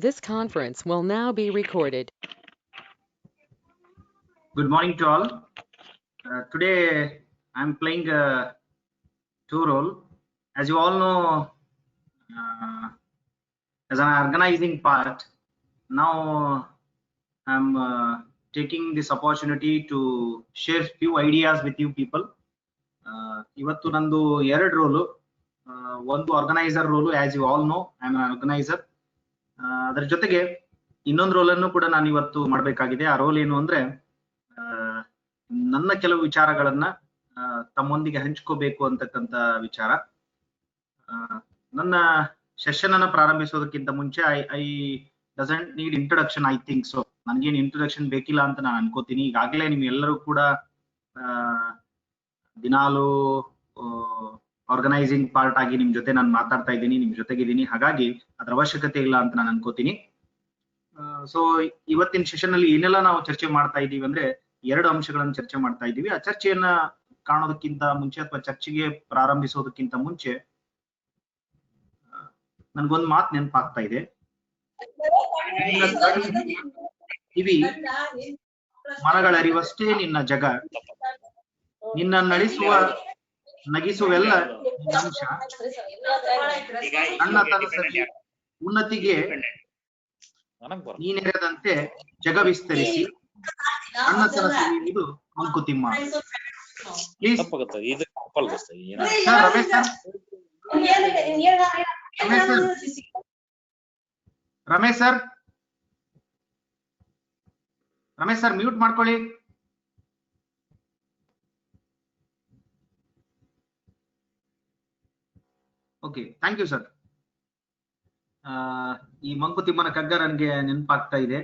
This conference will now be recorded. Good morning to all. Today I'm playing a two role. As you all know, as an organizing part, now I'm taking this opportunity to share few ideas with you people. ಇವತ್ತು ನಂದು ಎರಡು role, ಒಂದು organiser role. As you all know, I am organiser. ಅದರ ಜೊತೆಗೆ ಇನ್ನೊಂದು ರೋಲನ್ನು ಕೂಡ ನಾನು ಇವತ್ತು ಮಾಡಬೇಕಾಗಿದೆ. ಆ ರೋಲ್ ಏನು ಅಂದ್ರೆ, ನನ್ನ ಕೆಲವು ವಿಚಾರಗಳನ್ನ ತಮ್ಮೊಂದಿಗೆ ಹಂಚ್ಕೋಬೇಕು ಅಂತಕ್ಕಂತ ವಿಚಾರ. ನನ್ನ ಸೆಷನ್ ಅನ್ನ ಪ್ರಾರಂಭಿಸೋದಕ್ಕಿಂತ ಮುಂಚೆ I doesn't need introduction. I think so. ನನ್ಗೇನು ಇಂಟ್ರೊಡಕ್ಷನ್ ಬೇಕಿಲ್ಲ ಅಂತ ನಾನು ಅನ್ಕೋತೀನಿ. ಈಗಾಗಲೇ ನಿಮ್ಗೆಲ್ಲರೂ ಕೂಡ ದಿನಾಲು ಆರ್ಗನೈಸಿಂಗ್ ಪಾರ್ಟ್ ಆಗಿ ನಿಮ್ ಜೊತೆ ನಾನು ಮಾತಾಡ್ತಾ ಇದ್ದೀನಿ, ನಿಮ್ ಜೊತೆಗಿದ್ದೀನಿ. ಹಾಗಾಗಿ ಅದ್ರ ಅವಶ್ಯಕತೆ ಇಲ್ಲ ಅಂತ ನಾನು ಅನ್ಕೋತೀನಿ. ಸೊ ಇವತ್ತಿನ ಸೆಷನ್ ಅಲ್ಲಿ ಏನೆಲ್ಲ ನಾವು ಚರ್ಚೆ ಮಾಡ್ತಾ ಇದ್ದೀವಿ ಅಂದ್ರೆ, ಎರಡು ಅಂಶಗಳನ್ನು ಚರ್ಚೆ ಮಾಡ್ತಾ ಇದ್ದೀವಿ. ಆ ಚರ್ಚೆಯನ್ನ ಕಾಣೋದಕ್ಕಿಂತ ಮುಂಚೆ ಅಥವಾ ಚರ್ಚೆಗೆ ಪ್ರಾರಂಭಿಸೋದಕ್ಕಿಂತ ಮುಂಚೆ ನನ್ಗೊಂದು ಮಾತು ನೆನಪಾಗ್ತಾ ಇದೆ. ಕಿವಿ ಮನಗಳರಿವಷ್ಟೇ ನಿನ್ನ ಜಗ, ನಿನ್ನ ನಡೆಸುವ ನಗಿಸುವೆಲ್ಲ ಅಂಶ, ನನ್ನ ತನಸಲಿ ಉನ್ನತಿಗೆ ನೀನೆರೆದಂತೆ ಜಗ ವಿಸ್ತರಿಸಿ ಅಣ್ಣ ತನಸಲಿ ಇದು Mankutimma. Please Ramesh sir mute ಮಾಡ್ಕೊಳ್ಳಿ. Okay, thank you sir. ಈ ಮಂಕುತಿಮ್ಮನ ಕಗ್ಗ ನನಗೆ ನೆನಪಾಗ್ತಾ ಇದೆ.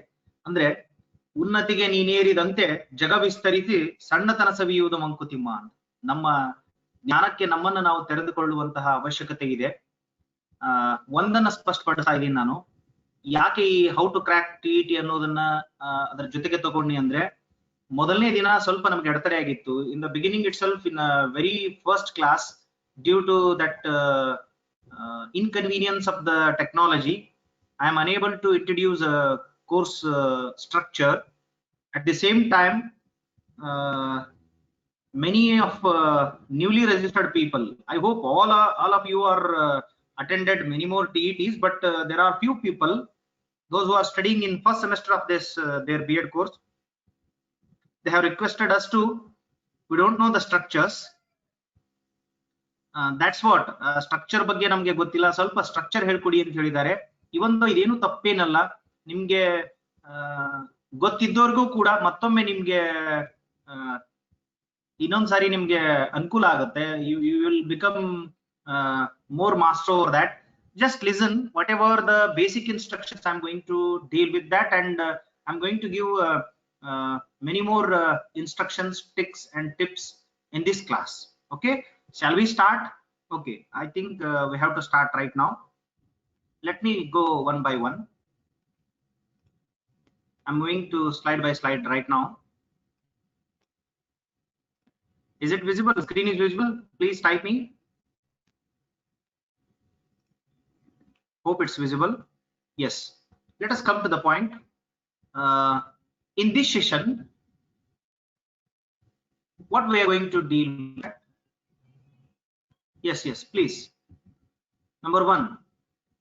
ಅಂದ್ರೆ, ಉನ್ನತಿಗೆ ನೀನೇರಿದಂತೆ ಜಗ ವಿಸ್ತರಿಸಿ ಸಣ್ಣತನ ಸವಿಯುವುದು ಮಂಕುತಿಮ್ಮ ಅಂತ. ನಮ್ಮ ಜ್ಞಾನಕ್ಕೆ ನಮ್ಮನ್ನ ನಾವು ತೆರೆದುಕೊಳ್ಳುವಂತಹ ಅವಶ್ಯಕತೆ ಇದೆ. ಒಂದನ್ನ ಸ್ಪಷ್ಟಪಡಿಸ್ತಾ ಇದ್ದೀನಿ ನಾನು. ಯಾಕೆ ಈ ಹೌ ಟು ಕ್ರ್ಯಾಕ್ ಟಿಇಟಿ ಅನ್ನೋದನ್ನ ಅದರ ಜೊತೆಗೆ ತಗೊಂಡಿ ಅಂದ್ರೆ, ಮೊದಲನೇ ದಿನ ಸ್ವಲ್ಪ ನಮ್ಗೆ ಅಡೆತಡೆ ಆಗಿತ್ತು. In the beginning itself, in very first class, due to that inconvenience of the technology, I am unable to introduce a course structure. At the same time, many of newly registered people, I hope all of you are attended many more TETs, but there are few people, those who are studying in first semester of this their B.Ed course, they have requested us to, we don't know the structures. That's what structure ಬಗ್ಗೆ ನಮ್ಗೆ ಗೊತ್ತಿಲ್ಲ, ಸ್ವಲ್ಪ structure ಹೇಳ್ಕೊಡಿ ಅಂತ ಹೇಳಿದ್ದಾರೆ. ಇವಂದು ಇದೇನು ತಪ್ಪೇನಲ್ಲ, ನಿಮ್ಗೆ ಗೊತ್ತಿದ್ದವ್ರಿಗೂ ಕೂಡ ಮತ್ತೊಮ್ಮೆ ನಿಮ್ಗೆ ಇನ್ನೊಂದ್ಸಾರಿ ನಿಮ್ಗೆ ಅನುಕೂಲ ಆಗುತ್ತೆ. You will become more master over that. Just listen whatever the basic instructions. I'm going to deal with that, and I'm going to give many more instructions, tricks and tips in this class. Okay, shall we start? Okay, I think we have to start right now. Let me go one by one. I'm going to slide by slide right now. Is it visible? The screen is visible. Please type me. Hope it's visible. Yes. Let us come to the point. In this session, what we are going to deal with. Yes, please. Number one,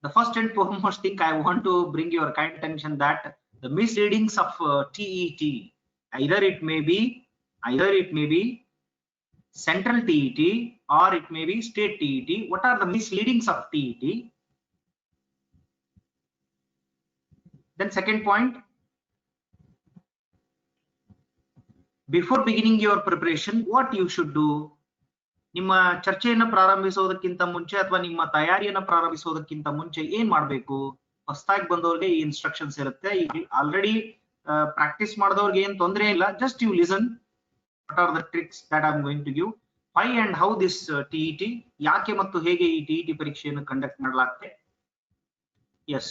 the first and foremost thing I want to bring your kind attention that the misreadings of TET, either it may be central TET or it may be state TET. What are the misleadings of TET? Then second point, before beginning your preparation, what you should do. ನಿಮ್ಮ ಚರ್ಚೆಯನ್ನ ಪ್ರಾರಂಭಿಸೋದಕ್ಕಿಂತ ಮುಂಚೆ ಅಥವಾ ನಿಮ್ಮ ತಯಾರಿಯನ್ನ ಪ್ರಾರಂಭಿಸೋದಕ್ಕಿಂತ ಮುಂಚೆ ಏನ್ ಮಾಡ್ಬೇಕು? ಹೊಸದಾಗಿ ಬಂದವ್ರಿಗೆ ಈ ಇನ್ಸ್ಟ್ರಕ್ಷನ್ಸ್ ಇರುತ್ತೆ. ಆಲ್ರೆಡಿ ಪ್ರಾಕ್ಟೀಸ್ ಮಾಡಿದವ್ರಿಗೆ ಏನ್ ತೊಂದರೆ ಇಲ್ಲ. Just you listen. What are the tricks that I am going to give. Why and how this TET, ಯಾಕೆ ಮತ್ತು ಹೇಗೆ ಈ ಟಿಇಟಿ ಪರೀಕ್ಷೆಯನ್ನು ಕಂಡಕ್ಟ್ ಮಾಡಲಾಗುತ್ತೆ. Yes,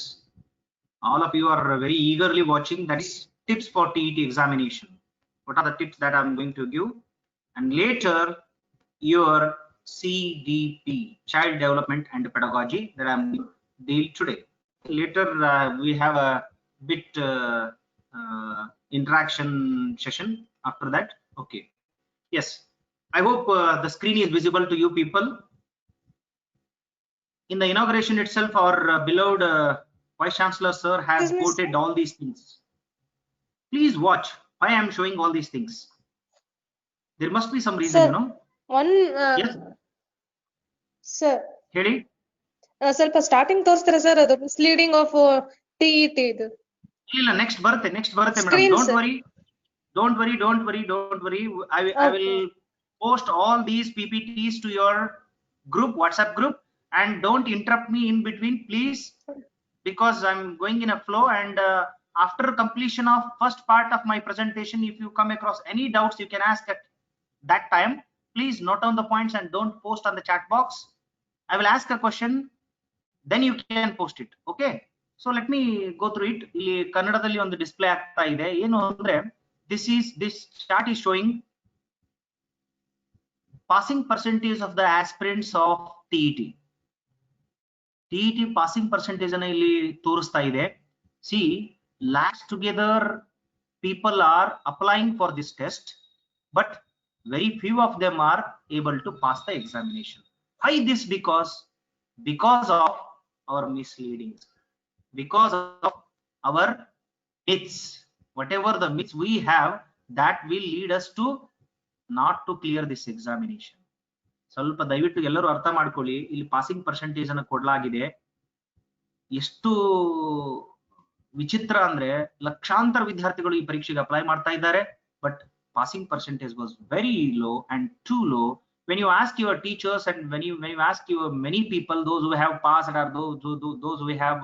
all of you are very eagerly watching. That is tips for TET examination. What are the tips that I'm going to give? And later, your CDP, Child Development and Pedagogy, that I'm going to deal today. Later we have a bit interaction session after that. Okay, yes, I hope the screen is visible to you people. In the inauguration itself, our beloved Vice Chancellor sir has quoted all these things. Please watch why I am showing all these things. There must be some reason, Sir, you know. one Yes, sir, ಹೇಳಿ. ಸ್ವಲ್ಪ starting ತೋರಿಸ್ತೀರಾ sir? ಅದು misleading of TET ಇದು. ಇಲ್ಲ, next ಬರುತ್ತೆ madam. Screen, don't sir. Worry, don't worry. I will post all these PPTs to your group, WhatsApp group, and don't interrupt me in between, please, because I'm going in a flow. And after completion of first part of my presentation, if you come across any doubts, you can ask at that time. Please note down the points and don't post on the chat box. I will ask a question, then you can post it. Okay, so let me go through it. ಇಲ್ಲಿ ಕನ್ನಡದಲ್ಲಿ ಒಂದು display ಆಗ್ತಾ ಇದೆ. ಏನು ಅಂದ್ರೆ, this chart is showing passing percentage of the aspirants of TET passing percentage ಅನ್ನು ಇಲ್ಲಿ ತೋರಿಸ್ತಾ ಇದೆ. See, lakhs together people are applying for this test, but very few of them are able to pass the examination. Why this? Because of our misleadings, because of our myths. Whatever the myths we have, that will lead us to not to clear this examination. ಸ್ವಲ್ಪ ದಯವಿಟ್ಟು ಎಲ್ಲರೂ ಅರ್ಥ ಮಾಡ್ಕೊಳ್ಳಿ. ಇಲ್ಲಿ passing percentage ಅನ್ನು ಕೊಡಲಾಗಿದೆ. ಎಷ್ಟು ವಿಚಿತ್ರ ಅಂದ್ರೆ, ಲಕ್ಷಾಂತರ ವಿದ್ಯಾರ್ಥಿಗಳು ಈ ಪರೀಕ್ಷೆಗೆ ಅಪ್ಲೈ ಮಾಡ್ತಾ ಇದ್ದಾರೆ, but passing percentage was very low and too low. When you ask your teachers and when you ask your many people, those who have passed or those who have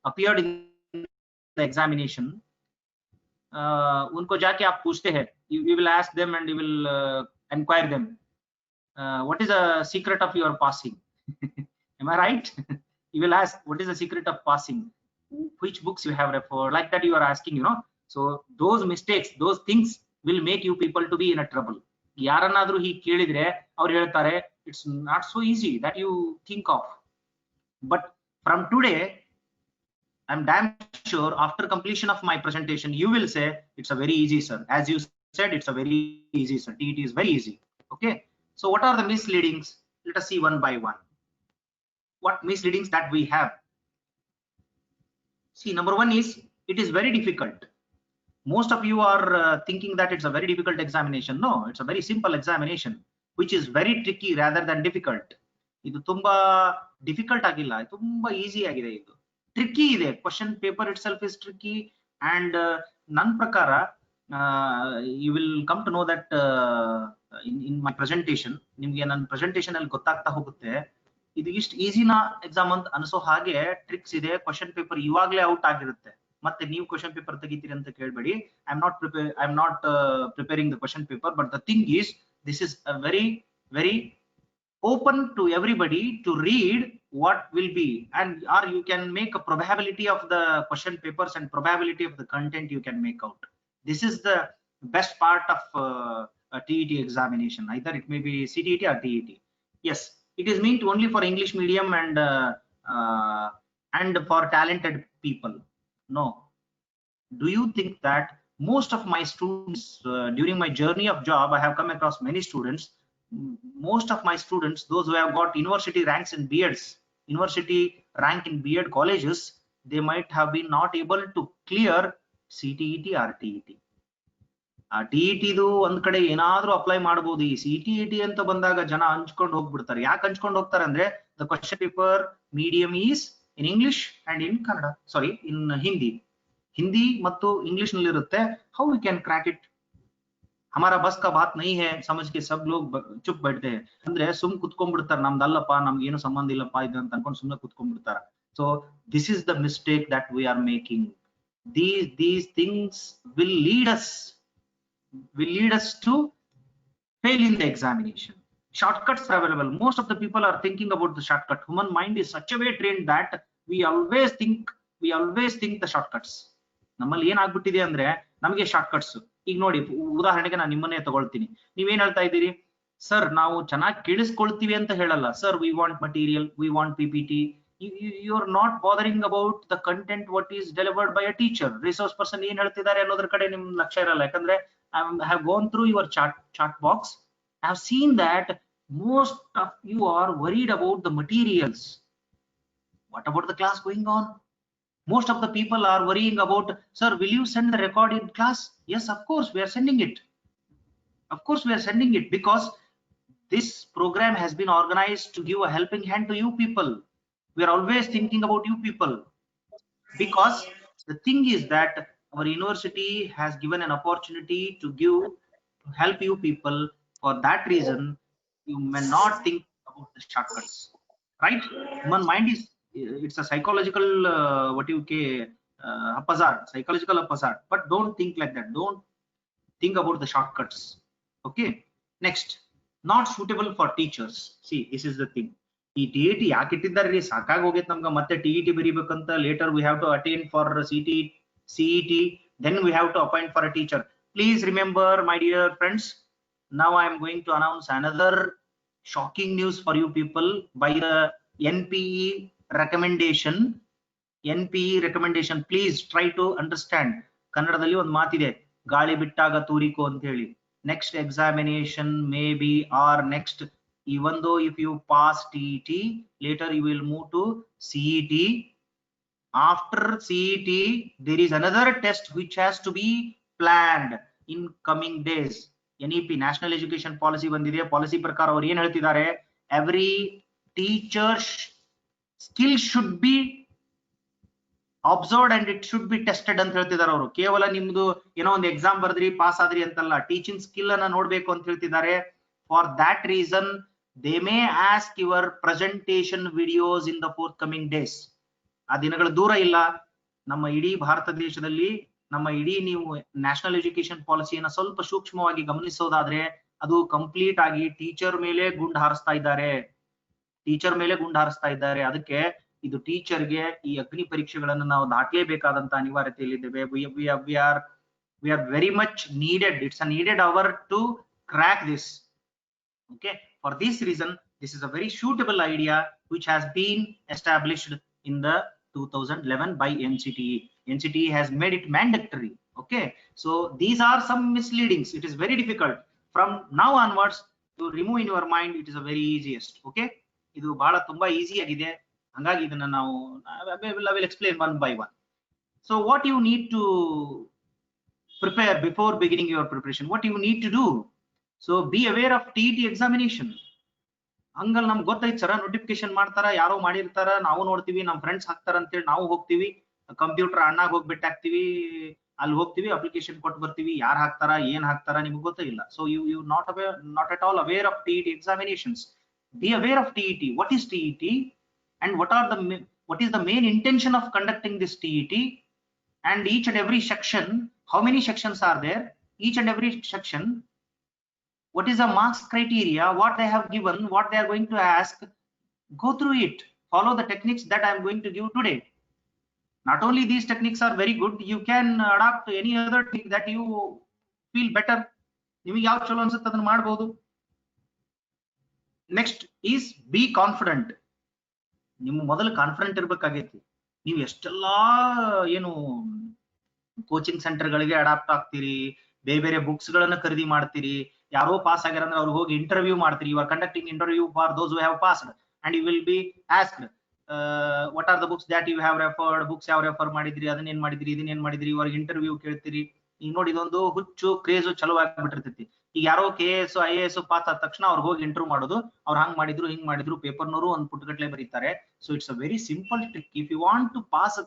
appeared in the examination, उनको जाके आप पूछते हैं, you will ask them and you will inquire them, what is the secret of your passing? Am I right? You will ask, what is the secret of passing? Which books you have referred? Like that you are asking, you know. So those mistakes, those things will make you people to be in a trouble. ಯಾರನ್ನಾದ್ರೂ ಹೀಗೆ ಕೇಳಿದ್ರೆ ಅವ್ರು ಹೇಳ್ತಾರೆ, it's not so easy that you think of. But from today, I'm damn sure after completion of my presentation, you will say it's a very easy, sir. As you said, it's a very easy, sir. TET is very easy. Okay. So what are the misleadings? Let us see one by one. What misleadings that we have? See, number one is, it is very difficult. Most of you are thinking that it's a very difficult examination. No, it's a very simple examination, which is very tricky rather than difficult. ಇದು ತುಂಬಾ difficult ಆಗಿಲ್ಲ, ತುಂಬಾ easy ಆಗಿದೆ. ಇದು tricky ಇದೆ. Question paper itself is tricky. And ನನ್ನ ಪ್ರಕಾರ you will come to know that in my presentation. ನಿಮ್ಗೆ ನನ್ನ ಪ್ರೆಸೆಂಟೇಶನ್ ಅಲ್ಲಿ ಗೊತ್ತಾಗ್ತಾ ಹೋಗುತ್ತೆ ಇದು ಇಷ್ಟು ಈಸಿನಾ ಎಕ್ಸಾಮ್ ಅಂತ ಅನ್ಸೋ ಹಾಗೆ ಟ್ರಿಕ್ಸ್ ಇದೆ. ಕ್ವಶನ್ ಪೇಪರ್ ಇವಾಗ್ಲೇ ಔಟ್ ಆಗಿರುತ್ತೆ, ಮತ್ತೆ ನೀವು ಕ್ವಶನ್ ಪೇಪರ್ ತೆಗಿತೀರಿ ಅಂತ ಕೇಳಬೇಡಿ. I am not preparing the question paper, but the thing is, this is a very open to everybody to read what will be, and or you can make a probability of the question papers and probability of the content you can make out. This is the best part of a TET examination. Either it may be CTET or TET. Yes, it is meant only for English medium and for talented people. No. Do you think that most of my students, during my journey of job, I have come across many students, most of my students, those who have got university ranks in BEds, university rank in BEd colleges, they might have been not able to clear CTET or TET. TET ಇದು ಒಂದ್ ಕಡೆ ಏನಾದ್ರೂ apply ಮಾಡಬಹುದು. ಈ CTET ಅಂತ ಬಂದಾಗ ಜನ ಹಂಚ್ಕೊಂಡು ಹೋಗ್ಬಿಡ್ತಾರೆ. ಯಾಕೆ ಹಂಚ್ಕೊಂಡು ಹೋಗ್ತಾರೆ ಅಂದ್ರೆ, the question paper medium is in English and in Kannada, sorry in Hindi ಮತ್ತು ಇಂಗ್ಲಿಷ್ ನಲ್ಲಿ ಇರುತ್ತೆ. How we can crack it? हमारा बस का बात नहीं है समझ के सब लोग चुप बैठते हैं. ಅಂದ್ರೆ ಸುಮ್ ಕುತ್ಕೊಂಡ್ಬಿಡ್ತಾರೆ, ನಮ್ದಲ್ಲಪ್ಪ, ನಮ್ಗೆ ಏನು ಸಂಬಂಧ ಇಲ್ಲಪ್ಪ ಇದು ಅಂತ ಅನ್ಕೊಂಡು ಸುಮ್ಮನೆ ಕುತ್ಕೊಂಡ್ಬಿಡ್ತಾರೆ. So this is the mistake that we are making. these things will lead us to fail in the examination. Shortcuts are available. Most of the people are thinking about the shortcut. Human mind is such a way trained that we always think the shortcuts. ನಮ್ಮಲ್ಲಿ ಏನಾಗ್ಬಿಟ್ಟಿದೆ ಅಂದ್ರೆ, ನಮಗೆ shortcuts. ಈಗ ನೋಡಿ, ಉದಾಹರಣೆಗೆ ನಾನು ನಿಮ್ಮನ್ನೇ ತಗೊಳ್ತೀನಿ. ನೀವೇನ್ ಹೇಳ್ತಾ ಇದ್ದೀರಿ? ಸರ್, ನಾವು ಚೆನ್ನಾಗಿ ಕೇಳಿಸ್ಕೊಳ್ತೀವಿ ಅಂತ ಹೇಳಲ್ಲ. Sir, we want material, we want PPT, you're not bothering about the content what is delivered by a teacher. Resource person ಏನ್ ಹೇಳ್ತಿದ್ದಾರೆ ಅನ್ನೋದ್ರ ಕಡೆ ನಿಮ್ ಲಕ್ಷ್ಯ ಇರಲ್ಲ. ಯಾಕಂದ್ರೆ I have gone through your chat box. I have seen that most of you are worried about the materials. What about the class going on? Most of the people are worrying about, sir, will you send the recorded class? Yes, of course we are sending it. Of course we are sending it, because this program has been organized to give a helping hand to you people. We are always thinking about you people, because the thing is that our university has given an opportunity to help you people. For that reason, you may not think about the shortcuts, right? Human mind is, it's a psychological haphazard, psychological haphazard, but don't think like that. Don't think about the shortcuts. Okay, next, not suitable for teachers. See, this is the thing. ಈ TET ಯಾಕೆ ಇಟ್ಟಿದ್ದಾರ್ರಿ? ಸಾಕಾಗಿ ಹೋಗೈತೆ ನಮ್ಗೆ. ಮತ್ತೆ TET ಬರೀಬೇಕಂತ, later we have to attain for CET, then we have to appoint for a teacher. Please remember, my dear friends, now I am going to announce another shocking news for you people. By the NPE recommendation, please try to understand. ಕನ್ನಡದಲ್ಲಿ ಒಂದು ಮಾತಿದೆ, ಗಾಳಿ ಬಿಟ್ಟಾಗ ತೂರಿಕೋ ಅಂತ ಹೇಳಿ. Next examination maybe, or next, even though if you pass TET, later you will move to CET. After CET, there is another test which has to be planned in coming days. NEP, National Education Policy ಬಂದಿದೆ. Policy ಪ್ರಕಾರ ಅವರು ಏನ್ ಹೇಳ್ತಿದ್ದಾರೆ, every teacher skill should be observed and it should be tested ಅಂತ ಹೇಳ್ತಿದ್ದಾರೆ ಅವರು. ಕೇವಲ ನಿಮ್ದು ಏನೋ ಒಂದು ಎಕ್ಸಾಮ್ ಬರ್ದ್ರಿ ಪಾಸ್ ಆದ್ರಿ ಅಂತಲ್ಲ, ಟೀಚಿಂಗ್ ಸ್ಕಿಲ್ ಅನ್ನ ನೋಡ್ಬೇಕು ಅಂತ ಹೇಳ್ತಿದ್ದಾರೆ. For that reason, they may ask your presentation videos in the forthcoming days. ಆ ದಿನಗಳು ದೂರ ಇಲ್ಲ. ನಮ್ಮ ಇಡೀ ಭಾರತ ದೇಶದಲ್ಲಿ, ನಮ್ಮ ಇಡೀ ನೀವು ನ್ಯಾಷನಲ್ ಎಜುಕೇಶನ್ ಪಾಲಿಸಿಯನ್ನ ಸ್ವಲ್ಪ ಸೂಕ್ಷ್ಮವಾಗಿ ಗಮನಿಸೋದಾದ್ರೆ, ಅದು ಕಂಪ್ಲೀಟ್ ಆಗಿ ಟೀಚರ್ ಮೇಲೆ ಗುಂಡು ಹಾರಿಸ್ತಾ ಇದ್ದಾರೆ. ಅದಕ್ಕೆ ಇದು ಟೀಚರ್ಗೆ ಈ ಅಗ್ನಿ ಪರೀಕ್ಷೆಗಳನ್ನು ನಾವು ದಾಟಲೇಬೇಕಾದಂತ ಅನಿವಾರ್ಯತೆಯಲ್ಲಿದ್ದೇವೆ. we are very much needed. It's a needed hour to crack this. Okay, for this reason, this is a very suitable idea which has been established in the 2011 by NCTE. NCTE has made it mandatory. Okay, so these are some misleadings. It is very difficult from now onwards to remove in your mind. It is a very easiest. Okay, ಇದು ಬಹಳ ತುಂಬಾ easy ಆಗಿದೆ. ಹಂಗಾಗಿ ಇದನ್ನ ನಾವು I will explain one by one. So what you need to prepare before beginning your preparation, what you need to do. So be aware of TET examination. ಹಂಗಲ್ ನಮ್ಗೆ ಗೊತ್ತೈತ್ ಸರ, notification ಮಾಡ್ತಾರ, ಯಾರೋ ಮಾಡಿರ್ತಾರ, ನಾವು ನೋಡ್ತೀವಿ, ನಮ್ ಫ್ರೆಂಡ್ಸ್ ಹಾಕ್ತಾರ ಅಂತೇಳಿ ನಾವು ಹೋಗ್ತೀವಿ, ಕಂಪ್ಯೂಟರ್ ಅಣ್ಣಾಗ ಹೋಗ್ಬಿಟ್ಟು ಹಾಕ್ತಿವಿ, ಅಲ್ಲಿ ಹೋಗ್ತೀವಿ, ಅಪ್ಲಿಕೇಶನ್ ಕೊಟ್ಟು ಬರ್ತೀವಿ. ಯಾರು ಹಾಕ್ತಾರ, ಏನ್ ಹಾಕ್ತಾರ ನಿಮ್ಗೆ ಗೊತ್ತಿಲ್ಲ. So you not at all aware of TET examinations. Be aware of TET. What is TET and what is the main intention of conducting this TET, and each and every section, how many sections are there, each and every section, what is the marks criteria, what they have given, what they are going to ask. Go through it, follow the techniques that I am going to give today. Not only these techniques are very good, you can adopt any other technique that you feel better. ನಿಮಗೆ ಯಾವ ಚಲೋ ಅನ್ಸುತ್ತೆ ಅದನ್ನ ಮಾಡಬಹುದು. Next is be confident. ನಿಮ್ಮ ಮೊದಲು confident ಇರ್ಬೇಕಾಗೈತಿ. ನೀವು ಎಷ್ಟೆಲ್ಲಾ ಏನು ಕೋಚಿಂಗ್ ಸೆಂಟರ್ ಗಳಿಗೆ ಅಡಾಪ್ಟ್ ಆಗ್ತೀರಿ, ಬೇರೆ ಬೇರೆ ಬುಕ್ಸ್ ಗಳನ್ನ ಖರೀದಿ ಮಾಡ್ತೀರಿ, ಯಾರೋ ಪಾಸ್ ಆಗ್ಯಾರ ಅಂದ್ರೆ ಅವ್ರಿಗೆ ಹೋಗಿ ಇಂಟರ್ವ್ಯೂ ಮಾಡ್ತೀರಿ. You are conducting interview for those who have passed and you will be asked what are the books that you have referred, books ಯಾವ ರೆಫರ್ ಮಾಡಿದ್ರಿ, ಅದನ್ನೇನ್ ಮಾಡಿದ್ರಿ, ಇದನ್ನೇನ್ ಮಾಡಿದ್ರಿ, ಇವ್ರಿಗೆ ಇಂಟರ್ವ್ಯೂ ಕೇಳ್ತೀರಿ. ಈಗ ನೋಡಿ, ಇದೊಂದು ಹುಚ್ಚು ಕ್ರೇಜು ಚಲೋ ಆಗ್ಬಿಟ್ಟಿರ್ತೈತಿ. ಈಗ ಯಾರೋ KS IAS ಪಾಸ್ ಆದ ತಕ್ಷಣ ಅವ್ರಿಗೆ ಹೋಗಿ ಇಂಟರ್ವ್ಯೂ ಮಾಡೋದು, ಅವ್ರು ಹಂಗ್ ಮಾಡಿದ್ರು ಹಿಂಗ್ ಮಾಡಿದ್ರು, ಪೇಪರ್ನವರು ಒಂದು ಪುಟಗಟ್ಲೆ ಬರೀತಾರೆ. So it's a very simple trick. If you want to pass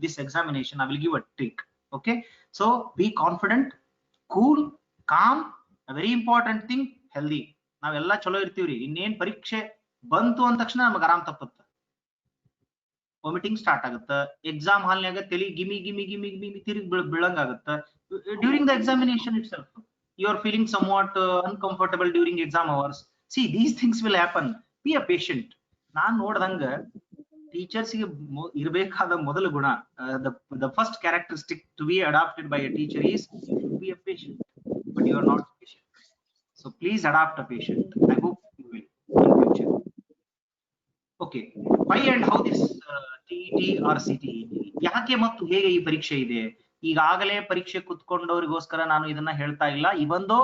this examination, I will give a trick. Okay, so be confident, cool, calm. A very important thing, healthy. ನಾವೆಲ್ಲ ಚಲೋ ಇರ್ತೀವ್ರಿ, ಇನ್ನೇನ್ ಪರೀಕ್ಷೆ ಬಂತು ಅಂದ ತಕ್ಷಣ ನಮಗೆ ಆರಾಮ್ ತಪ್ಪುತ್ತ, ವಾಮಿಟಿಂಗ್ ಸ್ಟಾರ್ಟ್ ಆಗುತ್ತೆ, ಎಕ್ಸಾಮ್ ಹಾಲ್ನಾಗ ತಲಿ ಗಿಮಿ ಗಿಮಿ ಗಿಮಿ ಗಿಮಿ ತಿರುಗಿ ಬೀಳಂಗ್ ಆಗುತ್ತೆ. During the examination it self you are feeling somewhat uncomfortable during exam hours. See, these things will happen. Be a patient. ನಾನು ನೋಡ್ದಂಗ ಟೀಚರ್ಸ್ ಗೆ ಇರಬೇಕಾದ ಮೊದಲ ಗುಣ, the first characteristic to be adopted by a teacher is to be a patient. But you are not patient. So please adopt a patient. I hope you will in future. Okay. why and how this TET or CTET, ಯಾಕೆ ಮತ್ತು ಹೇಗೆ ಈ ಪರೀಕ್ಷೆ ಇದೆ? ಈಗಾಗಲೇ ಪರೀಕ್ಷೆ ಕುತ್ಕೊಂಡವರಿಗೋಸ್ಕರ ನಾನು ಇದನ್ನ ಹೇಳ್ತಾ ಇಲ್ಲ. ಇವೊಂದು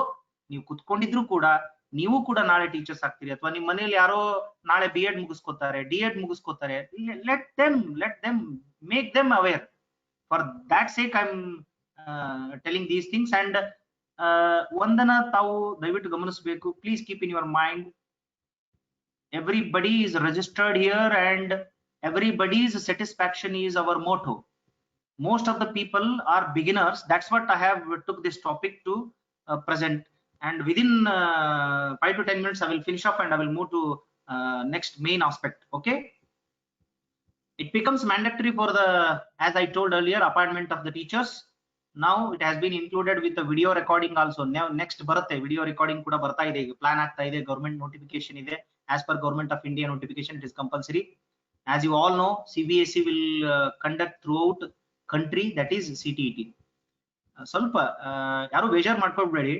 ನೀವು ಕುತ್ಕೊಂಡಿದ್ರು ಕೂಡ ನೀವು ಕೂಡ ನಾಳೆ ಟೀಚರ್ಸ್ ಆಗ್ತೀರಿ, ಅಥವಾ ನಿಮ್ಮ ಮನೇಲಿ ಯಾರೋ ನಾಳೆ B.Ed ಮುಗಿಸ್ಕೋತಾರೆ, D.Ed ಮುಗಿಸ್ಕೋತಾರೆ. let them make them aware. For that sake I'm telling these things. And ಒಂದನ್ನ ತಾವು ದಯವಿಟ್ಟು ಗಮನಿಸಬೇಕು. Please keep in your mind, everybody is registered here and everybody's satisfaction is our motto. Most of the people are beginners. That's what I have took this topic to present, and within 5 to 10 minutes I will finish off and I will move to next main aspect. Okay, it becomes mandatory for the, as I told earlier, appointment of the teachers. Now it has been included with the video recording also. Now next barutte video recording kuda barta ide, plan aagta ide, government notification ide. As per Government of India notification, it is compulsory. As you all know, CBSE will conduct throughout country, that is CTET. ಸ್ವಲ್ಪ ಯಾರು ಬೇಜಾರು ಮಾಡ್ಕೊಳ್ಬೇಡಿ,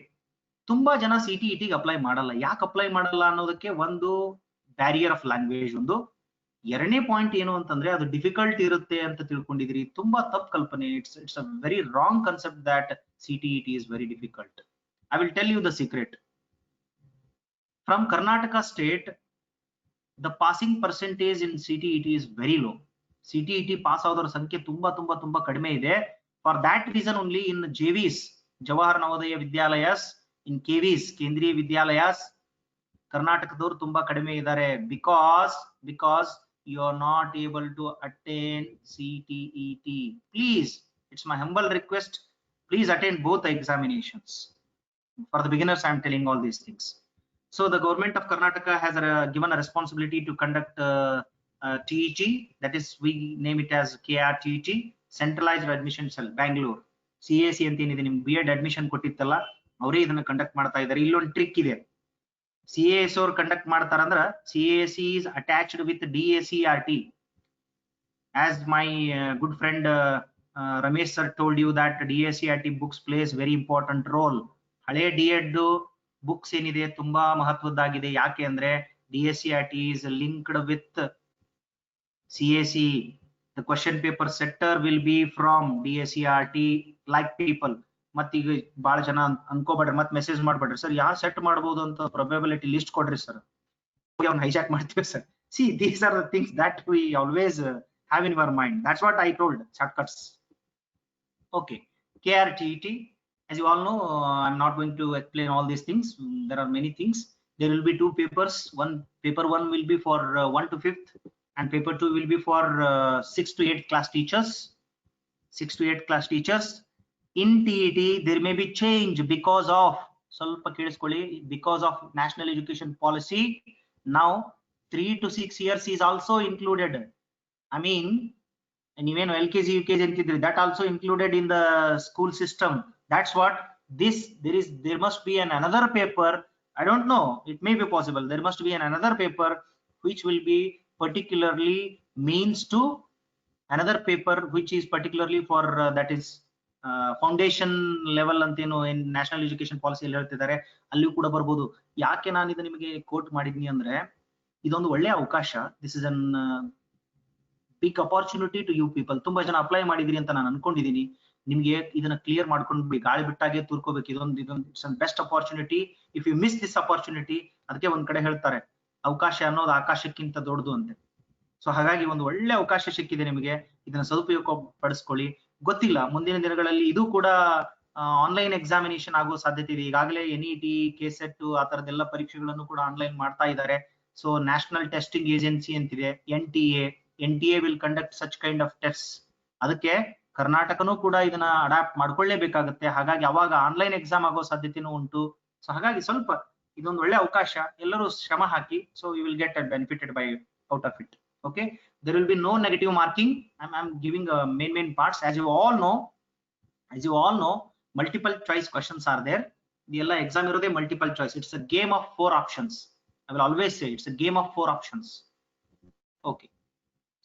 ತುಂಬಾ ಜನ CTET ಗೆ apply ಮಾಡಲ್ಲ. ಯಾಕೆ apply ಮಾಡಲ್ಲ ಅನ್ನೋದಕ್ಕೆ ಒಂದು ಬ್ಯಾರಿಯರ್ ಆಫ್ ಲ್ಯಾಂಗ್ವೇಜ್ ಒಂದು. ಎರಡನೇ ಪಾಯಿಂಟ್ ಏನು ಅಂತಂದ್ರೆ ಅದು ಡಿಫಿಕಲ್ಟ್ ಇರುತ್ತೆ ಅಂತ ತಿಳ್ಕೊಂಡಿದ್ರಿ. ತುಂಬಾ ತಪ್ಪು ಕಲ್ಪನೆ. It's a very wrong concept that CTET is very difficult. I will tell you the secret. From Karnataka state, the passing percentage in CTET is very low. CTET pass ಆದವರ ಸಂಖ್ಯೆ ತುಂಬಾ ಕಡಿಮೆ ಇದೆ. For that reason only in JVs, Jawahar Navodaya Vidyalayas, in KVs, Kendriya Vidyalayas, ಕರ್ನಾಟಕದವರು ತುಂಬಾ ಕಡಿಮೆ ಇದ್ದಾರೆ. because you are not able to attain CTET. Please, it's my humble request, please attend both the examinations. For the beginners I am telling all these things. So the government of Karnataka has given a responsibility to conduct TET, that is we name it as KRTET, Centralized Admission Cell, Bangalore. CAC ಅಂತ ಏನಿದೆ, ನಿಮ್ B.Ed admission ಕೊಟ್ಟಿತ್ತಲ್ಲ, ಅವರೇ ಇದನ್ನ conduct ಮಾಡ್ತಾ ಇದ್ದಾರೆ. ಇಲ್ಲೊಂದು trick ಇದೆ. CAS ಅವ್ರು conduct ಮಾಡ್ತಾರಂದ್ರ CAC is attached with DACRT. As my good friend Ramesh sir told you that DACRT books plays very important role. ಹಳೆ D.Ed ಬುಕ್ಸ್ ಏನಿದೆ ತುಂಬಾ ಮಹತ್ವದ್ದಾಗಿದೆ. ಯಾಕೆ ಅಂದ್ರೆ DACRT is linked with CAC. The question paper setter will be from DACRT like people. ಮತ್ತೀಗ ಬಹಳ ಜನ ಅನ್ಕೋಬೇಡ್ರಿ, ಮತ್ತೆ ಮೆಸೇಜ್ ಮಾಡ್ಬೇಡ್ರಿ ಸರ್ ಯಾರು ಸೆಟ್ ಮಾಡಬಹುದು ಅಂತ ಪ್ರೊಬೆಬಿಲಿಟಿ ಲಿಸ್ಟ್ ಕೊಡ್ರಿ ಸರ್, ಅವ್ನ ಹೈಜಾಕ್ ಮಾಡ್ತೀವಿ sir. See, these are the things that we always have in our mind. That's what I told, shortcuts. Okay, KRTET, as you all know, I'm not going to explain all these things. There are many things. There will be two papers. Paper 1 will be for 1 to 5th, and paper 2 will be for 6 to 8 class teachers. 6 to 8 class teachers. In TET, there may be change because of, ಸ್ವಲ್ಪ ಕೇಳಿಸ್ಕೊಳ್ಳಿ, because of national education policy. Now 3 to 6 years is also included. I mean, ನೀವೇನು LKG UKG ಅಂತಿದ್ರಿ, that also included in the school system. That's what this, there must be another paper. I don't know, it may be possible. There must be another paper which will be particularly means to another paper which is particularly for that is foundation level ಅಂತೇನು ಏನ್ national education ಪಾಲಿಸಿಯಲ್ಲಿ ಹೇಳ್ತಿದ್ದಾರೆ, ಅಲ್ಲಿಯೂ ಕೂಡ ಬರ್ಬೋದು. ಯಾಕೆ ನಾನು ಇದು ನಿಮಗೆ ಕೋಟ್ ಮಾಡಿದ್ನಿ ಅಂದ್ರೆ ಇದೊಂದು ಒಳ್ಳೆ ಅವಕಾಶ. This is an big opportunity to you people. ತುಂಬಾ ಜನ ಅಪ್ಲೈ ಮಾಡಿದಿರಿ ಅಂತ ನಾನು ಅನ್ಕೊಂಡಿದೀನಿ. ನಿಮ್ಗೆ ಇದನ್ನ ಕ್ಲಿಯರ್ ಮಾಡ್ಕೊಂಡು ಗಾಳಿ ಬಿಟ್ಟಾಗೆ ತೂರ್ಕೋಬೇಕು. ಇದೊಂದು it's an best opportunity. If you miss this opportunity, ಅದಕ್ಕೆ ಒಂದ್ ಕಡೆ ಹೇಳ್ತಾರೆ ಅವಕಾಶ ಅನ್ನೋದು ಆಕಾಶಕ್ಕಿಂತ ದೊಡ್ಡದು ಅಂತ. ಸೊ ಹಾಗಾಗಿ ಒಂದು ಒಳ್ಳೆ ಅವಕಾಶ ಸಿಕ್ಕಿದೆ ನಿಮಗೆ, ಇದನ್ನ ಸದುಪಯೋಗ ಪಡಿಸ್ಕೊಳ್ಳಿ. ಗೊತ್ತಿಲ್ಲ, ಮುಂದಿನ ದಿನಗಳಲ್ಲಿ ಇದು ಕೂಡ ಆನ್ಲೈನ್ ಎಕ್ಸಾಮಿನೇಷನ್ ಆಗೋ ಸಾಧ್ಯತೆ ಇದೆ. ಈಗಾಗಲೇ NET, KCET ಆ ತರದೆಲ್ಲ ಪರೀಕ್ಷೆಗಳನ್ನು ಕೂಡ ಆನ್ಲೈನ್ ಮಾಡ್ತಾ ಇದ್ದಾರೆ. ಸೊ ನ್ಯಾಷನಲ್ ಟೆಸ್ಟಿಂಗ್ ಏಜೆನ್ಸಿ ಅಂತಿದೆ, NTA will conduct such kind of test. ಅದಕ್ಕೆ ಕರ್ನಾಟಕನೂ ಕೂಡ ಇದನ್ನ ಅಡಾಪ್ಟ್ ಮಾಡ್ಕೊಳ್ಳೇಬೇಕಾಗುತ್ತೆ. ಹಾಗಾಗಿ ಅವಾಗ ಆನ್ಲೈನ್ ಎಕ್ಸಾಮ್ ಆಗೋ ಸಾಧ್ಯತೆನೂ ಉಂಟು. ಸೊ ಹಾಗಾಗಿ ಸ್ವಲ್ಪ ಇದೊಂದು ಒಳ್ಳೆ ಅವಕಾಶ, ಎಲ್ಲರೂ ಶ್ರಮ ಹಾಕಿ. So you will get benefited by out of it. Okay, there will be no negative marking. I'm giving main parts. As you all know, multiple choice questions are there. The exam irode multiple choice. It's a game of 4 options. I will always say it's a game of 4 options. Okay,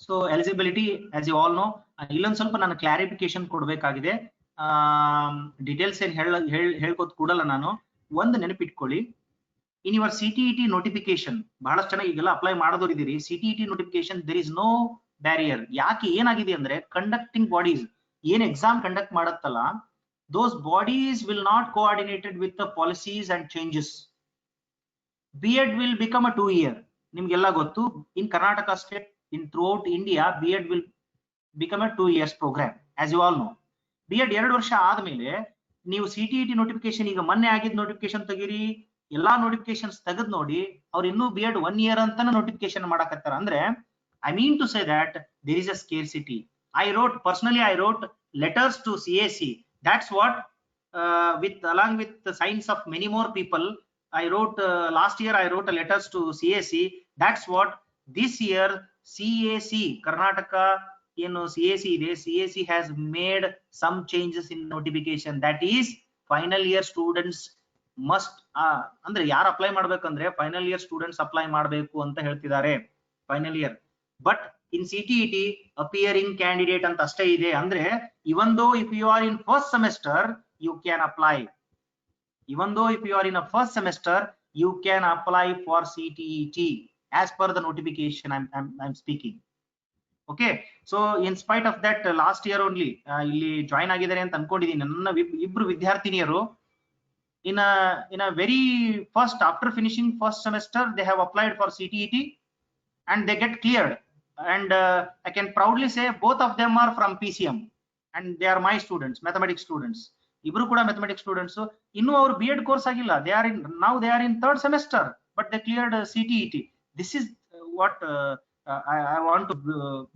so eligibility, as you all know, illon ಸ್ವಲ್ಪ ನಾನು clarification ಕೊಡಬೇಕಾಗಿದೆ. Details ಏನು ಹೇಳ್ಕೋದು ಕೂಡಲ್ಲ ನಾನು. ಒಂದು ನೆನಪಿಟ್ಕೊಳ್ಳಿ, in your CTET notification, ಬಹಳಷ್ಟು ಜನ ಈಗೆಲ್ಲ apply ಮಾಡೋರು ಇದ್ದೀರಿ, CTET notification there is no barrier. ಯಾಕೆ ಏನಾಗಿದೆ ಅಂದ್ರೆ ಕಂಡಕ್ಟಿಂಗ್ ಬಾಡೀಸ್ ಏನ್ ಎಕ್ಸಾಮ್ ಕಂಡಕ್ಟ್ ಮಾಡತ್ತಲ್ಲ, those bodies will not coordinated with the policies and changes. B.Ed will become a 2-year. ನಿಮ್ಗೆಲ್ಲ ಗೊತ್ತು, in Karnataka state, in throughout India, B.Ed will become a 2 years program, as you all know. B.Ed 2 ವರ್ಷ ಆದ್ಮೇಲೆ ನೀವು CTET notification, ಈಗ ಮೊನ್ನೆ ಆಗಿದ್ದ notification ತೆಗೀರಿ, ಎಲ್ಲಾ ನೋಟಿಫಿಕೇಶನ್ಸ್ ತೆಗೆದ್ ನೋಡಿ, ಅವ್ರು ಇನ್ನೂ B.Ed 1 year ಅಂತಾನೆ ನೋಟಿಫಿಕೇಶನ್ ಮಾಡಕತ್ತಾರ. ಅಂದ್ರೆ I mean to say that there is a scarcity. Personally I wrote letters to CAC. That's what along with the signs of many more people, I wrote last year I wrote a letters to CAC. That's what this year CAC Karnataka, CAC ಇದೆ, CAC has made some changes in notification. That is final year students must ಅಂದ್ರೆ ಯಾರು apply ಮಾಡ್ಬೇಕಂದ್ರೆ final year students apply ಮಾಡಬೇಕು ಅಂತ ಹೇಳ್ತಿದ್ದಾರೆ, final year. But in CTET appearing candidate ಅಂತ ಅಷ್ಟೇ ಇದೆ. ಅಂದ್ರೆ even though if you are in first semester you can apply, even though if you are in a first semester you can apply for CTET as per the notification I'm speaking. Okay, so in spite of that last year only ಇಲ್ಲಿ join ಆಗಿದ್ದಾರೆ ಅಂತ ಅನ್ಕೊಂಡಿದ್ದೀನಿ. ನನ್ನ ಇಬ್ರು ವಿದ್ಯಾರ್ಥಿನಿಯರು in a very first, after finishing first semester they have applied for CTET and they get cleared, and I can proudly say both of them are from PCM and they are my students, mathematics students. Ibru kuda mathematics students. Innu avaru B.Ed course agilla, they are in third semester but they cleared CTET. This is what I want to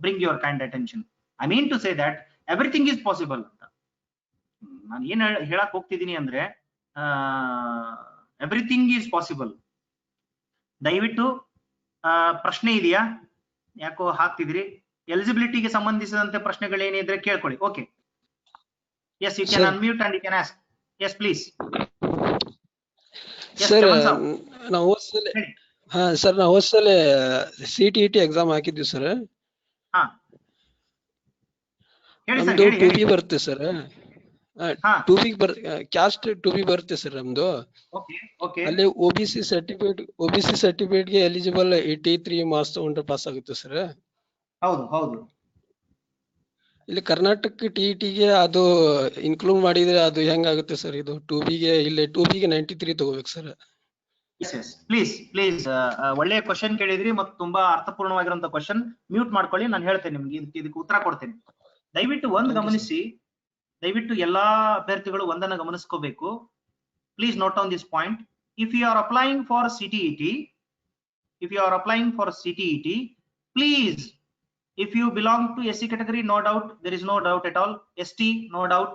bring your kind attention. I mean to say that everything is possible. ನಾನು ಏನು ಹೇಳಕ್ ಹೋಗ್ತಿದ್ದೀನಿ ಅಂದ್ರೆ everything is possible. ದಯವಿಟ್ಟು ಪ್ರಶ್ನೆ ಇದೆಯಾ? ಯಾಕೋ ಹಾಕ್ತಿದ್ರಿ? ಎಲಿಜಿಬಿಲಿಟಿಗೆ ಸಂಬಂಧಿಸಿದಂತೆ ಪ್ರಶ್ನೆಗಳೇನಿದ್ರೆ ಕೇಳ್ಕೊಳ್ಳಿ. Okay, yes, you can unmute and you can ask. Yes please. Sir, ನಾವು ಹೋದ್ಸಲ CTET ಎಕ್ಸಾಮ್ ಹಾಕಿದ್ವಿ ಸರ್. ಹಾ, ನಮ್ದು 2B ಬರುತ್ತೆ ಸರ್. 2B ಕ್ಯಾಸ್ಟ್ 2B ಬರುತ್ತೆ ಸರ್ ನಮ್ದು. ಅಲ್ಲಿ OBC ಸರ್ಟಿಫಿಕೇಟ್ ಗೆ ಎಲಿಜಿಬಲ್ 83 ಮಾರ್ಕ್ಸ್ ತಗೊಂಡ್ರೆ ಪಾಸ್ ಆಗುತ್ತೆ ಸರ್. ಹೌದು ಹೌದು. ಇಲ್ಲಿ ಕರ್ನಾಟಕ TET ಗೆ ಅದು ಇನ್ಕ್ಲೂಡ್ ಮಾಡಿದ್ರೆ ಅದು ಹೆಂಗಾಗುತ್ತೆ ಸರ್? ಇದು 2B ಗೆ ಇಲ್ಲಿ 2B ಗೆ 93 ತಗೋಬೇಕು ಸರ್. ಪ್ಲೀಸ್ ಒಳ್ಳೆಯ ಕ್ವಶನ್ ಕೇಳಿದ್ರಿ ಮತ್ತು ತುಂಬಾ ಅರ್ಥಪೂರ್ಣವಾಗಿರುವಂತ ಕ್ವಶನ್. ಮ್ಯೂಟ್ ಮಾಡ್ಕೊಳ್ಳಿ, ನಾನು ಹೇಳ್ತೇನೆ ನಿಮ್ಗೆ, ಇದಕ್ಕೆ ಉತ್ತರ ಕೊಡ್ತೇನೆ. ದಯವಿಟ್ಟು ಒಂದು ಗಮನಿಸಿ, ದಯವಿಟ್ಟು ಎಲ್ಲಾ ಅಭ್ಯರ್ಥಿಗಳು ಒಂದನ್ನ ಗಮನಿಸ್ಕೋಬೇಕು. Please note on this point. If you are applying for CTET, please, if you belong to SC category, no doubt, there is no doubt at all. ST, no doubt.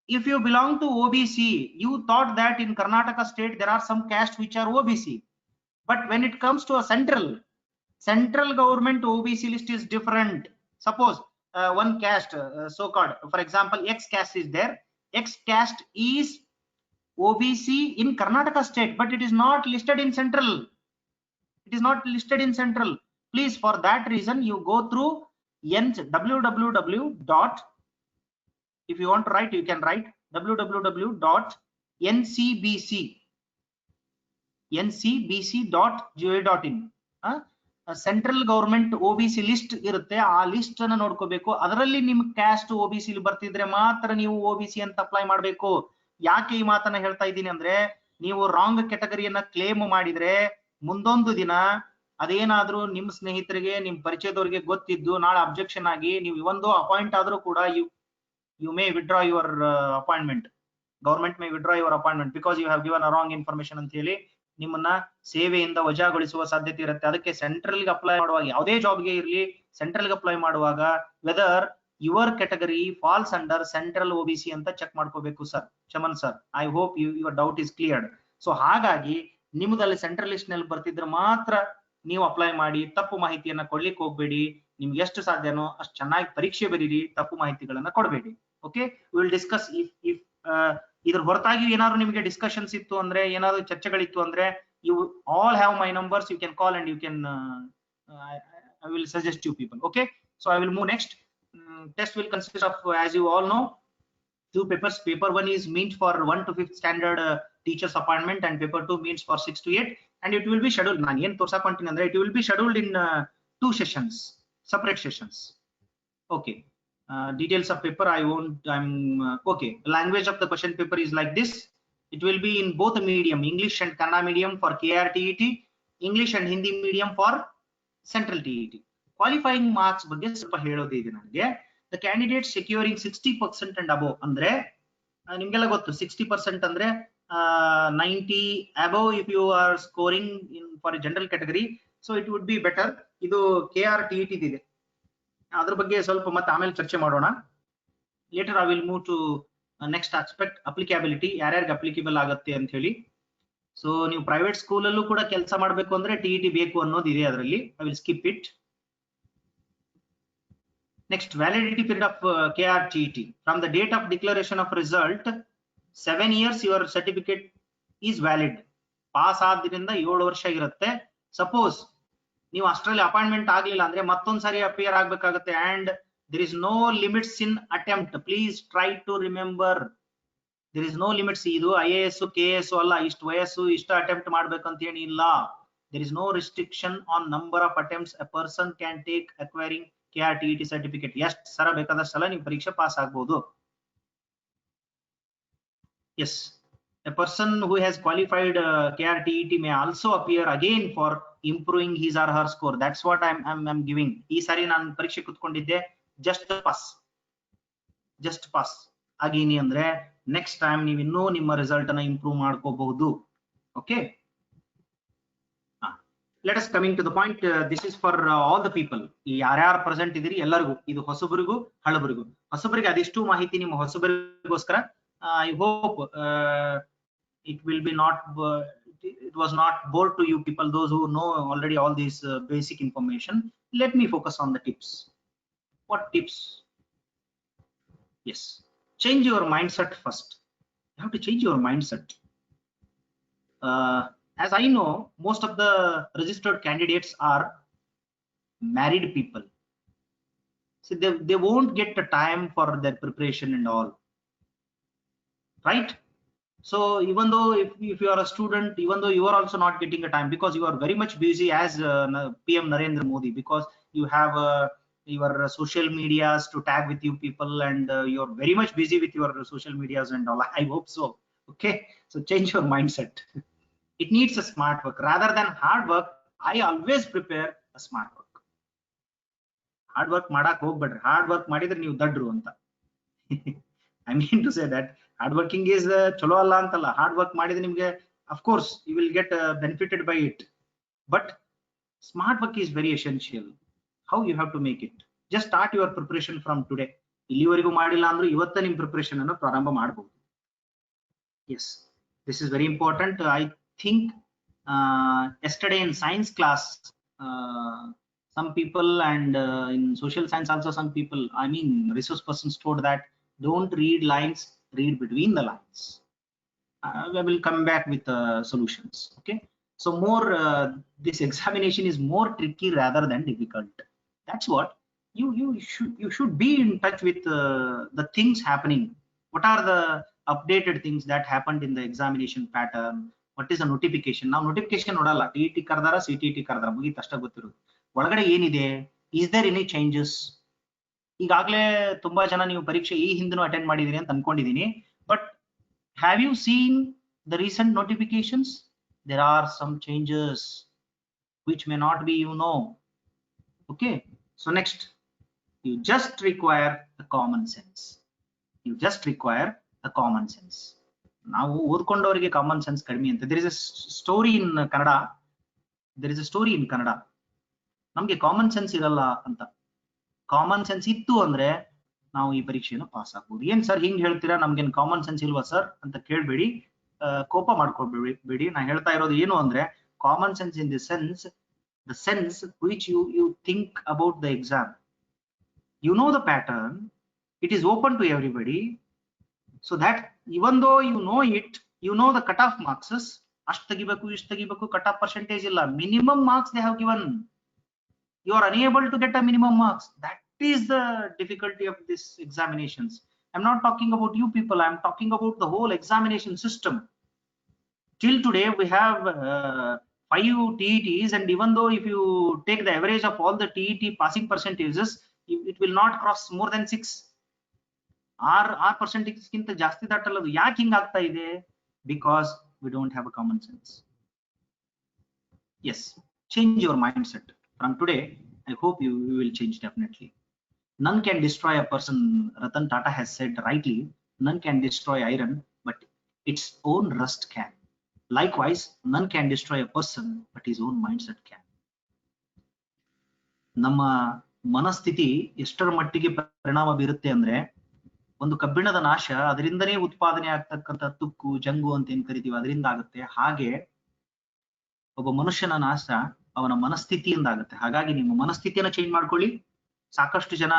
If you belong to OBC, you thought that in Karnataka state there are some caste which are OBC, but when it comes to a central government OBC list is different. Suppose one caste, so called, for example, X caste is there. X caste is OBC in Karnataka state, but it is not listed in central. Please, for that reason you go through www. If you want to write, you can write www.ncbc.ga.in. Central government OBC list ಇರುತ್ತೆ, ಆ list ಅನ್ನ ನೋಡ್ಕೋಬೇಕು. ಅದರಲ್ಲಿ ನಿಮ್ caste OBC ಬರ್ತಿದ್ರೆ ಮಾತ್ರ ನೀವು OBC ಅಂತ apply ಮಾಡ್ಬೇಕು. ಯಾಕೆ ಈ ಮಾತನ್ನ ಹೇಳ್ತಾ ಇದ್ದೀನಿ ಅಂದ್ರೆ, ನೀವು ರಾಂಗ್ ಕ್ಯಾಟಗರಿಯನ್ನ ಕ್ಲೇಮ್ ಮಾಡಿದ್ರೆ ಮುಂದೊಂದು ದಿನ ಅದೇನಾದ್ರೂ ನಿಮ್ ಸ್ನೇಹಿತರಿಗೆ, ನಿಮ್ ಪರಿಚಯದವರಿಗೆ ಗೊತ್ತಿದ್ದು ನಾಳೆ ಅಬ್ಜೆಕ್ಷನ್ ಆಗಿ ನೀವು ಇವೊಂದು ಅಪಾಯಿಂಟ್ ಆದ್ರೂ ಕೂಡ you may withdraw your appointment. Government may withdraw your appointment because you have given a wrong information ಅಂತ ಹೇಳಿ ನಿಮ್ಮನ್ನ ಸೇವೆಯಿಂದ ವಜಾಗೊಳಿಸುವ ಸಾಧ್ಯತೆ ಇರುತ್ತೆ. ಅದಕ್ಕೆ ಸೆಂಟ್ರಲ್ ಗೆ ಅಪ್ಲೈ ಮಾಡುವಾಗ, ಯಾವುದೇ ಜಾಬ್ಗೆ ಇರಲಿ, ಸೆಂಟ್ರಲ್ ಗೆ ಅಪ್ಲೈ ಮಾಡುವಾಗ whether your category falls under central OBC ಅಂತ ಚೆಕ್ ಮಾಡ್ಕೋಬೇಕು sir. Chaman sir, I hope your doubt is cleared. So ಹಾಗಾಗಿ ನಿಮ್ಮದಲ್ಲಿ ಸೆಂಟ್ರಲ್ ಲಿಸ್ಟ್ ನಲ್ಲಿ ಬರ್ತಿದ್ರೆ ಮಾತ್ರ ನೀವು ಅಪ್ಲೈ ಮಾಡಿ. ತಪ್ಪು ಮಾಹಿತಿಯನ್ನ ಕೊಡ್ಲಿಕ್ಕೆ ಹೋಗ್ಬೇಡಿ. ನಿಮ್ಗೆ ಎಷ್ಟು ಸಾಧ್ಯನೋ ಅಷ್ಟು ಚೆನ್ನಾಗಿ ಪರೀಕ್ಷೆ ಬರೀರಿ, ತಪ್ಪು ಮಾಹಿತಿಗಳನ್ನ ಕೊಡಬೇಡಿ. Okay, will discuss. ಇಫ್ ಇದ್ರ ಹೊರತಾಗಿ ಏನಾದ್ರು ನಿಮಗೆ ಡಿಸ್ಕಷನ್ಸ್ ಇತ್ತು ಅಂದ್ರೆ, ಏನಾದ್ರು ಚರ್ಚೆಗಳಿತ್ತು ಅಂದ್ರೆ, you all have my numbers, you can call and you can I will suggest you people. Okay, so I will move next. Test will consist of, as you all know, 2 papers. Paper 1 is meant for 1 to 5th standard teacher's appointment, and paper 2 means for 6 to 8, and it will be scheduled. Nan yen torsakonತೀನಿ ಅಂದ್ರೆ it will be scheduled in 2 sessions, separate sessions. Okay. Details of paper I won't. Okay. The language of the question paper is like this. It will be in both medium, English and Kannada medium for KRTET, English and Hindi medium for Central TET. Qualifying marks ಬಗ್ಗೆ ಸ್ವಲ್ಪ ಹೇಳೋದಿದೆ ನನಗೆ. The candidate securing 60% and above ಅಂದ್ರೆ ನಿಮ್ಗೆಲ್ಲ ಗೊತ್ತು 60% ಅಂದ್ರೆ 90 above if you are scoring in for a general category, so it would be better. ಇದು KRTET ಇದೆ, ಅದ್ರ ಬಗ್ಗೆ ಸ್ವಲ್ಪ ಮತ್ತೆ ಆಮೇಲೆ ಚರ್ಚೆ ಮಾಡೋಣ. Later I will move to next aspect, applicability, ಯಾರ್ಯಾರಿಗೆ ಅಪ್ಲಿಕೇಬಲ್ ಆಗುತ್ತೆ ಅಂತ ಹೇಳಿ. ಸೊ ನೀವು ಪ್ರೈವೇಟ್ ಸ್ಕೂಲ್ ಅಲ್ಲೂ ಕೂಡ ಕೆಲಸ ಮಾಡಬೇಕು ಅಂದ್ರೆ TET ಬೇಕು ಅನ್ನೋದು ಇದೆ ಅದರಲ್ಲಿ. I will skip it. Next, validity period of KRTET. From the date of declaration of result, 7 years your certificate is valid. Pass ಆದ್ರಿಂದ 7 ವರ್ಷ ಇರುತ್ತೆ. ಸಪೋಸ್ ನೀವು ಅಷ್ಟರಲ್ಲಿ ಅಪಾಯಿಂಟ್ಮೆಂಟ್ ಆಗ್ಲಿಲ್ಲ ಅಂದ್ರೆ ಮತ್ತೊಂದ್ ಸಾರಿ ಅಪಿಯರ್ ಆಗ್ಬೇಕಾಗುತ್ತೆ. And there is no limits in attempt. Please try to remember, there is no limits. ಇದು IAS KS ಅಲ್ಲ, ಇಷ್ಟು ವಯಸ್ಸು ಇಷ್ಟು ಅಟೆಂಪ್ಟ್ ಮಾಡ್ಬೇಕಂತ ಏನಿಲ್ಲ. There is no restriction on number of attempts a person can take acquiring KRTET certificate. ಎಷ್ಟು ಸಲ ಬೇಕಾದಷ್ಟು ಸಲ ನೀವು ಪರೀಕ್ಷೆ ಪಾಸ್ ಆಗ್ಬೋದು. Yes, a person who has qualified KRTET may also appear again for improving his or her score. That's what I'm giving. ಈ ಸಾರಿ ನಾನು ಪರೀಕ್ಷೆ ಕೂತ್ಕೊಂಡಿದ್ದೆ, just pass ಆಗೀನಿ ಅಂದ್ರೆ ನೆಕ್ಸ್ಟ್ ಟೈಮ್ ನೀವು ಇನ್ನೂ ನಿಮ್ಮ ರಿಸಲ್ಟ್ ಅನ್ನ ಇಂಪ್ರೂವ್ ಮಾಡ್ಕೋಬಹುದು. Okay, let us coming to the point. This is for all the people. ಈ ಯಾರ್ಯಾರು ಪ್ರೆಸೆಂಟ್ ಇದೀರಿ ಎಲ್ಲರಿಗೂ, ಇದು ಹೊಸಬರಿಗೂ ಹಳಬರಿಗೂ. ಹೊಸಬರಿಗೆ ಅದೆಷ್ಟು ಮಾಹಿತಿ ನಿಮ್ಮ ಹೊಸಬರಿಗೋಸ್ಕರ. I hope it will be not it was not bored to you people, those who know already all these basic information. Let me focus on the tips. What tips? Yes, change your mindset first. You have to change your mindset. As I know, most of the registered candidates are married people, so they won't get the time for their preparation and all, right? So even though if you are a student, even though you are also not getting a time because you are very much busy as PM Narendra Modi, because you have your social medias to tag with you people, and you are very much busy with your social medias and all. I hope so. Okay, so change your mindset. It needs a smart work rather than hard work. I always prepare a smart work. Hard work madak hogbedri, hard work madidre ನೀವು ದಡ್ರು ಅಂತ. I mean to say that hard working is cholo alla antalla. Hard work madidre nimge of course you will get benefited by it, but smart work is very essential. How you have to make it? Just start your preparation from today. ಇಲ್ಲಿವರೆಗೂ ಮಾಡಿಲ್ಲ ಅಂದ್ರೆ ಇವತ್ತೇ ನಿಮ್ಮ preparation ಅನ್ನು ಪ್ರಾರಂಭ ಮಾಡಬಹುದು. Yes, this is very important. I think yesterday in science class, some people, and in social science also some people, I mean resource persons, told that don't read lines, read between the lines. We will come back with solutions. Okay, so more this examination is more tricky rather than difficult. That's what you should be in touch with the things happening. What are the updated things that happened in the examination pattern? What is a notification? Now notification nodalla, TET ಕರ್ದಾರ CTET ಕರ್ದಾರ ಮುಗಿತು ಅಷ್ಟೇ ಗೊತ್ತಿರೋದು. ಒಳಗಡೆ ಏನಿದೆ, is there any changes? ಈಗಾಗಲೇ ತುಂಬಾ ಜನ ನೀವು ಪರೀಕ್ಷೆ ಈ ಹಿಂದೆನೂ ಅಟೆಂಡ್ ಮಾಡಿದೀನಿ ಅಂತ ಅನ್ಕೊಂಡಿದೀನಿ, but have you seen the recent notifications? There are some changes which may not be, you know. Okay, so next, you just require a common sense. You just require a common sense. ನಾವು ಓದ್ಕೊಂಡವರಿಗೆ common sense ಕಡಿಮೆ ಅಂತ. there is a story in Kannada. ನಮ್ಗೆ common sense ಇರಲ್ಲ ಅಂತ. Common sense ಇತ್ತು ಅಂದ್ರೆ ನಾವು ಈ ಪರೀಕ್ಷೆಯನ್ನು ಪಾಸ್ ಆಗ್ಬೋದು. ಏನ್ ಸರ್ ಹಿಂಗ್ ಹೇಳ್ತೀರಾ, ನಮ್ಗೇನ್ ಕಾಮನ್ ಸೆನ್ಸ್ ಇಲ್ವಾ ಸರ್ ಅಂತ ಕೇಳ್ಬೇಡಿ, ಕೋಪ ಮಾಡ್ಕೊಬೇಡಿ. ನಾ ಹೇಳ್ತಾ ಇರೋದು ಏನು ಅಂದ್ರೆ common sense in the sense, the sense which you think about the exam. You know the pattern, it is open to everybody, so that even though you know it, you know the cutoff marks. ಅಷ್ಟು ತೆಗಿಬೇಕು ಇಷ್ಟು ತೆಗಿಬೇಕು, cutoff percentage ಇಲ್ಲ, minimum marks they have given. You are unable to get a minimum marks. That is the difficulty of this examinations. I'm not talking about you people, I'm talking about the whole examination system. till today we have 5 TETs, and even though if you take the average of all the TET passing percentages, it will not cross more than 6. Our percentage ಗಿಂತ ಜಾಸ್ತಿ ದಾಟಲ್ಲ ಅದು. ಯಾಕೆ ಹಿಂಗ ಆಗ್ತಾ ಇದೆ? Because we don't have a common sense. Yes, change your mindset from today. I hope you will change definitely. None can destroy a person. Ratan Tata has said rightly, none can destroy iron, but its own rust can. Likewise, none can destroy a person, but his own mindset can. ನಮ್ಮ ಮನಸ್ಥಿತಿ ಎಷ್ಟರ ಮಟ್ಟಿಗೆ ಪರಿಣಾಮ ಬೀರುತ್ತೆ ಅಂದ್ರೆ, ಒಂದು ಕಬ್ಬಿಣದ ನಾಶ ಅದರಿಂದನೇ ಉತ್ಪಾದನೆ ಆಗ್ತಕ್ಕಂಥ ತುಕ್ಕು, ಜಂಗು ಅಂತ ಏನ್ ಕರಿತೀವಿ ಅದರಿಂದ ಆಗುತ್ತೆ. ಹಾಗೆ ಒಬ್ಬ ಮನುಷ್ಯನ ನಾಶ ಅವನ ಮನಸ್ಥಿತಿಯಿಂದ ಆಗುತ್ತೆ. ಹಾಗಾಗಿ ನಿಮ್ಮ ಮನಸ್ಥಿತಿಯನ್ನ ಚೇಂಜ್ ಮಾಡ್ಕೊಳ್ಳಿ. ಸಾಕಷ್ಟು ಜನ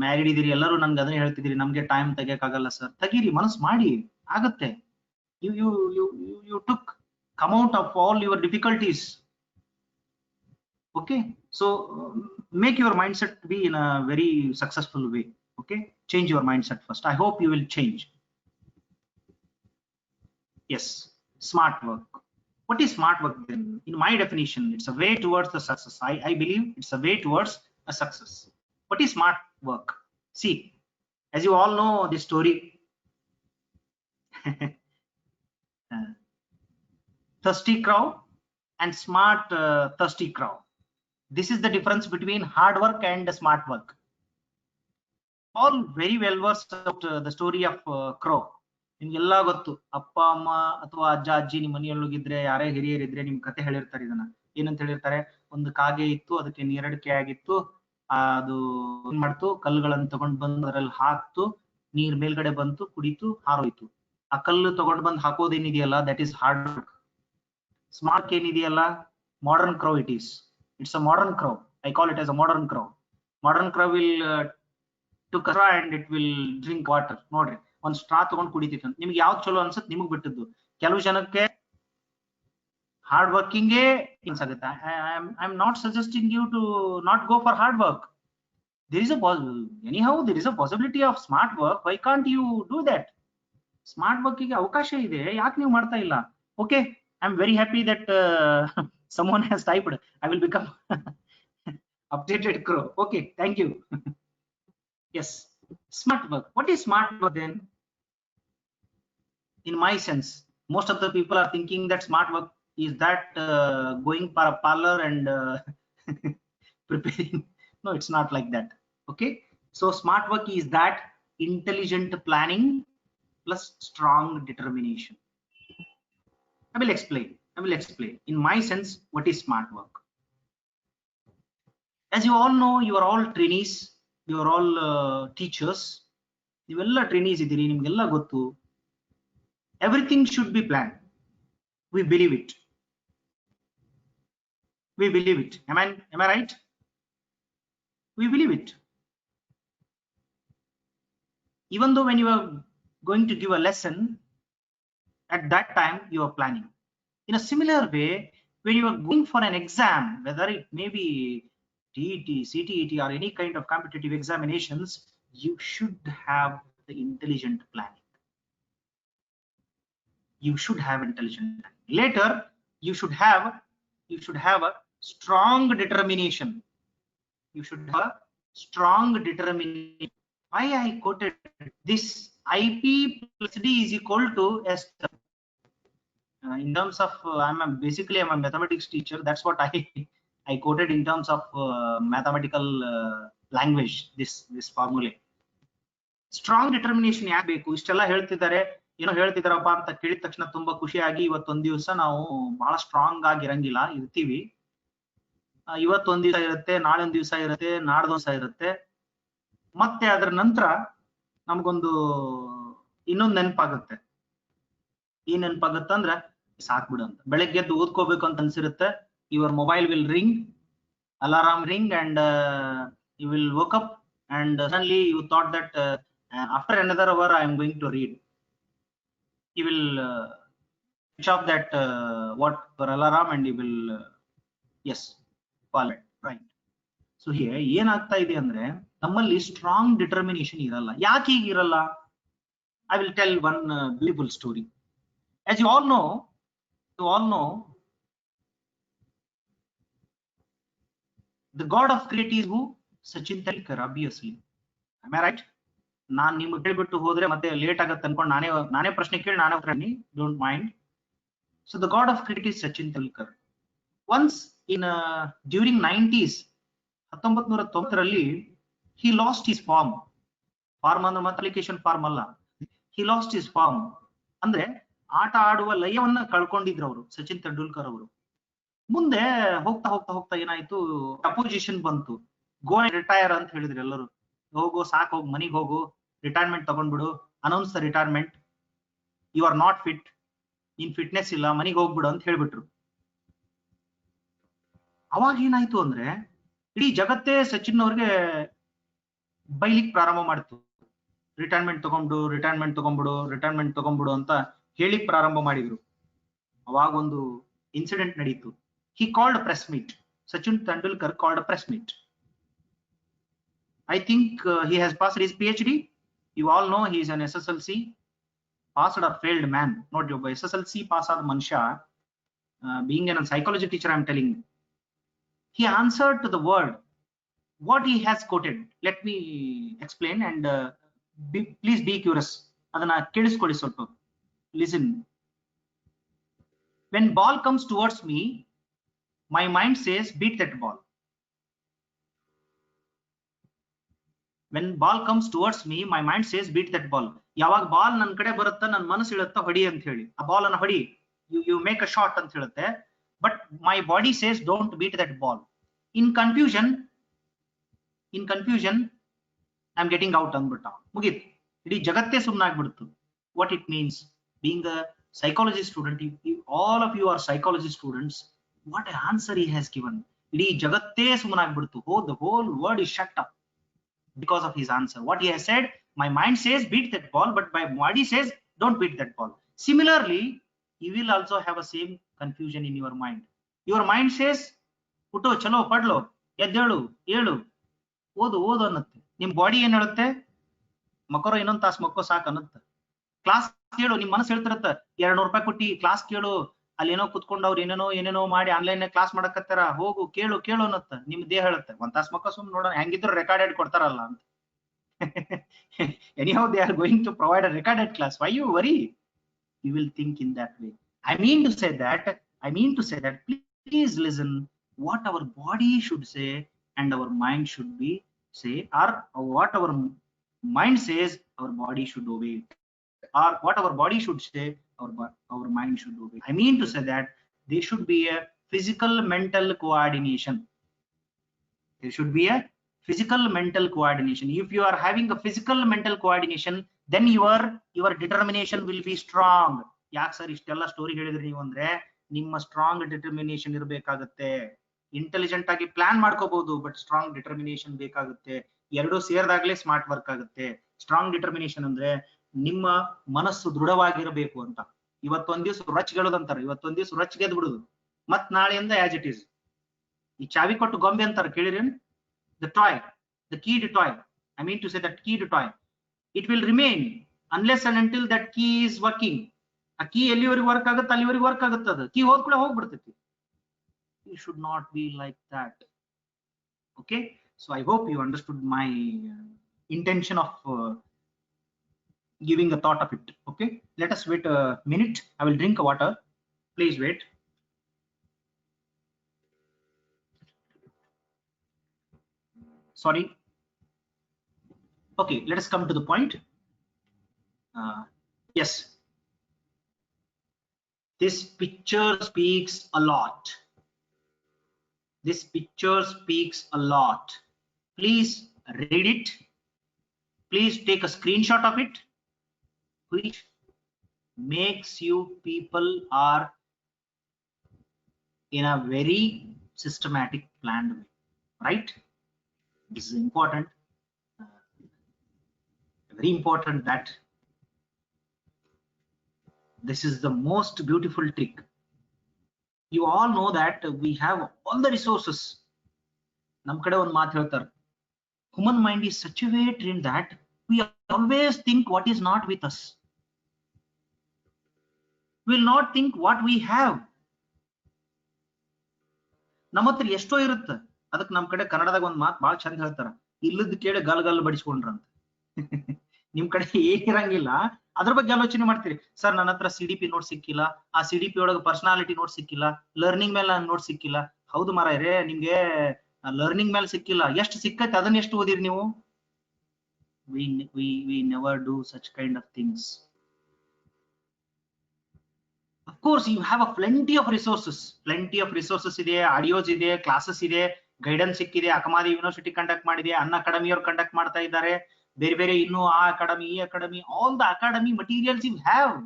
ಮ್ಯಾರಿಡ್ ಇದೀರಿ, ಎಲ್ಲರೂ ನನ್ಗೆ ಅದನ್ನೇ ಹೇಳ್ತಿದ್ದೀರಿ, ನಮ್ಗೆ ಟೈಮ್ ತೆಗಿಯಕ್ಕಾಗಲ್ಲ ಸರ್. ತೆಗೀರಿ, ಮನಸ್ಸು ಮಾಡಿ, ಆಗುತ್ತೆ. you took come out of all your difficulties. Okay, so make your mindset to be in a very successful way. Okay, change your mindset first. I hope you will change. Yes, smart work. What is smart work then? In my definition, it's a way towards the success. I believe it's a way towards a success. What is smart work? See, as you all know this story, thirsty crow and smart thirsty crow. This is the difference between hard work and smart work. All very well versed about the story of crow. ನಿಮ್ಗೆಲ್ಲ ಗೊತ್ತು, ಅಪ್ಪ ಅಮ್ಮ ಅಥವಾ ಅಜ್ಜ ಅಜ್ಜಿ ನಿಮ್ಮ ಮನೆಯೊಳಗಿದ್ರೆ, ಯಾರೇ ಹಿರಿಯರಿದ್ರೆ ನಿಮ್ ಕತೆ ಹೇಳಿರ್ತಾರೆ. ಇದನ್ನ ಏನಂತ ಹೇಳಿರ್ತಾರೆ, ಒಂದು ಕಾಗೆ ಇತ್ತು, ಅದಕ್ಕೆ ನೀರಡಿಕೆ ಆಗಿತ್ತು. ಅದು ಏನ್ ಮಾಡ್ತು, ಕಲ್ಲುಗಳನ್ನು ತಗೊಂಡ್ ಬಂದು ಅದರಲ್ಲಿ ಹಾಕ್ತು, ನೀರ್ ಮೇಲ್ಗಡೆ ಬಂತು, ಕುಡಿತು, ಹಾರೋಯ್ತು. ಆ ಕಲ್ಲು ತಗೊಂಡ್ ಬಂದು ಹಾಕೋದೇನಿದೆಯಲ್ಲ, that is hard work. Smart ಏನಿದೆಯಲ್ಲ, modern crow it is. It's a modern crow. I call it as a modern crow. Modern crow will took a straw and it will drink water. ನೋಡ್ರಿ, ಒಂದ್ straw ತಗೊಂಡ್ ಕುಡಿತಿತ್ತು. ನಿಮ್ಗೆ ಯಾವ್ದು ಚಲೋ ಅನ್ಸುತ್ತೆ ನಿಮಗ್ ಬಿಟ್ಟಿದ್ದು. ಕೆಲವು ಜನಕ್ಕೆ ಹಾರ್ಡ್ ವರ್ಕಿಂಗೇ ಅನ್ಸಾಗುತ್ತೆ. I am not suggesting you to not go for hard work. there is a anyhow there is a possibility of smart work. Why can't you do that? Smart work ಗೆ ಅವಕಾಶ ಇದೆ, ಯಾಕೆ ನೀವು ಮಾಡ್ತಾ ಇಲ್ಲ? Okay, I am very happy that someone has typed I will become updated crow. Okay, thank you. Yes, smart work. What is smart work then? In my sense, most of the people are thinking that smart work is that going for a parlor and preparing. No, it's not like that. Okay, so smart work is that intelligent planning plus strong determination. I will explain. In my sense, what is smart work? As you all know, you are all trainees. You are all teachers. ನೀವೆಲ್ಲ trainees ಇದ್ದೀರಿ, ನಿಮ್ಗೆಲ್ಲ ಗೊತ್ತು. Everything should be planned. We believe it. Am I right? We believe it. Even though when you are going to give a lesson, at that time you are planning. In a similar way, when you are going for an exam, whether it may be TET, CTET or any kind of competitive examinations, you should have the intelligent planning. You should have intelligent planning. Later, you should have a strong determination. You should have a strong determination. Why I quoted this? IP plus D is equal to S. In terms of, I'm a mathematics teacher. That's what I quoted in terms of mathematical language, this formula. Strong determination ಯಾಕೆ ಬೇಕು? ಇಷ್ಟೆಲ್ಲ ಹೇಳ್ತಿದ್ದಾರೆ, ಏನೋ ಹೇಳ್ತಿದಾರಪ್ಪ ಅಂತ ಕೇಳಿದ ತಕ್ಷಣ ತುಂಬಾ ಖುಷಿಯಾಗಿ ಇವತ್ತೊಂದ್ ದಿವಸ ನಾವು ಬಹಳ ಸ್ಟ್ರಾಂಗ್ ಆಗಿರಂಗಿಲ್ಲ, ಇರ್ತೀವಿ. ಇವತ್ತೊಂದ್ ದಿವಸ ಇರುತ್ತೆ, ನಾಳೆ ಒಂದ್ ದಿವಸ ಇರುತ್ತೆ, ನಾಡ್ದೊಂದ್ಸ ಇರುತ್ತೆ. ಮತ್ತೆ ಅದ್ರ ನಂತರ ನಮ್ಗೊಂದು ಇನ್ನೊಂದು ನೆನಪಾಗುತ್ತೆ. ಏನ್ ನೆನಪಾಗುತ್ತೆ ಅಂದ್ರೆ ಸಾಕ್ಬಿಡು ಅಂತ. ಬೆಳಗ್ಗೆ ಎದ್ದು ಓದ್ಕೋಬೇಕು ಅಂತ ಅನ್ಸಿರುತ್ತೆ. Your mobile will ring, alarm ring, and you will woke up, and suddenly you thought that after another hour I am going to read. You will switch off that your alarm, and you will yes, follow it, right? So here ಏನಾಗ್ತಾ ಇದೆ ಅಂದ್ರೆ ನಮ್ಮಲ್ಲಿ strong determination ಇರಲ್ಲ. ಯಾಕೆ ಹೀಗಿರಲ್ಲ? I will tell one beautiful story. as you all know, the god of cricket is who? Sachin Tendulkar, obviously. Am I right? ನಾನು ನಿಮ್ಗೆ ಹೇಳ್ಬಿಟ್ಟು ಹೋದ್ರೆ ಮತ್ತೆ ಲೇಟ್ ಆಗತ್ತೆ ಅನ್ಕೊಂಡು ನಾನೇ ಪ್ರಶ್ನೆ ಕೇಳಿ ನಾನೇ ಉತ್ತರ ನೀ don't mind. So the god of cricket is Sachin Tendulkar. Once in during 90s, 1990ರಲ್ಲಿ he lost his form ಅಂದ್ರೆ ಅಪ್ಲಿಕೇಶನ್ ಫಾರ್ಮ್ ಅಲ್ಲ, he lost his form ಅಂದ್ರೆ ಆಟ ಆಡುವ ಲಯವನ್ನ ಕಳ್ಕೊಂಡಿದ್ರು ಅವರು ಸಚಿನ್ ತೆಂಡೂಲ್ಕರ್ ಅವರು. ಮುಂದೆ ಹೋಗ್ತಾ ಹೋಗ್ತಾ ಹೋಗ್ತಾ ಏನಾಯ್ತು, ಅಪೋಸಿಷನ್ ಬಂತು, ಗೋ ರಿಟೈರ್ ಅಂತ ಹೇಳಿದ್ರು ಎಲ್ಲರೂ. ಹೋಗು ಸಾಕು, ಹೋಗು ಮನಿಗೆ ಹೋಗು, ರಿಟೈರ್ಮೆಂಟ್ ತಗೊಂಡ್ಬಿಡು, announce the retirement, you are not fit, ನಿನ್ ಫಿಟ್ನೆಸ್ ಇಲ್ಲ, ಮನಿಗೆ ಹೋಗ್ಬಿಡು ಅಂತ ಹೇಳ್ಬಿಟ್ರು. ಅವಾಗ ಏನಾಯ್ತು ಅಂದ್ರೆ ಇಡೀ ಜಗತ್ತೇ ಸಚಿನ್ ಅವ್ರಿಗೆ ಬೈಲಿಕ್ ಪ್ರಾರಂಭ ಮಾಡ್ತು. ರಿಟೈರ್ಮೆಂಟ್ ತಗೊಂಡ್ಬಿಡು, ರಿಟೈರ್ಮೆಂಟ್ ತಗೊಂಡ್ಬಿಡು, ರಿಟೈರ್ಮೆಂಟ್ ತಗೊಂಡ್ಬಿಡು ಅಂತ ಹೇಳಿಕ್ ಪ್ರಾರಂಭ ಮಾಡಿದ್ರು. ಅವಾಗ ಒಂದು ಇನ್ಸಿಡೆಂಟ್ ನಡೀತು. He called a press meet. Sachin Tendulkar called a press meet. I think he has passed his PhD. You all know he is an SSLC passed or failed man. Not your SSLC passed Mansha. Being a psychology teacher, I am telling you. He answered to the word what he has quoted. Let me explain and please be curious. Adana kediskolli solpa. Listen. When ball comes towards me, my mind says beat that ball. When ball comes towards me, my mind says beat that ball. ಯಾವಾಗ ball ನನ್ನ ಕಡೆ ಬರುತ್ತಾ ನನ್ನ ಮನಸ್ಸು ಹೇಳುತ್ತಾ ಹೊಡಿ ಅಂತ ಹೇಳಿ, ಆ ಬಾಲ್ ಅನ್ನು ಹೊಡಿ, ಯು ಮೇಕ್ ಅ ಶಾಟ್ ಅಂತ ಹೇಳುತ್ತೆ. But my body says don't beat that ball. In confusion I am getting out ಅಂದ್ಬಿಟ್ಟ, ಮುಗೀತು, ಇಡೀ ಜಗತ್ತೇ ಸುಮ್ಮನಾಗ್ಬಿಡ್ತು. What it means, being a psychology student, all of you are psychology students, what an answer he has given. Idi jagatte sumanagbidu. Oh, the whole world is shut up because of his answer. What he has said, my mind says beat that ball, but my body says don't beat that ball. Similarly, you will also have a same confusion in your mind. Your mind says putto chalo padlo eddelu elu odu annutte. Nim body ಏನು ಹೇಳುತ್ತೆ, ಮಕ್ಕರೋ ಇನ್ನೊಂದು ತಾಸು ಮಕ್ಕೋ ಸಾಕು ಅನ್ನುತ್ತೆ. Class ಕೇಳು, ನಿಮ್ ಮನಸ್ಸು ಹೇಳ್ತಿರತ್ತ, 200 ರೂಪಾಯಿ ಕೊಟ್ಟಿ ಕ್ಲಾಸ್ ಕೇಳು, ಅಲ್ಲಿ ಏನೋ ಕುತ್ಕೊಂಡು ಅವ್ರು ಏನೇನೋ ಮಾಡಿ ಆನ್ಲೈನ್ ಕ್ಲಾಸ್ ಮಾಡಕತ್ತಾರ, ಹೋಗು ಕೇಳು ಅನ್ನತ್ತ. ನಿಮ್ ದೇಹ ಹೇಳುತ್ತೆ ಒಂದ್ ತಾಸ್ ಮಕ್ಕ ಸುಮ್ ನೋಡೋಣ, ಹೆಂಗಿದ್ರು ರೆಕಾರ್ಡೆಡ್ ಕೊಡ್ತಾರಲ್ಲ ಅಂತ. anyhow they are going to provide a recorded class, why you worry? You will think in that way. I mean to say that please listen what our body should say and our mind should be say, or what our mind says our body should obey, or what our body should say our mind should obey. I mean to say that there should be a physical mental coordination. There should be a physical mental coordination. If you are having a physical mental coordination, then your determination will be strong. ಯಾಕೆ sir ಇಷ್ಟೆಲ್ಲ story ಹೇಳಿದ್ರಿ ನೀವು ಅಂದ್ರೆ, ನಿಮ್ಮ strong determination ಇರಬೇಕಾಗುತ್ತೆ. Intelligent ಆಗಿ plan ಮಾಡ್ಕೋಬಹುದು, but strong determination ಬೇಕಾಗುತ್ತೆ. ಎರಡು ಸೇರಿದಾಗ್ಲೇ ಸ್ಮಾರ್ಟ್ ವರ್ಕ್ ಆಗುತ್ತೆ. ಸ್ಟ್ರಾಂಗ್ ಡಿಟರ್ಮಿನೇಷನ್ ಅಂದ್ರೆ ನಿಮ್ಮ ಮನಸ್ಸು ದೃಢವಾಗಿರಬೇಕು ಅಂತ. ಇವತ್ತೊಂದ್ ದಿವ್ಸ ರಚ್ ಗೆಲ್ಲೋದಂತಾರೆ, ಇವತ್ತೊಂದ್ ದಿವ್ಸ ರಚ್ ಗೆದ್ದು ಬಿಡುದು, ಮತ್ ನಾಳೆಯಿಂದ ಆಸ್ ಇಟ್ ಈಸ್. ಈ ಚಾವಿ ಕೊಟ್ಟು ಗೊಂಬೆ ಅಂತಾರೆ, ಕೇಳಿರೇನ್? the keyed toy, I mean to say that keyed toy, it will remain unless and until that key is working. ಆ ಕೀ ಎಲ್ಲಿವರೆಗೆ ವರ್ಕ್ ಆಗುತ್ತೆ ಅಲ್ಲಿವರೆಗೆ ವರ್ಕ್ ಆಗುತ್ತೆ, ಅದು ಕೀ ಹೋದ್ ಕೂಡ ಹೋಗ್ಬಿಡ್ತೈತಿ. You should not be like that. Okay, so I hope you understood my intention of giving a thought of it. Okay, let us wait a minute. I will drink water. Please wait. Sorry. Okay, let us come to the point. Yes, this picture speaks a lot. This picture speaks a lot. Please read it. Please take a screenshot of it, which makes you people are in a very systematic planned way, right? This is important, very important, that this is the most beautiful trick. You all know that we have all the resources. Nam kade one maat ಹೇಳ್ತಾರೆ, human mind is such a way trained that we always think what is not with us. Will not think what we have. ನಮ್ಮ ಹತ್ರ ಎಷ್ಟೋ ಇರುತ್ತೆ. ಅದಕ್ಕೆ ನಮ್ ಕಡೆ ಕನ್ನಡದಾಗ ಒಂದ್ ಮಾತು ಬಹಳ ಚಂದ ಹೇಳ್ತಾರ, ಇಲ್ಲದ್ ಕೇಳಿ ಗಲ್ ಬಡಿಸ್ಕೊಂಡ್ರಂತ. ನಿಮ್ ಕಡೆ ಏನಿರಂಗಿಲ್ಲ, ಅದ್ರ ಬಗ್ಗೆ ಆಲೋಚನೆ ಮಾಡ್ತೀರಿ. ಸರ್ ನನ್ನ ಹತ್ರ CDP ನೋಟ್ ಸಿಕ್ಕಿಲ್ಲ, ಆ CDP ಒಳಗೆ ಪರ್ಸನಾಲಿಟಿ ನೋಟ್ ಸಿಕ್ಕಿಲ್ಲ, ಲರ್ನಿಂಗ್ ಮೇಲೆ ನೋಟ್ ಸಿಕ್ಕಿಲ್ಲ. ಹೌದು ಮಾರಾಯರೇ, ನಿಮ್ಗೆ ಲರ್ನಿಂಗ್ ಮೇಲೆ ಸಿಕ್ಕಿಲ್ಲ, ಎಷ್ಟು ಸಿಕ್ಕೈತೆ ಅದನ್ನ ಎಷ್ಟು ಓದಿರಿ ನೀವು? we never do such kind of things. Of course you have a plenty of resources ಇದೆ, ಆಡಿಯೋಸ್ ಇದೆ, ಕ್ಲಾಸಸ್ ಇದೆ, ಗೈಡೆನ್ಸ್ ಸಿಕ್ಕಿದೆ. ಅಕಮಾದಿ ಯೂನಿವರ್ಸಿಟಿ ಕಂಡಕ್ಟ್ ಮಾಡಿದೆ, ಅನ್ ಅಕಾಡೆಮಿ ಅವರು ಕಂಡಕ್ಟ್ ಮಾಡ್ತಾ ಇದ್ದಾರೆ, ಬೇರೆ ಬೇರೆ ಇನ್ನು ಆ ಅಕಾಡೆಮಿ ಈ academy, all the academy materials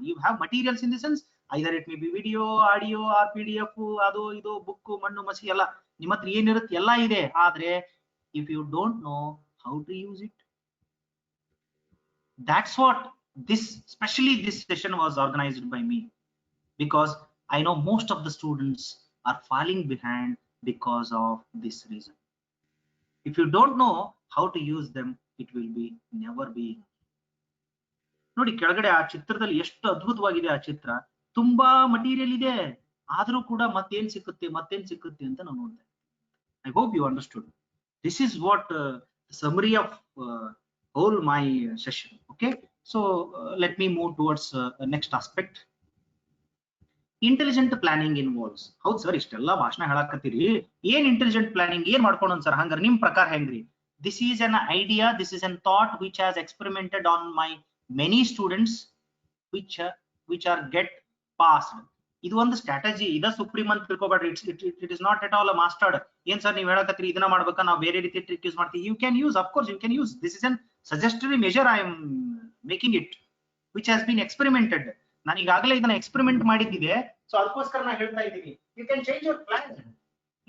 you have materials in the sense either it may be video, audio or PDF, ಅದು ಇದು ಬುಕ್ ಮಣ್ಣು ಮಸಿ ಎಲ್ಲ ನಿಮ್ಮ ಹತ್ರ ಏನಿರುತ್ತೆ ಎಲ್ಲ ಇದೆ. ಆದ್ರೆ if you don't know how to use it, that's what especially this session was organized by me, because I know most of the students are falling behind because of this reason. If you don't know how to use them, it will be never be. ನೋಡಿ ಕೆಳಗಡೆ ಆ ಚಿತ್ರದಲ್ಲಿ ಎಷ್ಟು ಅದ್ಭುತವಾಗಿದೆ ಆ ಚಿತ್ರ. ತುಂಬಾ material ಇದೆ, ಆದ್ರೂ ಕೂಡ ಮತ್ತೇನ್ ಸಿಕ್ಕುತ್ತೆ ಅಂತ ನಾವು ನೋಡ್ತೇವೆ. I hope you understood. This is what summary of whole my session. Okay, so let me move towards next aspect. Intelligent planning involves. ಹೌದು ಸರ್, ಇಷ್ಟೆಲ್ಲ ಭಾಷಣ ಹೇಳಕತ್ತೀರಿ, ಏನ್ ಇಂಟೆಲಿಜೆಂಟ್ ಪ್ಲಾನಿಂಗ್ ಏನ್ ಮಾಡ್ಕೊಂಡು ಸರ್? ಹಂಗಾರೆ ನಿಮ್ ಪ್ರಕಾರ ಹೆಂಗ್ರಿ? This is an idea, this is a thought which has experimented on my many students which are get passed. ಇದು ಒಂದು ಸ್ಟ್ರಾಟಜಿ, ಇದ ಸುಪ್ರೀಂ ಅಂತ ತಿಳ್ಕೊಬೇಡ್ರಿ. It is not at all mastered. ಏನ್ ಸರ್ ನೀವ್ ಹೇಳಕತ್ತೀರಿ ಇದನ್ನ ಮಾಡ್ಬೇಕಾ, ನಾವು ಬೇರೆ ರೀತಿ ಟ್ರಿಕ್ ಯೂಸ್ ಮಾಡ್ತೀವಿ? You can use, of course you can use. This is an suggestory measure I am making it, which has been experimented. ನಾನು ಈಗಾಗಲೇ ಇದನ್ನ ಎಕ್ಸ್ಪೆರಿಮೆಂಟ್ ಮಾಡಿದ್ದಿದೆ, ಸೊ ಅದಕ್ಕೋಸ್ಕರ ನಾನು ಹೇಳ್ತಾ ಇದ್ದೀನಿ. You can change your plan,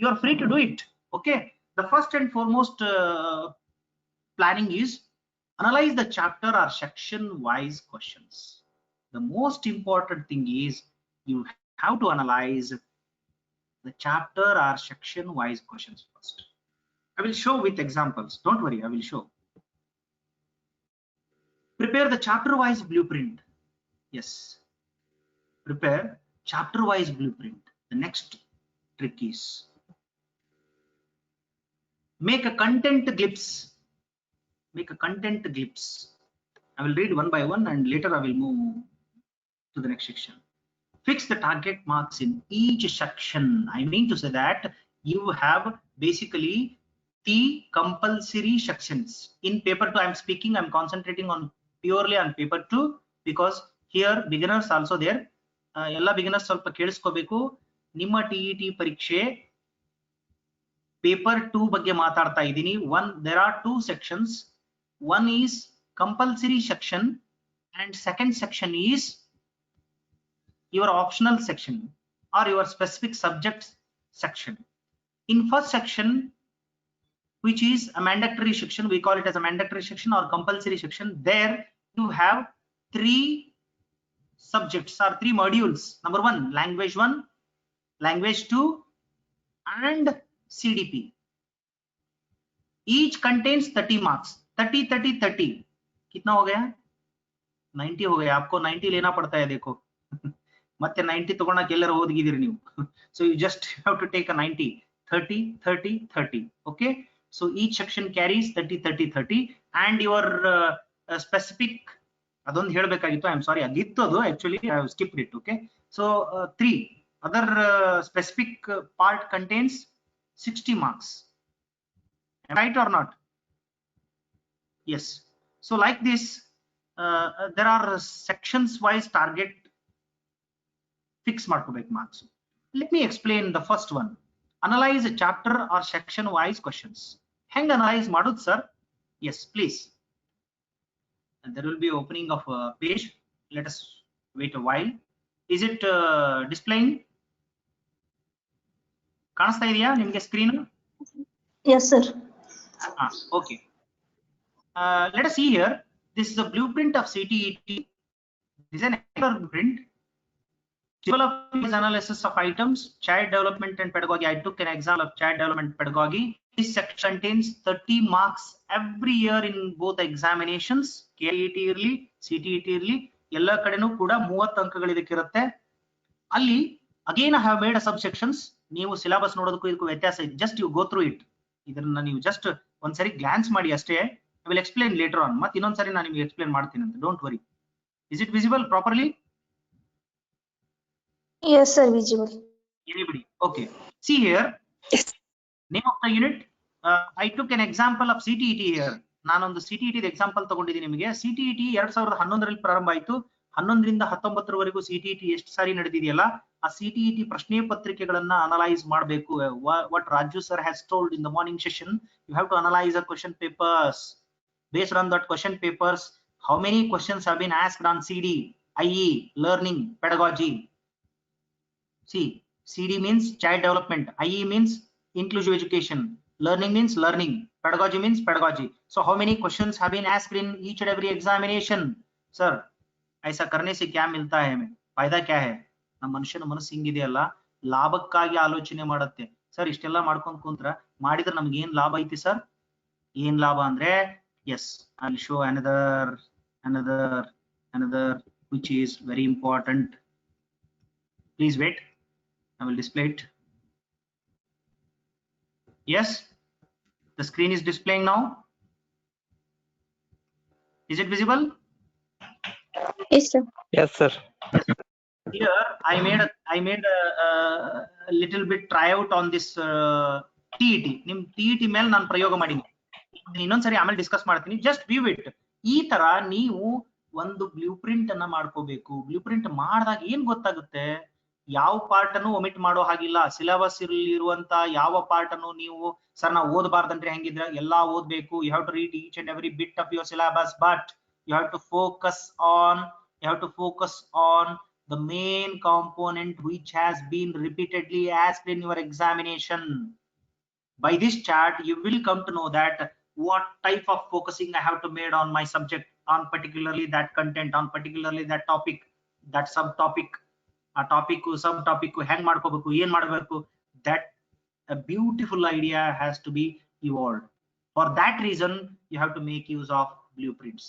you are free to do it. Okay, the first and foremost planning is analyze the chapter or section wise questions. The most important thing is you have to analyze the chapter or section wise questions first. I will show with examples, don't worry, I will show. Prepare the chapter wise blueprint. Yes, prepare chapter wise blueprint. The next trick is make a content glimpse. I will read one by one and later I will move to the next section. Fix the target marks in each section. I mean to say that you have basically the compulsory sections. In paper 2 I am speaking, I am concentrating on purely on paper 2 because here beginners also there. Ella beginners ಸ್ವಲ್ಪ ಕೇಳಿಸ್ಕೋಬೇಕು. ನಿಮ್ಮ TET ಪರೀಕ್ಷೆ paper 2 ಬಗ್ಗೆ ಮಾತಾಡ್ತಾ ಇದ್ದೀನಿ. There are two sections. One is compulsory section and second section is your optional section or your specific subject section. In first section, which is a mandatory section, we call it as a mandatory section or compulsory section, there you have 3 subjects or 3 modules. Number 1 language 1, language 2 and CDP. Each contains 30 marks. 30 कितना हो गया? 90 हो गया. आपको 90 लेना पड़ता है, देखो. ಮತ್ತೆ 90 ತಗೊಳ್ಳಕ್ಕೆ ಎಲ್ಲರೂ ಓದಿಗಿದಿರಿ ನೀವು. So you just have to take a 90. 30. Okay, so each section carries 30 and your specific ಅದೊಂದು ಹೇಳಬೇಕಾಗಿತ್ತು. I am sorry, ಅದಿತ್ತು ಅದು actually I have skipped it. Okay, so 3 other specific part contains 60 marks. Right or not? Yes. So like this, there are sections wise target fix ಮಾಡ್ಕೋಬೇಕು marks. Let me explain the first one. Analyze a chapter or section wise questions. ಹೆಂಗ್ analyze ಮಾಡೋದು sir? Yes, please. And there will be opening of a page. Let us wait a while. Is it displaying? ಕಾಣಿಸ್ತಾ ಇದೆಯಾ ನಿಮಗೆ screen? Yes sir. Okay. Let us see here. This is a blueprint of CTET. This is an blueprint. Development analysis of items, child development and pedagogy. I took an example of child development pedagogy. This section contains 30 marks every year in both examinations. KET ಇರಲಿ CTET ಇರಲಿ ಎಲ್ಲ ಕಡೆನೂ ಕೂಡ 30 ಅಂಕಗಳು ಇದಕ್ಕಿರುತ್ತೆ. ಅಲ್ಲಿ again I have made a subsections. ನೀವು syllabus ನೋಡೋದಕ್ಕೂ ಇದಕ್ಕೂ ವ್ಯತ್ಯಾಸ ಇದೆ. Just you go through it. ಇದನ್ನ ನೀವು ಜಸ್ಟ್ ಒಂದ್ಸರಿ ಗ್ಲಾನ್ಸ್ ಮಾಡಿ ಅಷ್ಟೇ. I will explain later on. ಮತ್ತೆ ಇನ್ನೊಂದ್ಸರಿ ನಾನು ನಿಮಗೆ ಎಕ್ಸ್ಪ್ಲೇನ್ ಮಾಡ್ತೀನಿ ಅಂತ. Don't worry. Is it visible properly? Yes, sir, visible. Anybody? Okay. See here. Yes. Name of the unit. I took an example of CTET here. ನಾನೊಂದು CTET example ತಗೊಂಡಿದ್ದೀನಿ ನಿಮಗೆ. CTET 2011ರಲ್ಲಿ ಪ್ರಾರಂಭ ಆಯಿತು. 11ರಿಂದ 19ರವರೆಗೂ CTET ಎಷ್ಟು ಸಾರಿ ನಡೆದಿದೆಯಲ್ಲ, ಆ CTET ಪ್ರಶ್ನೆ ಪತ್ರಿಕೆಗಳನ್ನ ಅನಲೈಸ್ ಮಾಡಬೇಕು. What Raju sir has told in the morning session, you have to analyze the question papers. Based on that question papers, how many questions have been asked on CD, IE, learning, pedagogy. See, CD means child development, IE means inclusive education, learning means learning, pedagogy means pedagogy. So how many questions have been asked in each and every examination? Sir, ऐसा करने से क्या मिलता है हमें? फायदा क्या है? ನಮ್ಮ ಮನುಷ್ಯನ ಮನಸ್ಸು ಹಿಂಗಿದೆಯಲ್ಲ, ಲಾಭಕ್ಕಾಗಿ ಆಲೋಚನೆ ಮಾಡುತ್ತೆ. ಸರ್ ಇಷ್ಟೆಲ್ಲ ಮಾಡ್ಕೊಂಡ್ ಕುಂತ್ರ ಮಾಡಿದ್ರೆ ನಮ್ಗೆ ಏನ್ ಲಾಭ ಐತಿ ಸರ್? ಏನ್ ಲಾಭ ಅಂದ್ರೆ, yes, I'll show another which is very important. Please wait. I will display it. Yes, the screen is displaying now. Is it visible? Yes, sir. Yes, sir. Here I made a little bit tryout on this TET. ನಿಮ್ TET ಮೇಲೆ ನಾನು ಪ್ರಯೋಗ ಮಾಡೀನಿ. ಇನ್ನೊಂದ್ಸರಿ ಆಮೇಲೆ discuss ಮಾಡ್ತೀನಿ. Just view it. ಈ ತರ ನೀವು ಒಂದು ಬ್ಲೂ ಪ್ರಿಂಟ್ ಅನ್ನ ಮಾಡ್ಕೋಬೇಕು. ಬ್ಲೂ ಪ್ರಿಂಟ್ ಮಾಡಿದಾಗ ಏನ್ ಗೊತ್ತಾಗುತ್ತೆ, ಯಾವ ಪಾರ್ಟ್ ಅನ್ನು ಒಮಿಟ್ ಮಾಡೋ ಹಾಗಿಲ್ಲ. ಸಿಲೆಬಸ್ ಇರುವಂತ ಯಾವ ಪಾರ್ಟ್ ಅನ್ನು ನೀವು ಸರ್ ನಾವು ಓದಬಾರ್ದಂದ್ರೆ ಹೆಂಗಿದ್ರೆ ಎಲ್ಲಾ ಓದ್ಬೇಕು. You have to read each and every bit of your syllabus, but you have to focus on the main component which has been repeatedly asked in your examination. By this chart you will come to know that what type of focusing I have to made on my subject, on particularly that content, on particularly that topic, that subtopic, a topic subtopic hang ಮಾಡ್ಕೋಬೇಕು, ಏನ್ ಮಾಡಬೇಕು. That a beautiful idea has to be evolved. For that reason you have to make use of blueprints.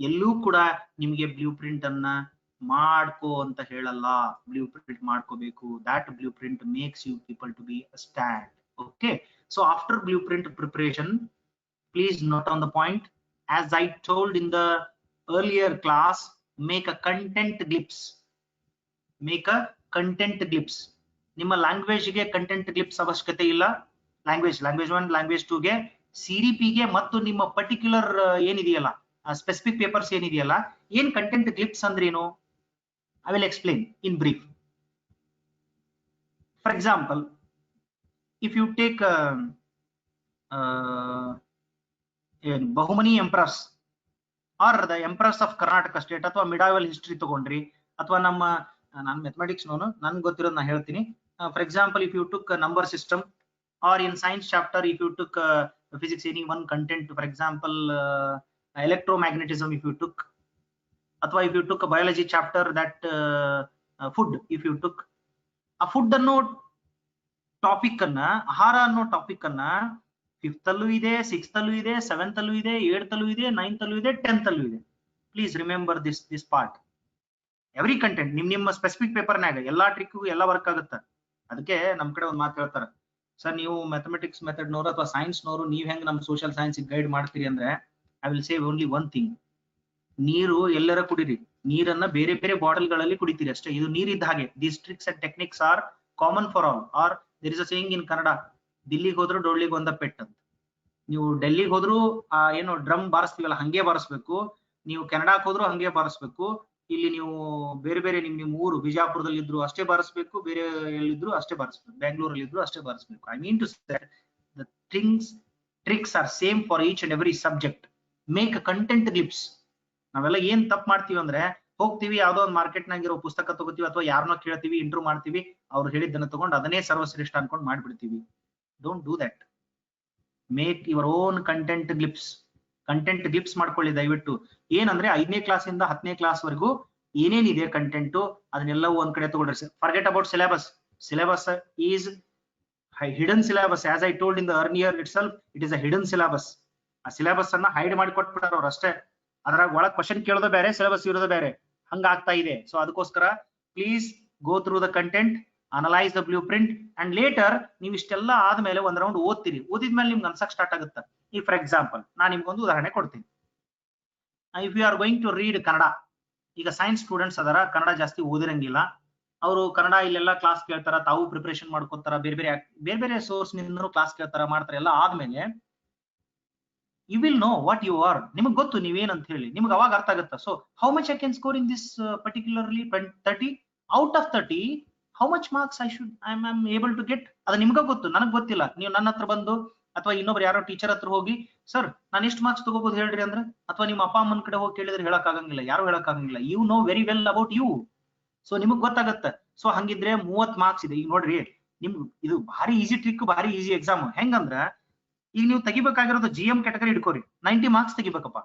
ಎಲ್ಲೂ ಕೂಡ ನಿಮಗೆ blue print ಅನ್ನ ಮಾಡ್ಕೋ ಅಂತ ಹೇಳಲ್ಲ. ಬ್ಲೂ ಪ್ರಿಂಟ್ ಮಾಡ್ಕೋಬೇಕು. that blueprint makes you people to be a stand. Okay, so after blueprint preparation, please note on the point, as I told in the earlier class, make a content glimpse. ನಿಮ್ಮ language ಗೆ content ಗ್ಲಿಪ್ಸ್ ಅವಶ್ಯಕತೆ ಇಲ್ಲ. Language 1 language 2 ಗೆ, CDP ಗೆ ಮತ್ತು ನಿಮ್ಮ particular ಏನಿದೆಯಲ್ಲ specific papers ಏನಿದೆಯಲ್ಲ, ಏನ್ ಕಂಟೆಂಟ್ ಗ್ಲಿಪ್ಸ್ ಅಂದ್ರೇನು, I will explain in brief. For example, if you take Bahmani empress or the empress of Karnataka state, ಅಥವಾ ಮಿಡಾವಲ್ ಹಿಸ್ಟ್ರಿ ತಗೊಂಡ್ರಿ, ಅಥವಾ ನಾನು ಮ್ಯಾಥಮೆಟಿಕ್ಸ್ ನನ್ಗೆ ಗೊತ್ತಿರೋದು ನಾ ಹೇಳ್ತೀನಿ. For example, if you took number system, or in science chapter if you took physics, any one content, for example electromagnetism if you took, ಅಥವಾ if you took a biology chapter, that food if you took, a food ಅನ್ನೋ topic ಅನ್ನ, ಆಹಾರ ಅನ್ನೋ topic ಅನ್ನ 5th ಅಲ್ಲೂ ಇದೆ, 6th ಅಲ್ಲೂ ಇದೆ, 7th ಅಲ್ಲೂ ಇದೆ, 8th ಅಲ್ಲೂ ಇದೆ, 9th ಅಲ್ಲೂ ಇದೆ, 10th ಅಲ್ಲೂ ಇದೆ. Please remember this part. Every content ನಿಮ್ಮ ಸ್ಪೆಸಿಫಿಕ್ ಪೇಪರ್ನಾಗ ಎಲ್ಲಾ ಟ್ರಿಕ್ಗೂ ಎಲ್ಲ ವರ್ಕ್ ಆಗುತ್ತೆ. ಅದಕ್ಕೆ ನಮ್ ಕಡೆ ಒಂದ್ ಮಾತು ಹೇಳ್ತಾರ, ಸರ್ ನೀವು ಮ್ಯಾಥಮೆಟಿಕ್ಸ್ ಮೆಥಡ್ ನವರು ಅಥವಾ ಸೈನ್ಸ್ ನವರು ನೀವ್ ಹೆಂಗ್ ನಮ್ ಸೋಷಿಯಲ್ ಸೈನ್ಸ್ ಗೈಡ್ ಮಾಡ್ತೀರಿ ಅಂದ್ರೆ, I will say only one thing, ನೀರು ಎಲ್ಲರ ಕುಡಿರಿ, ನೀರನ್ನ ಬೇರೆ ಬೇರೆ ಬಾಟಲ್ ಗಳಲ್ಲಿ ಕುಡಿತೀರಿ ಅಷ್ಟೇ. ಇದು ನೀರಿದ್ದ ಹಾಗೆ. These tricks and techniques are common for all. Are there is a saying in Kannada, ದಿಲ್ಲಿಗೆ ಹೋದ್ರು ಡೊಳ್ಳಿಗೆ ಒಂದ ಪೆಟ್ ಅಂತ. ನೀವು ಡೆಲ್ಲಿಗೆ ಹೋದ್ರು ಏನು ಡ್ರಮ್ ಬಾರಿಸ್ತೀವಲ್ಲ ಹಂಗೆ ಬಾರಿಸ್ಬೇಕು, ನೀವು ಕೆನಡಾಕ್ ಹೋದ್ರು ಹಂಗೆ ಬಾರಿಸ್ಬೇಕು, ಇಲ್ಲಿ ನೀವು ಬೇರೆ ಬೇರೆ ನಿಮ್ ಊರು ಬಿಜಾಪುರದಲ್ಲಿ ಇದ್ರು ಅಷ್ಟೇ ಬಾರಿಸ್ಬೇಕು, ಬೇರೆ ಎಲ್ಲಿದ್ರು ಅಷ್ಟೇ ಬಾರಿಸ್ಬೇಕು, ಬೆಂಗಳೂರಲ್ಲಿ ಇದ್ರು ಅಷ್ಟೇ ಬಾರಿಸ್ಬೇಕು. I mean to say the tricks are same for each and every subject. Make a content glimpse. ನಾವೆಲ್ಲ ಏನ್ ತಪ್ಪು ಮಾಡ್ತೀವಿ ಅಂದ್ರೆ, ಹೋಗ್ತೀವಿ ಯಾವ್ದೋ ಒಂದು ಮಾರ್ಕೆಟ್ ನಾಗಿರೋ ಪುಸ್ತಕ ತಗೋತೀವಿ, ಅಥವಾ ಯಾರನ್ನೋ ಕೇಳ್ತೀವಿ, ಇಂಟರ್ವ್ಯೂ ಮಾಡ್ತೀವಿ, ಅವ್ರು ಹೇಳಿದ್ದನ್ನ ತಗೊಂಡು ಅದನ್ನೇ ಸರ್ವಶ್ರೇಷ್ಠ ಅನ್ಕೊಂಡು ಮಾಡ್ಬಿಡ್ತೀವಿ. Don't do that. Make your own content glimpse. Content glimpse ಮಾಡ್ಕೊಳ್ಳಿ ದಯವಿಟ್ಟು. ಏನಂದ್ರೆ 5ನೇ ಕ್ಲಾಸಿಂದ 10ನೇ ಕ್ಲಾಸ್ ವರೆಗೂ ಏನೇನಿದೆ ಕಂಟೆಂಟ್ ಅದನ್ನೆಲ್ಲವೂ ಒಂದ್ ಕಡೆ ತಗೊಳ್ರಿ. Forget about syllabus. Syllabus is hidden syllabus. As I told in the earlier it self, it is a hidden syllabus. ಆ ಸಿಲೆಬಸ್ ಅನ್ನ ಹೈಡ್ ಮಾಡಿ ಕೊಟ್ಬಿಟ್ಟಾರ ಅವ್ರು ಅಷ್ಟೇ. ಅದ್ರಾಗ ಒಳಗ್ ಕ್ವಶನ್ ಕೇಳೋದು ಬೇರೆ, ಸಿಲೆಬಸ್ ಇರೋದು ಬೇರೆ, ಹಂಗ ಆಗ್ತಾ ಇದೆ. ಸೊ ಅದಕ್ಕೋಸ್ಕರ please go through the content, analyze the blueprint, and later ನೀವು ಇಷ್ಟೆಲ್ಲ ಆದ್ಮೇಲೆ ಒಂದ್ ರೌಂಡ್ ಓದ್ತೀರಿ. ಓದಿದ್ಮೇಲೆ ನಿಮ್ಗೆ ಅನ್ಸಕ್ ಸ್ಟಾರ್ಟ್ ಆಗುತ್ತೆ. ಈ ಫಾರ್ ಎಕ್ಸಾಂಪಲ್ ನಾನು ನಿಮ್ಗೊಂದು ಉದಾಹರಣೆ ಕೊಡ್ತೀನಿ. If you are going to read Kannada, ಈಗ ಸೈನ್ಸ್ ಸ್ಟೂಡೆಂಟ್ಸ್ ಅದರ ಕನ್ನಡ ಜಾಸ್ತಿ ಓದಿರಂಗಿಲ್ಲ, ಅವರು ಕನ್ನಡ ಇಲ್ಲೆಲ್ಲ ಕ್ಲಾಸ್ ಕೇಳ್ತಾರ, ತಾವು ಪ್ರಿಪರೇಷನ್ ಮಾಡ್ಕೋತಾರ, ಬೇರೆ ಬೇರೆ ಸೋರ್ಸ್ ನಿಂದನೂ ಕ್ಲಾಸ್ ಕೇಳ್ತಾರ, ಮಾಡ್ತಾರೆ. ಎಲ್ಲ ಆದ್ಮೇಲೆ you will know what you are, ನಿಮಗ್ ಗೊತ್ತು ನೀವೇನಂತ ಹೇಳಿ, ನಿಮ್ಗೆ ಅವಾಗ ಅರ್ಥ ಆಗುತ್ತೆ. So how much I can score in this particularly 30 out of 30, how much marks I am able to get, ಅದು ನಿಮ್ಗೆ ಗೊತ್ತು, ನನಗ್ ಗೊತ್ತಿಲ್ಲ. ನೀವು ನನ್ನ ಹತ್ರ ಬಂದು ಅಥವಾ ಇನ್ನೊಬ್ರು ಯಾರೋ ಟೀಚರ್ ಹತ್ರ ಹೋಗಿ ಸರ್ ನಾನು ಎಷ್ಟು ಮಾರ್ಕ್ಸ್ ತಗೋಬಹುದು ಹೇಳ್ರಿ ಅಂದ್ರೆ, ಅಥವಾ ನಿಮ್ಮ ಅಪ್ಪ ಅಮ್ಮನ ಕಡೆ ಹೋಗಿ ಕೇಳಿದ್ರೆ ಹೇಳಕ್ ಆಗಂಗಿಲ್ಲ, ಯಾರು ಹೇಳಕ್ ಆಗಂಗಿಲ್ಲ. You know very well about you, so ನಿಮಗ್ ಗೊತ್ತಾಗತ್ತೆ. ಸೊ ಹಂಗಿದ್ರೆ 30 ಮಾರ್ಕ್ಸ್ ಇದೆ. ಈಗ ನೋಡ್ರಿ, ನಿಮ್ಗೆ ಇದು ಭಾರಿ ಈಸಿ ಟ್ರಿಕ್, ಭಾರಿ ಈಸಿ ಎಕ್ಸಾಮ್. ಹೆಂಗಂದ್ರ ಈಗ ನೀವು ತೆಗಿಬೇಕಾಗಿರೋದು GM ಕ್ಯಾಟಗರಿ ಇಟ್ಕೋರಿ, 90 ಮಾರ್ಕ್ಸ್ ತೆಗಿಬೇಕಪ್ಪ,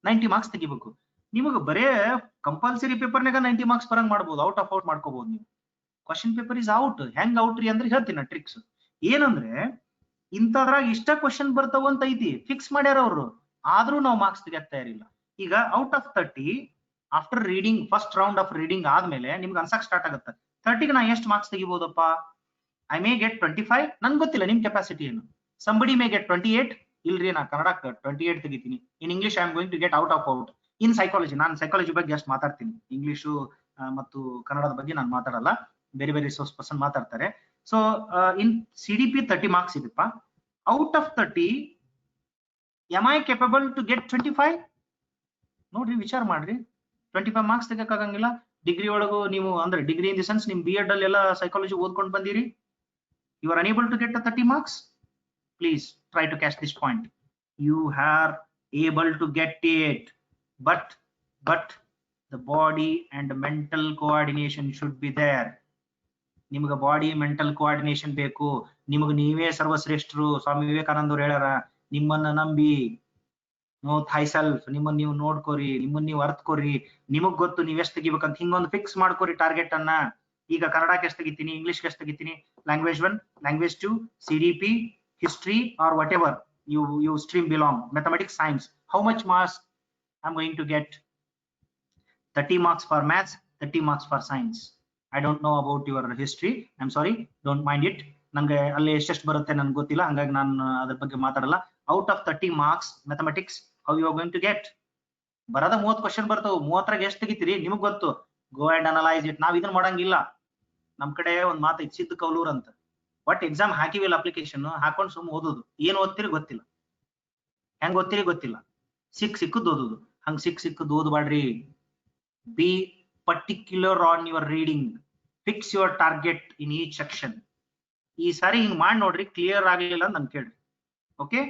90 ಮಾರ್ಕ್ಸ್ ತೆಗಿಬೇಕು. ನಿಮಗೆ ಬರೇ ಕಂಪಲ್ಸರಿ ಪೇಪರ್ನಾಗ 90 ಮಾರ್ಕ್ಸ್ ಬರಂಗ್ ಮಾಡ್ಬೋದು, ಔಟ್ ಆಫ್ ಔಟ್ ಮಾಡ್ಕೋಬಹುದು ನೀವು. Question paper is out. ಹೆಂಗ್ ಔಟ್ ರೀ ಅಂದ್ರೆ ಹೇಳ್ತೀನಿ ಟ್ರಿಕ್ಸ್. ಏನಂದ್ರೆ ಇಂಥದ್ರಾಗ ಇಷ್ಟ ಕ್ವಶನ್ ಬರ್ತಾವ ಅಂತ ಐತಿ, ಫಿಕ್ಸ್ ಮಾಡ್ಯಾರ ಅವರು, ಆದ್ರೂ ನಾವು ಮಾರ್ಕ್ಸ್ ತೆಗಿತಾ ಇರಲಿಲ್ಲ. ಈಗ out of 30 after reading, first round of reading ಆದ್ಮೇಲೆ ನಿಮ್ಗೆ ಅನ್ಸಕ್ ಸ್ಟಾರ್ಟ್ ಆಗುತ್ತೆ, 30ಗೆ ನಾ ಎಷ್ಟು ಮಾರ್ಕ್ಸ್ ತೆಗಿಬಹುದಪ್ಪ? ಐ ಮೇ ಗೆಟ್ 25, ನನ್ಗೆ ಗೊತ್ತಿಲ್ಲ ನಿಮ್ ಕೆಪಾಸಿಟಿ ಏನು. ಸಂಬಡಿ ಮೇ ಗೆಟ್ 28, ಇಲ್ರಿ ನಾ ಕನ್ನಡ 28 ತೆಗಿತೀನಿ. In English I am going to get out of out. In psychology, ನಾನು ಸೈಕಾಲಜಿ ಬಗ್ಗೆ ಅಷ್ಟು ಮಾತಾಡ್ತೀನಿ, ಇಂಗ್ಲಿಷು ಮತ್ತು ಕನ್ನಡದ ಬಗ್ಗೆ ನಾನು ಮಾತಾಡಲ್ಲ, ಬೇರೆ ಬೇರೆ ರಿಸೋರ್ಸ್ ಪರ್ಸನ್ ಮಾತಾಡ್ತಾರೆ. ಸೊ ಇನ್ CDP 30 ಮಾರ್ಕ್ಸ್ ಇದೆಪ್ಪ. Out of 30 am I capable to get 25? ನೋಡ್ರಿ, ವಿಚಾರ ಮಾಡ್ರಿ. 25 ಮಾರ್ಕ್ಸ್ ತೆಗಕ್ಕಾಗಂಗಿಲ್ಲ. ಡಿಗ್ರಿ ಒಳಗು ನೀವು ಅಂದ್ರೆ ಡಿಗ್ರಿ ಇನ್ ದಿ ಸೆನ್ಸ್ ನಿಮ್ B.Ed ಅಲ್ಲಿ ಎಲ್ಲ ಸೈಕಾಲಜಿ ಓದ್ಕೊಂಡು ಬಂದಿರಿ, you are unable to get 30 marks. Please try to catch this point. You are able to get it, but the body and mental coordination should be there. ನಿಮಗೆ body mental coordination ಬೇಕು. ನಿಮಗೆ ನೀವೇ ಸರ್ವಶ್ರೇಷ್ಠರು. ಸ್ವಾಮಿ ವಿವೇಕಾನಂದ ಅವ್ರು ಹೇಳ್ಯಾರ, ನಿಮ್ಮನ್ನ ನಂಬಿ, ನೋ ಥೈ ಸೆಲ್ಫ್, ನಿಮ್ಮನ್ನ ನೀವು ನೋಡ್ಕೋರಿ, ನಿಮ್ಮನ್ನ ನೀವು ಅರ್ಥಕೋರಿ, ನಿಮಗ್ ಗೊತ್ತು ನೀವ್ ಎಷ್ಟು ತೆಗಿಬೇಕಂತ. ಹಿಂಗೊಂದು ಫಿಕ್ಸ್ ಮಾಡ್ಕೋರಿ ಟಾರ್ಗೆಟ್ ಅನ್ನ. ಈಗ ಕನ್ನಡಕ್ಕೆ ಎಷ್ಟು ತೆಗಿತೀನಿ, ಇಂಗ್ಲಿಷ್ಗೆ ಎಷ್ಟು ತೆಗಿತೀನಿ, language 1, language 2, CDP, history or whatever you stream belong, mathematics, science, how much marks I'm going to get? 30 marks for maths, 30 marks for science. I don't know about your history, I'm sorry, don't mind it. ನಂಗೆ ಅಲ್ಲಿ ಎಷ್ಟು ಬರುತ್ತೆ ನನ್ಗೆ ಗೊತ್ತಿಲ್ಲ, ಹಂಗಾಗಿ ನಾನು ಅದ್ರ ಬಗ್ಗೆ ಮಾತಾಡಲ್ಲ. Out of 30 marks mathematics, how you are going to get? ಬರದ 30 ಕ್ವಶನ್ ಬರ್ತಾವ, 30ರಾಗ ಎಷ್ಟು ತೆಗಿತೀರಿ ನಿಮಗ್ ಗೊತ್ತು. Go and analyse it. ನಾವ್ ಇದನ್ನ ಮಾಡಂಗಿಲ್ಲ. ನಮ್ ಕಡೆ ಒಂದ್ ಮಾತು ಐತಿ, ಸಿದ್ದು ಕೌಲೂರ್ ಅಂತ. ಒಟ್ ಎಕ್ಸಾಮ್ ಹಾಕಿವಿಲ್ಲ, ಅಪ್ಲಿಕೇಶನ್ ಹಾಕೊಂಡು ಸುಮ್ ಓದೋದು. ಏನ್ ಓದ್ತಿರಿ ಗೊತ್ತಿಲ್ಲ, ಹೆಂಗ್ ಓದ್ತಿರಿ ಗೊತ್ತಿಲ್ಲ, ಸಿಕ್ಕದ್ ಓದೋದು. ಹಂಗ್ ಸಿಕ್ಕದ್ ಓದ್ಬಾಡ್ರಿ. Be particular on your reading, fix your target in each section. ಈ ಸಾರಿ ಹಿಂಗ್ ಮಾಡಿ ನೋಡ್ರಿ, ಕ್ಲಿಯರ್ ಆಗ್ಲಿಲ್ಲ ಅಂತ ನನ್ ಕೇಳ್ರಿ. Okay,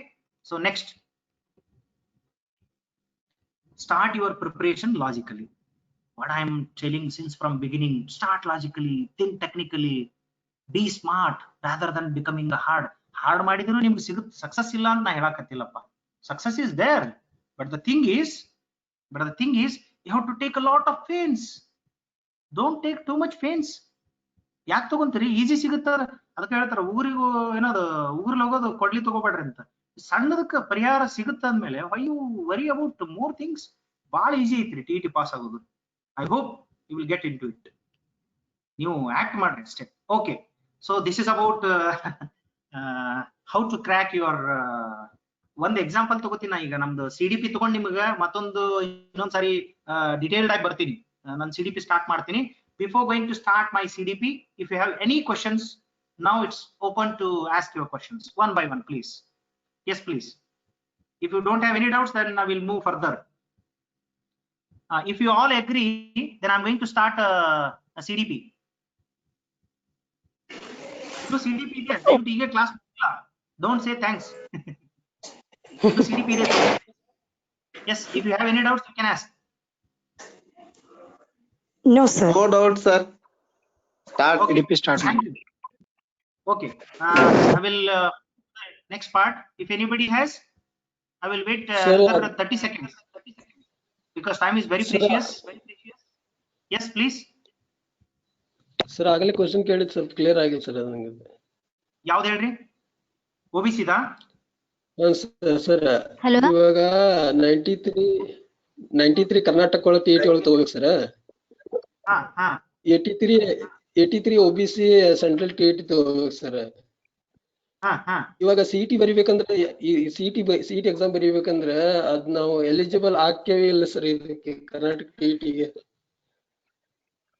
so next, start your preparation logically. What I am telling since from beginning, start logically, think technically, be smart rather than becoming a hard ಮಾಡಿದ್ರು ನಿಮ್ಗೆ ಸಿಗುತ್ತೆ. ಸಕ್ಸಸ್ ಇಲ್ಲ ಅಂತ ನಾ ಹೇಳಕತ್ತಿಲ್ಲಪ್ಪ, success is there, but the thing is you have to take a lot of pains. Don't take too much pains. ಯಾಕೆ ತಗೊಂತೀರಿ? Easy ಸಿಗುತ್ತ, ಅದಕ್ಕೆ ಹೇಳ್ತಾರ ಊರಿಗೂ ಏನದು ಊರ್ಲಿ ಹೋಗೋದು ಕೊಡ್ಲಿ ತಗೋಬೇಡ್ರಿ ಅಂತ. ಸಣ್ಣದಕ್ಕೆ ಪರಿಹಾರ ಸಿಗುತ್ತ ಅಂದ್ಮೇಲೆ why you worry about more things? ಬಹಳ ಈಜಿ ಐತ್ರಿ TET ಪಾಸ್ ಆಗೋದು. I hope you will get into it. ನೀವು ಆಕ್ಟ್ ಮಾಡ್ರಿ ಅಷ್ಟೇ. Okay, so this is about how to crack your. ಒಂದ್ ಎಕ್ಸಾಂಪಲ್ ತಗೋತೀನಿ ಈಗ. ನಮ್ದು CDP ತಗೊಂಡ್ ನಿಮ್ಗೆ ಮತ್ತೊಂದು ಇನ್ನೊಂದ್ಸಾರಿ ಡಿಟೇಲ್ಡ್ ಆಗಿ ಬರ್ತೀನಿ. ನಾನು CDP ಸ್ಟಾರ್ಟ್ ಮಾಡ್ತೀನಿ. Before going to start my CDP, if you have any questions, now it's open to ask your questions one by one, please. Yes, please. If you don't have any doubts, then I will move further. If you all agree, then I'm going to start a CDP. So CDP ಇದೆ, ಈಗ class don't say thanks. So CDP ಇದೆ. Yes, if you have any doubts, you can ask. No sir. No doubt sir. Start. Okay. CDP start. Okay, I will next part. If anybody has, I will wait another 30 seconds. Because time is very precious. Yes, please. Sir ಆಗಲೇ question ಕೇಳಿದ್ ಸ್ವಲ್ಪ clear ಆಗಿಲ್ಲ sir. ಅದು ನಂಗೆ ಯಾವ್ದು ಹೇಳ್ರಿ? OBC ದಾ? Sir ಇವಾಗ 93 ಕರ್ನಾಟಕ ಒಳಗೆ TET ಒಳಗೆ ತಗೋಬೇಕು ಸರ್. 83 OBC ಸೆಂಟ್ರಲ್ TET ತಗೋಬೇಕು ಸರ್. ಇವಾಗ CET ಬರಿಬೇಕಂದ್ರೆ ಈ CET ಎಕ್ಸಾಮ್ ಬರಿಬೇಕಂದ್ರೆ ಅದ್ ನಾವು ಎಲಿಜಿಬಲ್ ಆಗ್ತೇವೆ ಇಲ್ಲ ಸರ್ ಇದಕ್ಕೆ ಕರ್ನಾಟಕ TET ಗೆ?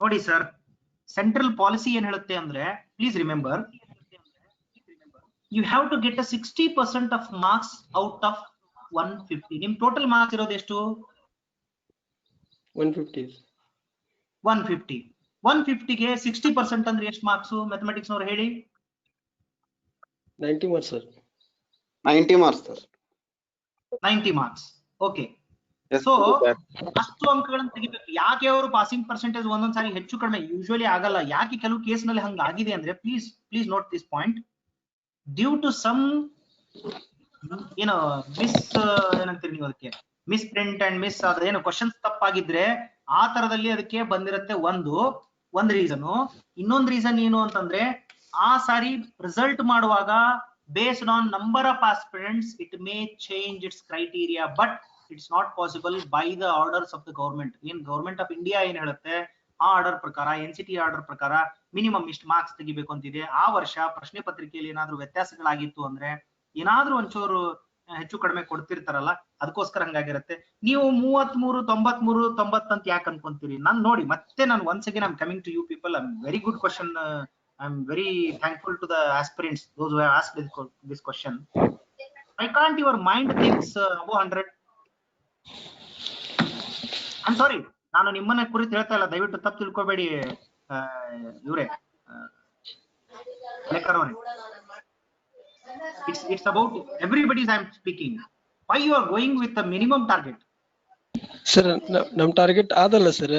ನೋಡಿ ಸರ್, ಸೆಂಟ್ರಲ್ ಪಾಲಿಸಿ ಏನ್ ಹೇಳುತ್ತೆ ಅಂದ್ರೆ, please remember, you have to get a 60% of marks out of 150. ನಿಮ್ ಟೋಟಲ್ ಮಾರ್ಕ್ಸ್ ಇರೋದು ಎಷ್ಟು? 150. 150ಗೆ 60% ಅಂದ್ರೆ ಎಷ್ಟು ಮಾರ್ಕ್ಸ್? ಮ್ಯಾಥಮೆಟಿಕ್ಸ್ ನವರು ಹೇಳಿ. 90 marks sir. 90 marks sir. 90 marks. Okay. So ಅಷ್ಟು ಅಂಕಗಳನ್ನು ತೆಗಿಬೇಕು. ಯಾಕೆ ಅವರು ಪಾಸಿಂಗ್ ಪರ್ಸೆಂಟೇಜ್ ಒಂದೊಂದ್ಸಾರಿ ಹೆಚ್ಚು ಕಡಿಮೆ ಯೂಶುವಲಿ ಆಗಲ್ಲ? ಯಾಕೆ ಕೆಲವು ಕೇಸ್ ನಲ್ಲಿ ಹಂಗ ಆಗಿದೆ ಅಂದ್ರೆ, please note this point. Due to some ಏನೋ ಏನಂತೀರಿ ನೀವು ಅದಕ್ಕೆ, ಮಿಸ್ ಪ್ರಿಂಟ್ ಅಂಡ್ ಮಿಸ್ ಆದ್ರೆ ಏನು ಕ್ವಶನ್ಸ್ ತಪ್ಪಾಗಿದ್ರೆ ಆ ತರದಲ್ಲಿ ಅದಕ್ಕೆ ಬಂದಿರುತ್ತೆ ಒಂದು ರೀಸನ್. ಇನ್ನೊಂದು ರೀಸನ್ ಏನು ಅಂತಂದ್ರೆ, ಆ ಸಾರಿ ರಿಸಲ್ಟ್ ಮಾಡುವಾಗ based on number of aspirants it may change its criteria, but it's not possible by the orders of the government. ಏನ್ ಗವರ್ಮೆಂಟ್ ಆಫ್ ಇಂಡಿಯಾ ಏನ್ ಹೇಳುತ್ತೆ ಆ ಆರ್ಡರ್ ಪ್ರಕಾರ, NCT ಆರ್ಡರ್ ಪ್ರಕಾರ ಮಿನಿಮಮ್ ಇಷ್ಟು ಮಾರ್ಕ್ಸ್ ತೆಗಿಬೇಕು ಅಂತಿದೆ. ಆ ವರ್ಷ ಪ್ರಶ್ನೆ ಪತ್ರಿಕೆಯಲ್ಲಿ ಏನಾದ್ರೂ ವ್ಯತ್ಯಾಸಗಳಾಗಿತ್ತು ಅಂದ್ರೆ ಏನಾದ್ರೂ ಒಂಚೂರು ಹೆಚ್ಚು ಕಡಿಮೆ ಕೊಡ್ತಿರ್ತಾರಲ್ಲ, ಅದಕ್ಕೋಸ್ಕರ ಹಂಗಾಗಿರುತ್ತೆ. ನೀವು 33, 93, 90 ಅಂತ ಯಾಕೆ ಅನ್ಕೊಂತೀರಿ? ನಾನ್ ನೋಡಿ ಮತ್ತೆ ನಾನು once again I am coming to you people. I am very good question. I am very thankful to the aspirants, those who have asked this question. Why can't your mind thinks above 100? I'm sorry, ನಾನು ನಿಮ್ಮನ್ನ ಕುರಿತು ಹೇಳ್ತಾ ಇಲ್ಲ, ದಯವಿಟ್ಟು ತಪ್ಪು ತಿಳ್ಕೊಬೇಡಿ ಇವರೇ ಲೆಕ್ಕರ್ ಅವರೇ. It's about everybody's I'm speaking. Why you are going with the minimum target? Sir ನಮ್ ಟಾರ್ಗೆಟ್ ಆದಲ್ಲ ಸರ್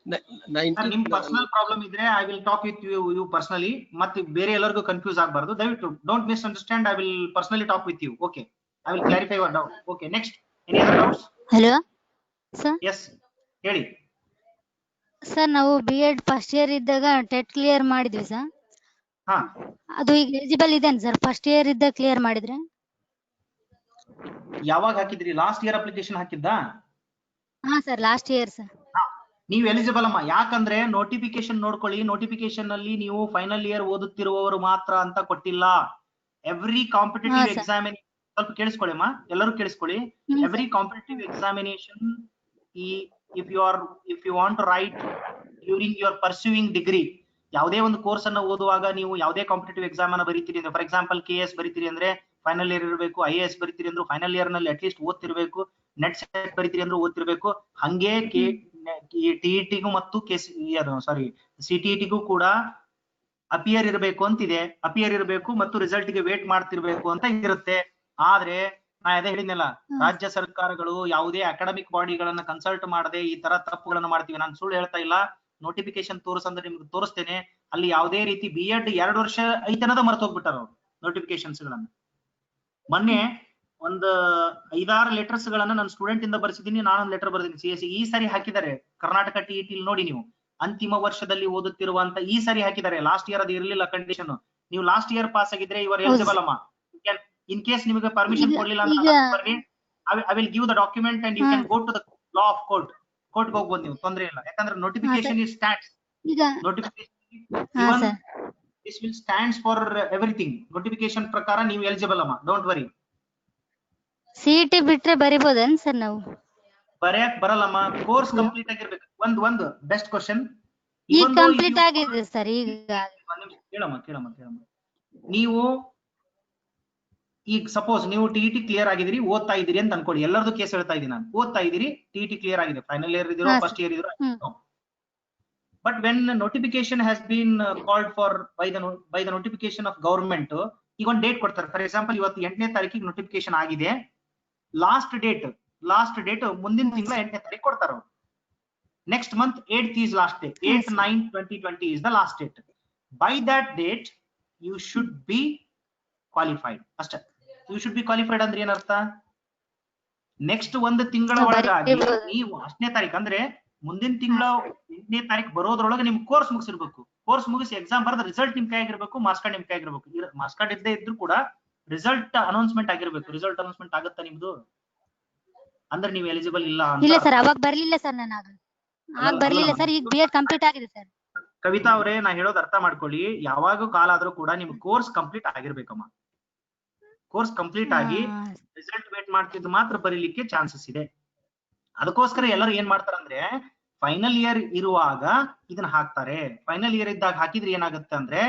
90. ನಿಮ್ ಪರ್ಸನಲ್ ಪ್ರಾಬ್ಲಮ್ ಇದ್ರೆ I will talk with you personally. ಮತ್ತೆ ಬೇರೆ ಎಲ್ಲರಿಗೂ ಕನ್ಫ್ಯೂಸ್ ಆಗಬಾರ್ದು. ದಯವಿಟ್ಟು don't misunderstand. I will personally talk with you. Okay, I will clarify your doubt. Okay, next any other doubts? Hello sir. Yes ಹೇಳಿ sir, ನಾವು B.Ed first year ಇದ್ದಾಗ TET clear ಮಾಡಿದ್ವಿ sir. ಹಾ, ಅದು ಈಗ eligible ಇದೇನು sir? First year ಇದ್ದಾಗ clear ಮಾಡಿದ್ರೆ? ಯಾವಾಗ ಹಾಕಿದ್ರಿ? ಲಾಸ್ಟ್ ಇಯರ್ ಅಪ್ಲಿಕೇಶನ್ ಹಾಕಿದ್ದಾ? ಹಾ ಸರ್, ಲಾಸ್ಟ್ ಇಯರ್ ಸರ್. ನೀವು ಎಲಿಜಿಬಲ್ ಅಮ್ಮ. ಯಾಕಂದ್ರೆ ನೋಟಿಫಿಕೇಶನ್ ನೋಡ್ಕೊಳ್ಳಿ, ನೋಟಿಫಿಕೇಶನ್ ಅಲ್ಲಿ ನೀವು ಫೈನಲ್ ಇಯರ್ ಓದುತ್ತಿರುವವರು ಮಾತ್ರ ಅಂತ ಕೊಟ್ಟಿಲ್ಲ. ಎವ್ರಿ ಕಾಂಪಿಟೇಟಿವ್ ಎಕ್ಸಾಮಿನೇಷನ್, ಸ್ವಲ್ಪ ಕೇಳಿಸ್ಕೊಳ್ಳಿ ಅಮ್ಮ, ಎಲ್ಲರೂ ಕೇಳಿಸ್ಕೊಳ್ಳಿ. Every competitive examination, if you want to write during your pursuing degree, ಯಾವುದೇ ಒಂದು ಕೋರ್ಸ್ ಅನ್ನ ಓದುವಾಗ ನೀವು ಯಾವುದೇ ಕಾಂಪಿಟೇಟಿವ್ ಎಕ್ಸಾಮ್ ಅನ್ನ ಬರೀತೀರಿ ಅಂದ್ರೆ, ಫಾರ್ ಎಕ್ಸಾಂಪಲ್ KS ಬರೀತೀರಿ ಅಂದ್ರೆ ಫೈನಲ್ ಇಯರ್ ಇರಬೇಕು, IAS ಬರೀತೀರಿ ಅಂದ್ರೆ ಫೈನಲ್ ಇಯರ್ ನಲ್ಲಿ ಅಟ್ ಲೀಸ್ಟ್ ಓದ್ತಿರ್ಬೇಕು, ನೆಟ್ ಸೆಟ್ ಬರೀತೀರಿ ಅಂದ್ರೆ ಓದ್ತಿರ್ಬೇಕು. ಹಂಗೆ TET ಮತ್ತು CTET ಕೂಡ ಅಪಿಯರ್ ಇರಬೇಕು ಅಂತಿದೆ. ಅಪಿಯರ್ ಇರಬೇಕು ಮತ್ತು ರಿಸಲ್ಟ್ ಗೆ ವೇಟ್ ಮಾಡ್ತಿರ್ಬೇಕು ಅಂತ ಇರುತ್ತೆ. ಆದ್ರೆ ನಾ ಅದೇ ಹೇಳಿದ್ನಲ್ಲ, ರಾಜ್ಯ ಸರ್ಕಾರಗಳು ಯಾವುದೇ ಅಕಾಡೆಮಿಕ್ ಬಾಡಿಗಳನ್ನ ಕನ್ಸಲ್ಟ್ ಮಾಡದೆ ಈ ತರ ತಪ್ಪುಗಳನ್ನ ಮಾಡ್ತೀವಿ. ನಾನು ಸುಳ್ಳು ಹೇಳ್ತಾ ಇಲ್ಲ. ನೋಟಿಫಿಕೇಶನ್ ತೋರಿಸಂದ್ರೆ ನಿಮ್ಗೆ ತೋರಿಸ್ತೇನೆ. ಅಲ್ಲಿ ಯಾವುದೇ ರೀತಿ B.Ed 2 ವರ್ಷ ಐತನದ ಮರ್ತೋಗ್ಬಿಟ್ಟಾರ ಅವ್ರು ನೋಟಿಫಿಕೇಶನ್ಸ್ ಗಳನ್ನ. ಮೊನ್ನೆ ಒಂದು 5-6 ಲೆಟರ್ಸ್ ಗಳನ್ನ ನನ್ನ ಸ್ಟೂಡೆಂಟ್ ಇಂದ ಬರ್ಸಿದೀನಿ. ನಾನೊಂದು ಲೆಟರ್ ಬರ್ದಿದ್ದೀನಿ CSE. ಈ ಸಾರಿ ಹಾಕಿದ್ದಾರೆ ಕರ್ನಾಟಕ TET ನೋಡಿ, ನೀವು ಅಂತಿಮ ವರ್ಷದಲ್ಲಿ ಓದುತ್ತಿರುವಂತ ಈ ಸಾರಿ ಹಾಕಿದ್ದಾರೆ. ಲಾಸ್ಟ್ ಇಯರ್ ಅದು ಇರಲಿಲ್ಲ ಕಂಡೀಷನ್. ನೀವು ಲಾಸ್ಟ್ ಇಯರ್ ಪಾಸ್ ಆಗಿದ್ರೆ ಇವರು ಎಲಿಜಿಬಲ್ ಅಮ್ಮ. ಇನ್ ಕೇಸ್ ನಿಮಗೆ ಪರ್ಮಿಷನ್ ಕೊಡ್ಲಿಲ್ಲ ಅಂತ ಬರ್ರಿ, I will give the document and you can go to the law of court ಹೋಗ್ಬೋದು ನೀವು, ತೊಂದ್ರೆ ಇಲ್ಲ. ಯಾಕಂದ್ರೆ notification is stands. Notification this will stands for everything. Notification ಪ್ರಕಾರ ನೀವು ಎಲಿಜಿಬಲ್ ಅಮ್ಮ, ಡೋಂಟ್ ವರಿ. CET ಬಿಟ್ರೆ ಬರಿಬೋದೇನ್ ಸರ್ ನಾವು? ಬರೆಯಕ್ ಬರಲ್ಲಮ್ಮ, ಕೋರ್ಸ್ ಕಂಪ್ಲೀಟ್ ಆಗಿರ್ಬೇಕು. ಒಂದು ಬೆಸ್ಟ್ ಕ್ವಶನ್. ಈಗ ಕಂಪ್ಲೀಟ್ ಆಗಿದೆ ಸರ್. ಈಗ ಕೇಳಮ್ಮ. ನೀವು ಈಗ ಸಪೋಸ್ ನೀವು TET ಕ್ಲಿಯರ್ ಆಗಿದಿರಿ, ಓದ್ತಾ ಇದ್ದೀರಿ ಅಂತ ಅನ್ಕೊಳ್ಳಿ. ಎಲ್ಲರದು ಕೇಸ್ ಹೇಳ್ತಾ ಇದ್ದೀನಿ ನಾನು. ಓದ್ತಾ ಇದ್ದೀರಿ, TET ಕ್ಲಿಯರ್ ಆಗಿದೆ, ಫೈನಲ್ ಇಯರ್ ಇದಿರೋ ಫಸ್ಟ್ ಇಯರ್ ಇದಿರೋ. But when notification has been called for by the notification of government, ಈಗ ಒಂದು ಡೇಟ್ ಕೊಡ್ತಾರೆ. ಫಾರ್ ಎಕ್ಸಾಂಪಲ್ ಇವತ್ತು 8ನೇ ತಾರೀಕಿಗೆ ನೋಟಿಫಿಕೇಶನ್ ಆಗಿದೆ. ಲಾಸ್ಟ್ ಡೇಟ್ ಮುಂದಿನ ತಿಂಗಳ 8ನೇ ತಾರೀಕು ಕೊಡ್ತಾರ. Next month 8th is last day. 8/9/2020 is the last date. By that date you should be qualified. ಅಷ್ಟೇ. You should be qualified ಅಂದ್ರೆ ಏನರ್ಥ? ನೆಕ್ಸ್ಟ್ ಒಂದು ತಿಂಗಳ ಒಳಗಾಗಿ ನೀವು 8ನೇ ತಾರೀಕು ಅಂದ್ರೆ ಮುಂದಿನ ತಿಂಗಳ 8ನೇ ತಾರೀಕು ಬರೋದ್ರೊಳಗೆ ನಿಮ್ ಕೋರ್ಸ್ ಮುಗಿಸಿರ್ಬೇಕು. ಕೋರ್ಸ್ ಮುಗಿಸಿ ಎಕ್ಸಾಮ್ ಬರೆದ ರಿಸಲ್ಟ್ ನಿಮ್ ಕೈ ಆಗಿರ್ಬೇಕು, ಮಾರ್ಕ್ಸ್ ಕಾರ್ಡ್ ನಿಮ್ ಕೈ ಆಗಿರ್ಬೇಕು. ಮಾರ್ಕ್ಸ್ ಕಾರ್ಡ್ ಇದ್ದೇ ಇದ್ರು ಕೂಡ ರಿಸಲ್ಟ್ ಅನೌನ್ಸ್ಮೆಂಟ್ ಆಗಿರ್ಬೇಕು. ರಿಸಲ್ಟ್ ಅನೌನ್ಸ್ಮೆಂಟ್ ಆಗುತ್ತಾ ನಿಮ್ದು? ಅಂದ್ರೆ ನೀವು ಎಲಿಜಿಬಲ್ ಇಲ್ಲ ಅಂತ. ಇಲ್ಲ ಸರ್, ಅವಾಗ ಬರ್ಲಿಲ್ಲ ಸರ್ ನಾನು. ಆಗ ಬರ್ಲಿಲ್ಲ ಸರ್, ಈಗ ಬಿ ಎಡ್ ಕಂಪ್ಲೀಟ್ ಆಗಿದೆ ಸರ್. ಕವಿತಾ ಅವರೇ, ನಾ ಹೇಳೋದು ಅರ್ಥ ಮಾಡ್ಕೊಳ್ಳಿ. ಯಾವಾಗ ಕಾಲ ಆದ್ರೂ ಕೂಡ ನಿಮ್ ಕೋರ್ಸ್ ಕಂಪ್ಲೀಟ್ ಆಗಿರ್ಬೇಕಮ್ಮ. ಕೋರ್ಸ್ ಕಂಪ್ಲೀಟ್ ಆಗಿ ರಿಸಲ್ಟ್ ವೇಟ್ ಮಾಡ್ತಿದ್ದು ಮಾತ್ರ ಬರೀಲಿಕ್ಕೆ ಚಾನ್ಸಸ್ ಇದೆ. ಅದಕ್ಕೋಸ್ಕರ ಎಲ್ಲರೂ ಏನ್ ಮಾಡ್ತಾರಂದ್ರೆ ಫೈನಲ್ ಇಯರ್ ಇರುವಾಗ ಇದನ್ನ ಹಾಕ್ತಾರೆ. ಫೈನಲ್ ಇಯರ್ ಇದ್ದಾಗ ಹಾಕಿದ್ರೆ ಏನಾಗುತ್ತೆ ಅಂದ್ರೆ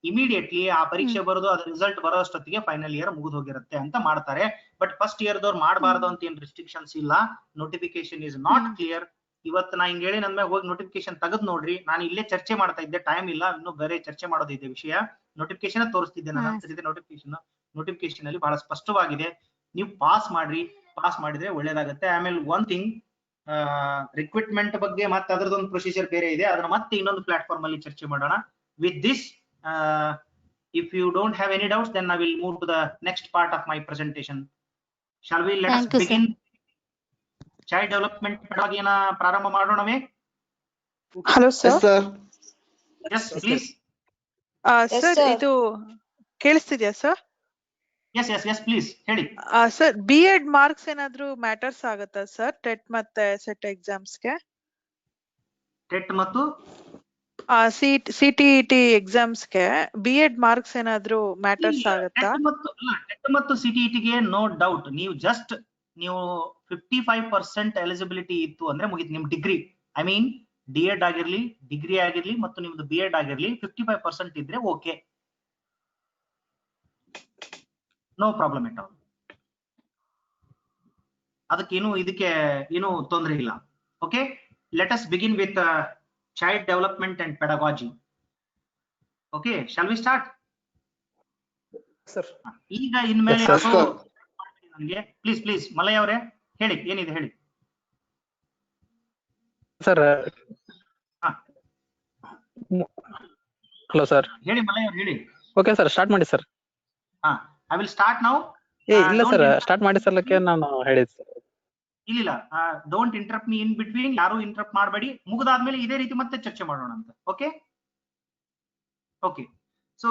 ಇಮಿಡಿಯೇಟ್ಲಿ ಆ ಪರೀಕ್ಷೆ ಬರೋದು, ಅದ್ರ ರಿಸಲ್ಟ್ ಬರೋ ಅಷ್ಟೊತ್ತಿಗೆ ಫೈನಲ್ ಇಯರ್ ಮುಗಿದು ಹೋಗಿರುತ್ತೆ ಅಂತ ಮಾಡ್ತಾರೆ. ಬಟ್ ಫಸ್ಟ್ ಇಯರ್ ದವ್ರು ಮಾಡಬಾರ್ದು ಅಂತ ಏನ್ ರೆಸ್ಟ್ರಿಕ್ಷನ್ಸ್ ಇಲ್ಲ. Notification is not clear. ಇವತ್ತು ನಾ ಹಿಂಗ್ ಹೇಳಿ ನನ್ ಹೋಗಿ ನೋಟಿಫಿಕೇಶನ್ ತೆಗೆದ್ ನೋಡ್ರಿ. ನಾನು ಇಲ್ಲೇ ಚರ್ಚೆ ಮಾಡ್ತಾ ಇದ್ದೆ, ಟೈಮ್ ಇಲ್ಲ, ಇನ್ನು ಬೇರೆ ಚರ್ಚೆ ಮಾಡೋದಿದೆ ವಿಷಯ. ನೋಟಿಫಿಕೇಶನ್ ತೋರಿಸ್ತಿದ್ದೆ ನಾನು. ನೋಟಿಫಿಕೇಶನ್ ಅಲ್ಲಿ ಬಹಳ ಸ್ಪಷ್ಟವಾಗಿದೆ. ನೀವು ಪಾಸ್ ಮಾಡ್ರಿ, ಪಾಸ್ ಮಾಡಿದ್ರೆ ಒಳ್ಳೇದಾಗುತ್ತೆ. ಆಮೇಲೆ ಒನ್ ಥಿಂಗ್, ರಿಕ್ರೂಟ್ಮೆಂಟ್ ಬಗ್ಗೆ ಮತ್ತೆ ಅದರದೊಂದು ಪ್ರೊಸೀಜರ್ ಬೇರೆ ಇದೆ, ಅದನ್ನ ಮತ್ತೆ ಇನ್ನೊಂದು ಪ್ಲಾಟ್ಫಾರ್ಮ್ ಅಲ್ಲಿ ಚರ್ಚೆ ಮಾಡೋಣ. With this, if you don't have any doubts, then I will move to the next part of my presentation. Shall we let us begin? Child development ಪೆಡಗಾಗಿನ ಪ್ರಾರಂಭ ಮಾಡೋಣವೇ? Hello sir. Yes, please. Sir, ಇದು ಕೇಳಿಸ್ತಿದ್ಯಾ sir? Yes, please ಹೇಳಿ. Sir, B.Ed marks ಏನಾದ್ರು matters ಆಗುತ್ತಾ sir TET ಮತ್ತೆ SET ಎಕ್ಸಾಮ್ಸ್ಗೆ? ಟೆಟ್ ಮತ್ತು CTET ಎಕ್ಸಾಮ್ಸ್ಗೆ B.Ed ಮಾರ್ಕ್ಸ್ ಏನಾದ್ರು ಮ್ಯಾಟರ್ಸ್ ಆಗುತ್ತಾ? ಟೆಟ್ ಮತ್ತು CTET ಗೆ ನೋ ಡೌಟ್. ನೀವು ಜಸ್ಟ್ ನೀವು 55% ಎಲಿಜಿಬಿಲಿಟಿ ಇತ್ತು ಅಂದ್ರೆ ಮುಗಿತು ನಿಮ್ ಡಿಗ್ರಿ. ಐ ಮೀನ್ D.Ed ಆಗಿರ್ಲಿ, ಡಿಗ್ರಿ ಆಗಿರ್ಲಿ ಮತ್ತು ನಿಮ್ದು B.Ed ಆಗಿರ್ಲಿ 55% ಇದ್ರೆ okay, no problem at all. ಅದಕ್ಕೇನು ಇದಕ್ಕೆ ಏನು ತೊಂದರೆ ಇಲ್ಲ. Okay, let us begin with child development and pedagogy. Okay, shall we start? Sir. ಈಗ ಇನ್ಮೇಲೆ ನನಗೆ ಪ್ಲೀಸ್ ಮಲಯ ಅವರೇ ಹೇಳಿ, ಏನಿದೆ ಹೇಳಿ ಸರ್. ಹಲೋ ಸರ್, ಹೇಳಿ ಮಲಯ ಅವ್ರು ಹೇಳಿ. ಓಕೆ ಸರ್, ಸ್ಟಾರ್ಟ್ ಮಾಡಿ sir. I will start now. ಇಲ್ಲ ಸರ್, ಸ್ಟಾರ್ಟ್ ಮಾಡಿ ಸರ್ಲಕ್ಕೆ ನಾನು ಹೇಳಿದ್ ಸರ್. ಇಲ್ಲ, don't interrupt me in between. ಯಾರು ಇಂಟರಪ್ಟ್ ಮಾಡಬೇಡಿ. ಮುಗಿದಾದ್ಮೇಲೆ ಇದೇ ರೀತಿ ಮತ್ತೆ ಚರ್ಚೆ ಮಾಡೋಣ ಅಂತ. Okay. So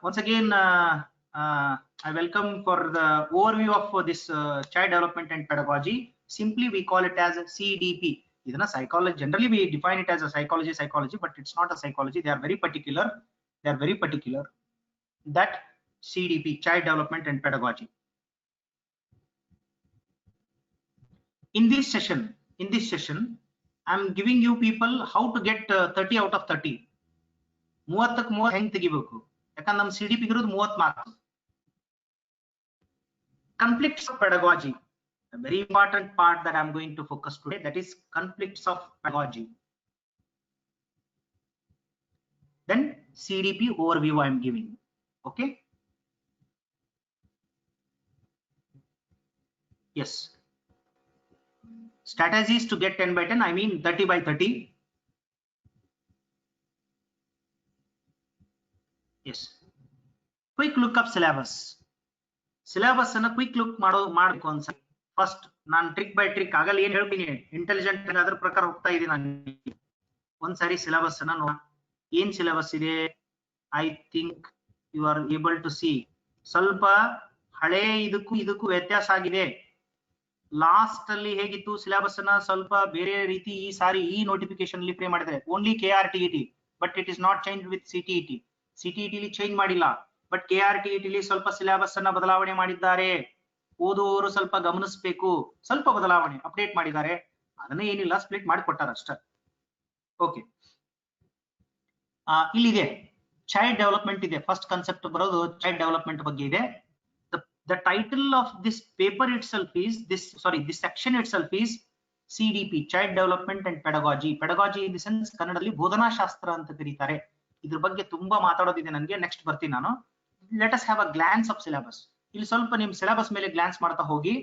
once again I welcome for the overview of this child development and pedagogy. Simply we call it as CDP. ಇದನ್ನ psychology, generally we define it as a psychology, but it's not a psychology. They are very particular that CDP, child development and pedagogy. In this session I'm giving you people how to get 30 out of 30. 30ಕ್ಕೆ 30 ಹೆಂಗ್ ತೆಗಿಬೇಕು, ಯಾಕಂದ್ರೆ ನಮ್ಮ CDP ಇರೋದು 30 marks. Conflicts of pedagogy, a very important part that I'm going to focus today, that is conflicts of pedagogy. Then CDP overview I'm giving. Okay, yes. Strategies to get 10 by 10, I mean 30 by 30. Yes. Quick look up syllabus. Syllabus ಅನ್ನ quick look ಮಾಡಬೇಕು ಅನ್ಸ. First ನಾನು trick by trick ಆಗಲ್ಲ ಏನ್ ಹೇಳ್ತೀನಿ, intelligent ಅದ್ರ ಪ್ರಕಾರ ಹೋಗ್ತಾ ಇದೀನಿ ನಾನು. ಒಂದ್ಸಾರಿ ಸಿಲೆಬಸ್ ಅನ್ನ ನೋಡ, ಏನ್ ಸಿಲೆಬಸ್ ಇದೆ. I think you are able to see. ಸ್ವಲ್ಪ ಹಳೆ ಇದಕ್ಕೂ ವ್ಯತ್ಯಾಸ ಆಗಿದೆ. ಲಾಸ್ಟ್ ಅಲ್ಲಿ ಹೇಗಿತ್ತು ಸಿಲೆಬಸ್ ಅನ್ನ ಸ್ವಲ್ಪ ಬೇರೆ ರೀತಿ ಈ ಸಾರಿ ಈ ನೋಟಿಫಿಕೇಶನ್ ಅಲ್ಲಿ ಫ್ರೇಮ್ ಮಾಡಿದ್ದಾರೆ. Only KRTET, but it is not change with CTET. CTET ಅಲ್ಲಿ ಚೇಂಜ್ ಮಾಡಿಲ್ಲ, ಬಟ್ KRTET ಅಲ್ಲಿ ಸ್ವಲ್ಪ ಸಿಲೆಬಸ್ ಅನ್ನ ಬದಲಾವಣೆ ಮಾಡಿದ್ದಾರೆ. ಓದುವವರು ಸ್ವಲ್ಪ ಗಮನಿಸಬೇಕು. ಸ್ವಲ್ಪ ಬದಲಾವಣೆ ಅಪ್ಡೇಟ್ ಮಾಡಿದ್ದಾರೆ, ಅದನ್ನ ಏನಿಲ್ಲ ಸ್ಪ್ಲಿಟ್ ಮಾಡಿ ಕೊಟ್ಟಾರ ಅಷ್ಟೇ. ಓಕೆ, ಇಲ್ಲಿದೆ ಚೈಲ್ಡ್ ಡೆವಲಪ್ಮೆಂಟ್ ಇದೆ. ಫಸ್ಟ್ ಕಾನ್ಸೆಪ್ಟ್ ಬರೋದು ಚೈಲ್ಡ್ ಡೆವಲಪ್ಮೆಂಟ್ ಬಗ್ಗೆ ಇದೆ. The title of this paper itself is this section itself is CDP, child development and pedagogy. Pedagogy in the sense ಕನ್ನಡದಲ್ಲಿ ಬೋಧನಾ ಶಾಸ್ತ್ರ ಅಂತ ಕರೀತಾರೆ. ಇದ್ರ ಬಗ್ಗೆ ತುಂಬಾ ಮಾತಾಡೋದಿದೆ ನನಗೆ, ನೆಕ್ಸ್ಟ್ ಬರ್ತೀನಿ ನಾನು. Let us have a glance of syllabus. ಇಲ್ಲಿ ಸ್ವಲ್ಪ ನಿಮ್ ಸಿಲೆಬಸ್ ಮೇಲೆ ಗ್ಲಾನ್ಸ್ ಮಾಡ್ತಾ ಹೋಗಿ.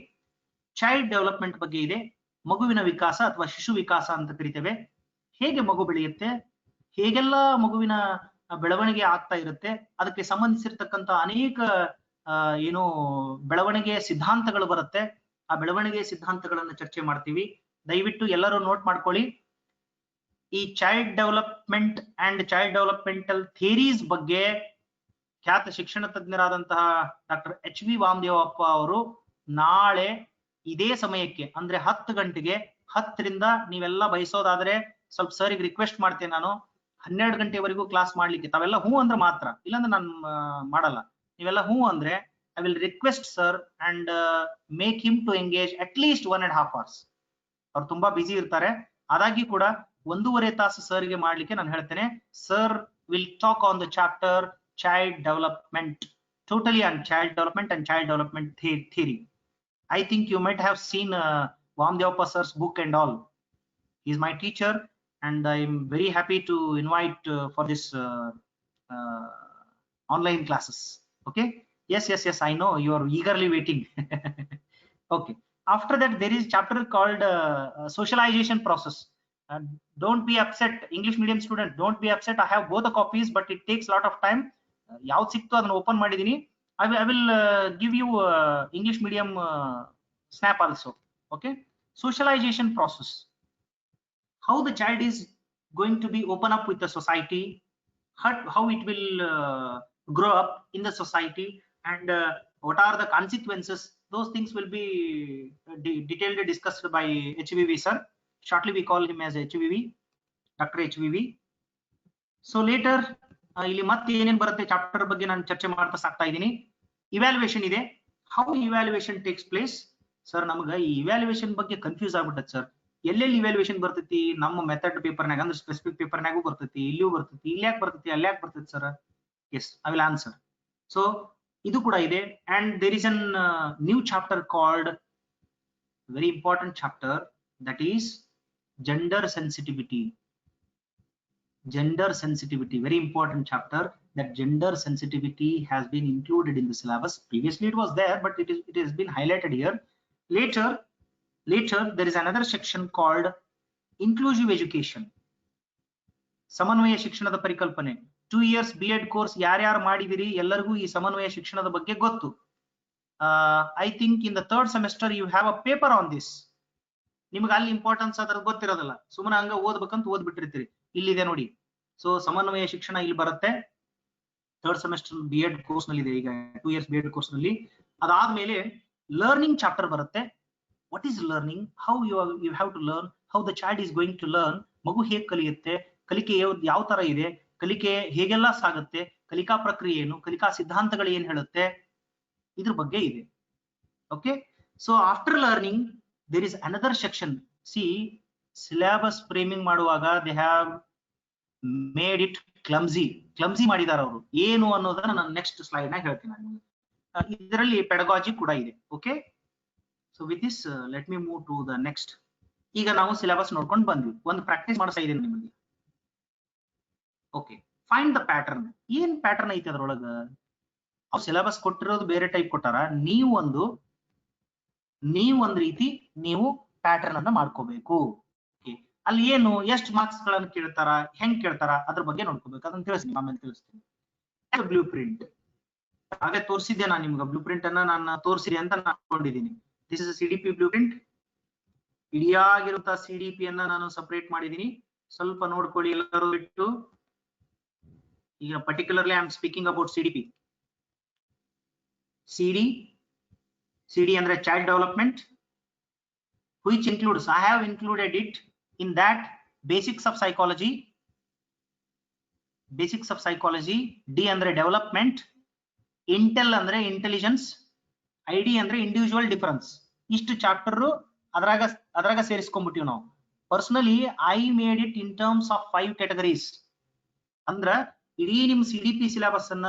ಚೈಲ್ಡ್ ಡೆವಲಪ್ಮೆಂಟ್ ಬಗ್ಗೆ ಇದೆ. ಮಗುವಿನ ವಿಕಾಸ ಅಥವಾ ಶಿಶು ವಿಕಾಸ ಅಂತ ಕರಿತೇವೆ. ಹೇಗೆ ಮಗು ಬೆಳೆಯುತ್ತೆ, ಹೇಗೆಲ್ಲ ಮಗುವಿನ ಬೆಳವಣಿಗೆ ಆಗ್ತಾ ಇರುತ್ತೆ, ಅದಕ್ಕೆ ಸಂಬಂಧಿಸಿರ್ತಕ್ಕಂಥ ಅನೇಕ ಏನು ಬೆಳವಣಿಗೆ ಸಿದ್ಧಾಂತಗಳು ಬರುತ್ತೆ. ಆ ಬೆಳವಣಿಗೆ ಸಿದ್ಧಾಂತಗಳನ್ನು ಚರ್ಚೆ ಮಾಡ್ತೀವಿ. ದಯವಿಟ್ಟು ಎಲ್ಲರೂ ನೋಟ್ ಮಾಡ್ಕೊಳ್ಳಿ. ಈ child development and child developmental theories ಬಗ್ಗೆ ಖ್ಯಾತ ಶಿಕ್ಷಣ ತಜ್ಞರಾದಂತಹ ಡಾಕ್ಟರ್ HV ವಾಮದೇವಪ್ಪ ಅವರು ನಾಳೆ ಇದೇ ಸಮಯಕ್ಕೆ ಅಂದ್ರೆ 10 ಗಂಟೆಗೆ 10ರಿಂದ ನೀವೆಲ್ಲ ಬಯಸೋದಾದ್ರೆ ಸ್ವಲ್ಪ ಸರಿಗೆ ರಿಕ್ವೆಸ್ಟ್ ಮಾಡ್ತೇನೆ ನಾನು 12 ಗಂಟೆವರೆಗೂ ಕ್ಲಾಸ್ ಮಾಡ್ಲಿಕ್ಕೆ. ತಾವೆಲ್ಲ ಹೂ ಅಂದ್ರೆ ಮಾತ್ರ, ಇಲ್ಲಾಂದ್ರೆ ನಾನು ಮಾಡಲ್ಲ. ನೀವೆಲ್ಲ ಹೂ ಅಂದ್ರೆ I will request sir and make him to engage at least 1.5 hours. ಅವ್ರು ತುಂಬಾ ಬಿಸಿ ಇರ್ತಾರೆ. ಅದಾಗಿ ಕೂಡ 1.5 ತಾಸು ಸರ್ಗೆ ಮಾಡ್ಲಿಕ್ಕೆ ನಾನು ಹೇಳ್ತೇನೆ. Sir will talk on the chapter child development, totally on child development and child development theory. I think you might have seen Vamdevappa sir's book and all. He is my teacher and I am very happy to invite for this online classes. Okay, yes, I know you are eagerly waiting. Okay, after that there is chapter called socialization process. Don't be upset, English medium student, don't be upset. I have both the copies but it takes a lot of time. ಯಾವ್ದು ಸಿಕ್ತು ಅದನ್ನ open ಮಾಡಿದೀನಿ. I will give you English medium snap also. Okay, socialization process, how the child is going to be open up with the society, how it will grow up in the society, and what are the consequences. Those things will be detailed discussed by HVV sir. Shortly we call him as HVV, Dr. HVV. So later ಇಲ್ಲಿ ಮತ್ತೆ ಏನೇನ್ ಬರುತ್ತೆ chapter ಬಗ್ಗೆ ನಾನು ಚರ್ಚೆ ಮಾಡ್ತಾ ಸಾಕ್ತಾ ಇದ್ದೀನಿ. ಇವ್ಯಾಲ್ಯೂಯೇಷನ್ ಇದೆ. How evaluation takes place. Sir ನಮಗ ಈ ಇವ್ಯಾಲ್ಯೂಯೇಷನ್ ಬಗ್ಗೆ ಕನ್ಫ್ಯೂಸ್ ಆಗ್ಬಿಟ್ಟದ ಸರ್. ಎಲ್ಲೆಲ್ಲಿ ಇವ್ಯಾಲ್ಯೂಯೇಷನ್ ಬರ್ತೈತಿ? ನಮ್ಮ ಮೆಥಡ್ ಪೇಪರ್ನಾಗ ಅಂದ್ರೆ ಸ್ಪೆಸಿಫಿಕ್ ಪೇಪರ್ನಾಗೂ ಬರ್ತೈತಿ, ಇಲ್ಲಿಯೂ ಬರ್ತೈತಿ, ಇಲ್ಲಿ ಯಾಕೆ ಬರ್ತೈತಿ, ಅಲ್ಲಿ ಯಾಕೆ ಬರ್ತೈತಿ sir? Yes, I will answer. So ಇದು ಕೂಡ ಇದೆ. And there is an new chapter called, very important chapter, that is gender sensitivity. Gender sensitivity, very important chapter. That gender sensitivity has been included in the syllabus. Previously it was there, but it has been highlighted here. Later there is another section called inclusive education. ಸಮನ್ವಯ ಶಿಕ್ಷಣದ ಪರಿಕಲ್ಪನೆ. 2 years B.Ed course ಯಾರ್ಯಾರು ಮಾಡಿದಿರಿ ಎಲ್ಲರಿಗೂ ಈ ಸಮನ್ವಯ ಶಿಕ್ಷಣದ ಬಗ್ಗೆ ಗೊತ್ತು. I think in the 3rd semester you have a paper on this. ನಿಮಗೆ ಅಲ್ಲಿ ಇಂಪಾರ್ಟೆನ್ಸ್ ಅದ್ರ ಗೊತ್ತಿರೋದಿಲ್ಲ, ಸುಮ್ಮನೆ ಹಂಗ ಓದ್ಬೇಕಂತ ಓದ್ಬಿಟ್ಟಿರ್ತೀರಿ. ಇಲ್ಲಿದೆ ನೋಡಿ. ಸೊ ಸಮನ್ವಯ ಶಿಕ್ಷಣ ಇಲ್ಲಿ ಬರುತ್ತೆ. 3rd semester B.Ed ಕೋರ್ಸ್ ನಲ್ಲಿ ಇದೆ, ಈಗ 2 years B.Ed ಕೋರ್ಸ್ ನಲ್ಲಿ. ಅದಾದ್ಮೇಲೆ ಲರ್ನಿಂಗ್ ಚಾಪ್ಟರ್ ಬರುತ್ತೆ. What is learning, how you have to learn, how the child is going to learn. ಮಗು ಹೇಗೆ ಕಲಿಯುತ್ತೆ, ಕಲಿಕೆ ಯಾವ ತರ ಇದೆ, ಕಲಿಕೆ ಹೇಗೆಲ್ಲ ಸಾಗುತ್ತೆ, ಕಲಿಕಾ ಪ್ರಕ್ರಿಯೆ ಏನು, ಕಲಿಕಾ ಸಿದ್ಧಾಂತಗಳು ಏನ್ ಹೇಳುತ್ತೆ, ಇದ್ರ ಬಗ್ಗೆ ಇದೆ. Okay, so after learning there is another section. See, syllabus framing ಮಾಡುವಾಗ they have made it clumsy ಮಾಡಿದಾರ ಅವರು. ಏನು ಅನ್ನೋದನ್ನ ನಾನು ನೆಕ್ಸ್ಟ್ ಸ್ಲೈಡ್ ನಾಗ ಹೇಳ್ತೀನಿ. ಇದರಲ್ಲಿ ಪೆಡಗಾಜಿ ಕೂಡ ಇದೆ. Okay, so with this let me move to the next. ಈಗ ನಾವು ಸಿಲೆಬಸ್ ನೋಡ್ಕೊಂಡು ಬಂದ್ವಿ, ಒಂದು ಪ್ರಾಕ್ಟೀಸ್ ಮಾಡಿಸ್ತಾ ಇದ್ದೀನಿ ನಿಮಗೆ. Okay, find the pattern. ಏನ್ ಪ್ಯಾಟರ್ನ್ ಐತಿ ಅದ್ರೊಳಗ? ಅವ್ರು ಸಿಲೆಬಸ್ ಕೊಟ್ಟಿರೋದು ಬೇರೆ ಟೈಪ್ ಕೊಟ್ಟಾರ, ನೀವು ಒಂದ್ ರೀತಿ ನೀವು ಪ್ಯಾಟರ್ನ್ ಅನ್ನ ಮಾಡ್ಕೋಬೇಕು. ಅಲ್ಲಿ ಏನು ಎಷ್ಟು ಮಾರ್ಕ್ಸ್ ಗಳನ್ನ ಕೇಳ್ತಾರ, ಹೆಂಗ್ ಕೇಳ್ತಾರ, ಅದ್ರ ಬಗ್ಗೆ ನೋಡ್ಕೋಬೇಕು. ಅದನ್ನ ತಿಳಿಸ್ತೀನಿ, ಆಮೇಲೆ ತಿಳಿಸ್ತೀನಿ. ಬ್ಲೂ ಪ್ರಿಂಟ್ ಹಾಗೆ ತೋರಿಸಿದ್ದೆ ನಾನು ನಿಮ್ಗೆ. ಬ್ಲೂ ಪ್ರಿಂಟ್ ಅನ್ನ ನಾನು ತೋರಿಸಿದೆ ಅಂತ ನಾನು ಅನ್ಕೊಂಡಿದ್ದೀನಿ. This is CDP blueprint. ಇಡಿಯಾಗಿರುವಂತಹ CDP ಅನ್ನ ನಾನು ಸಪರೇಟ್ ಮಾಡಿದೀನಿ. ಸ್ವಲ್ಪ ನೋಡ್ಕೊಳ್ಳಿ ಎಲ್ಲರೂ ಬಿಟ್ಟು. ಈಗ particularly I am speaking about CDP. CD ಅಂದ್ರೆ child development, which includes, I have included it in that, basics of psychology. D ಅಂದ್ರೆ development, intel ಅಂದ್ರೆ intelligence, ID ಅಂದ್ರೆ individual difference. ಇಷ್ಟು ಚಾಪ್ಟರ್ ಅದ್ರಾಗ ಸೇರಿಸ್ಕೊಂಡ್ಬಿಟ್ಟಿವಿ ನಾವು. Personally I made it in terms of 5 categories. ಅಂದ್ರ ಇಡೀ ನಿಮ್ CDP ಸಿಲೆಬಸ್ ಅನ್ನ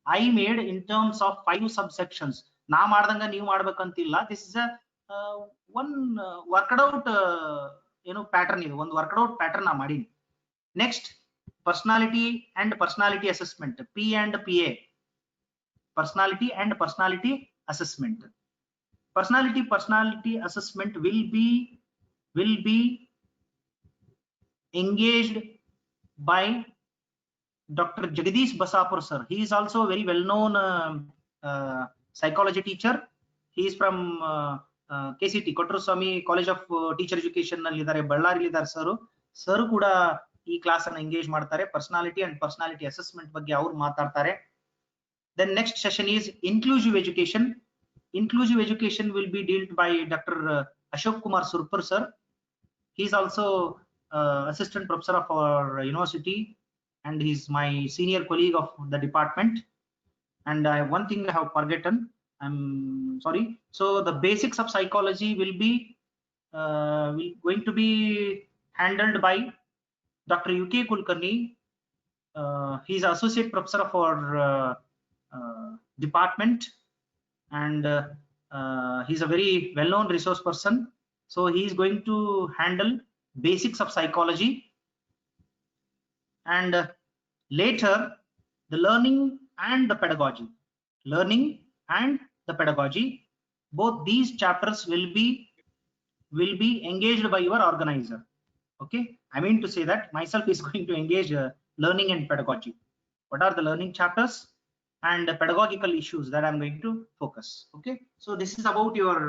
I made in terms of 5 subsections. ನಾ ಮಾಡ್ದಂಗ ನೀವು ಮಾಡ್ಬೇಕಂತಿಲ್ಲ. This is one worked out pattern. ಇದು ಒಂದು ವರ್ಕ್ಡ್ ಔಟ್ ಪ್ಯಾಟರ್ನ್ ನಾ ಮಾಡೀನಿ. Next, personality and personality assessment, P and PA. Personality and personality assessment. Personality assessment will be engaged by Dr. Jagadish Basapur sir. He is also a very well known psychology teacher. He is from KCT, Kotraswamy College of Teacher Education ನಲ್ಲಿ ಇದ್ದಾರೆ, ಬಳ್ಳಾರಿಲಿ ಇದ್ದಾರೆ sir ಕೂಡ ಈ class ಅನ್ನು engage ಮಾಡ್ತಾರೆ. Personality and personality assessment ಬಗ್ಗೆ ಅವ್ರು ಮಾತಾಡ್ತಾರೆ. Then next session is inclusive education. Inclusive education will be dealt by Dr. Ashok Kumar Surpur sir. He is also assistant professor of our university, and he's my senior colleague of the department. And one thing I have forgotten, I'm sorry. So the basics of psychology will be going to be handled by Dr. UK Kulkarni. He's associate professor of our department, and he's a very well-known resource person. So he is going to handle basics of psychology, and later the learning and the pedagogy. Learning and the pedagogy, both these chapters will be engaged by your organizer. Okay, I mean to say that myself is going to engage learning and pedagogy. What are the learning chapters and the pedagogical issues that I'm going to focus? Okay, so this is about your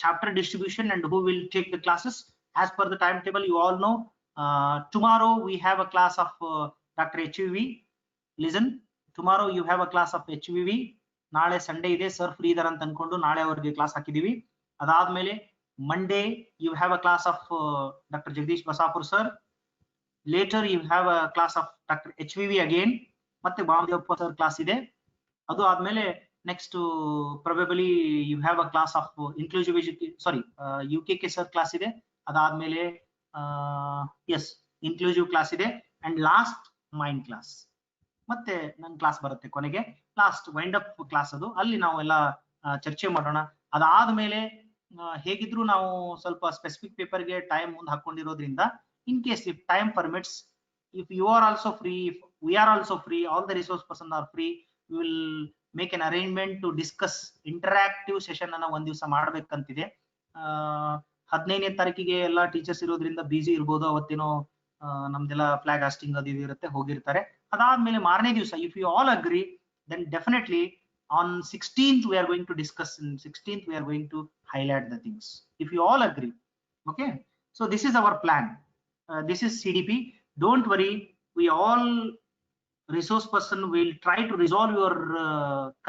chapter distribution and who will take the classes as per the timetable. You all know tomorrow we have a class of Dr. HVV. Listen, tomorrow you have a class of HVV. ನಾಳೆ Sunday ಇದೆ, sir free ಇದಾರೆ ಅಂತ ಅನ್ಕೊಂಡು ನಾಳೆ ಅವರಿಗೆ class ಹಾಕಿದೀವಿ. ಅದಾದ್ಮೇಲೆ Monday you have a class of doctor Jagadish Basapur sir. Later you have a class of doctor HVV again, ಮತ್ತೆ ಬಾಮದೇವಪ್ಪ ಸರ್ ಕ್ಲಾಸ್ ಇದೆ. ಅದು ಆದ್ಮೇಲೆ next probably you have a class of inclusive sorry UKK sir class ಇದೆ. ಅದಾದ್ಮೇಲೆ yes inclusive class ಇದೆ, and last mind class. ಮತ್ತೆ ನನ್ನ class ಬರುತ್ತೆ ಕೊನೆಗೆ, ಲಾಸ್ಟ್ ವೈಂಡ್ ಅಪ್ ಕ್ಲಾಸ್. ಅದು ಅಲ್ಲಿ ನಾವು ಎಲ್ಲ ಚರ್ಚೆ ಮಾಡೋಣ. ಅದಾದ್ಮೇಲೆ ಹೇಗಿದ್ರು ನಾವು ಸ್ವಲ್ಪ ಸ್ಪೆಸಿಫಿಕ್ ಪೇಪರ್ಗೆ ಟೈಮ್ ಮುಂದೆ ಹಾಕೊಂಡಿರೋದ್ರಿಂದ, in case if time permits, if you are also free, if we are also free, all the resource person are free, we will make an arrangement to discuss interactive session ಅನ್ನ ಒಂದ್ ದಿವಸ ಮಾಡ್ಬೇಕಂತಿದೆ. 15ನೇ ತಾರೀಕಿಗೆ ಎಲ್ಲ teachers ಇರೋದ್ರಿಂದ ಬಿಸಿ ಇರ್ಬೋದು. ಅವತ್ತೇನೋ ನಮ್ದೆಲ್ಲ flag hoisting ಅದು ಇರುತ್ತೆ, ಹೋಗಿರ್ತಾರೆ. ಅದಾದ್ಮೇಲೆ ಮಾರನೇ ದಿವಸ if you all agree, then definitely on 16th we are going to discuss. In 16th we are going to highlight the things if you all agree. Okay, so this is our plan. This is CDP. Don't worry, we all resource person will try to resolve your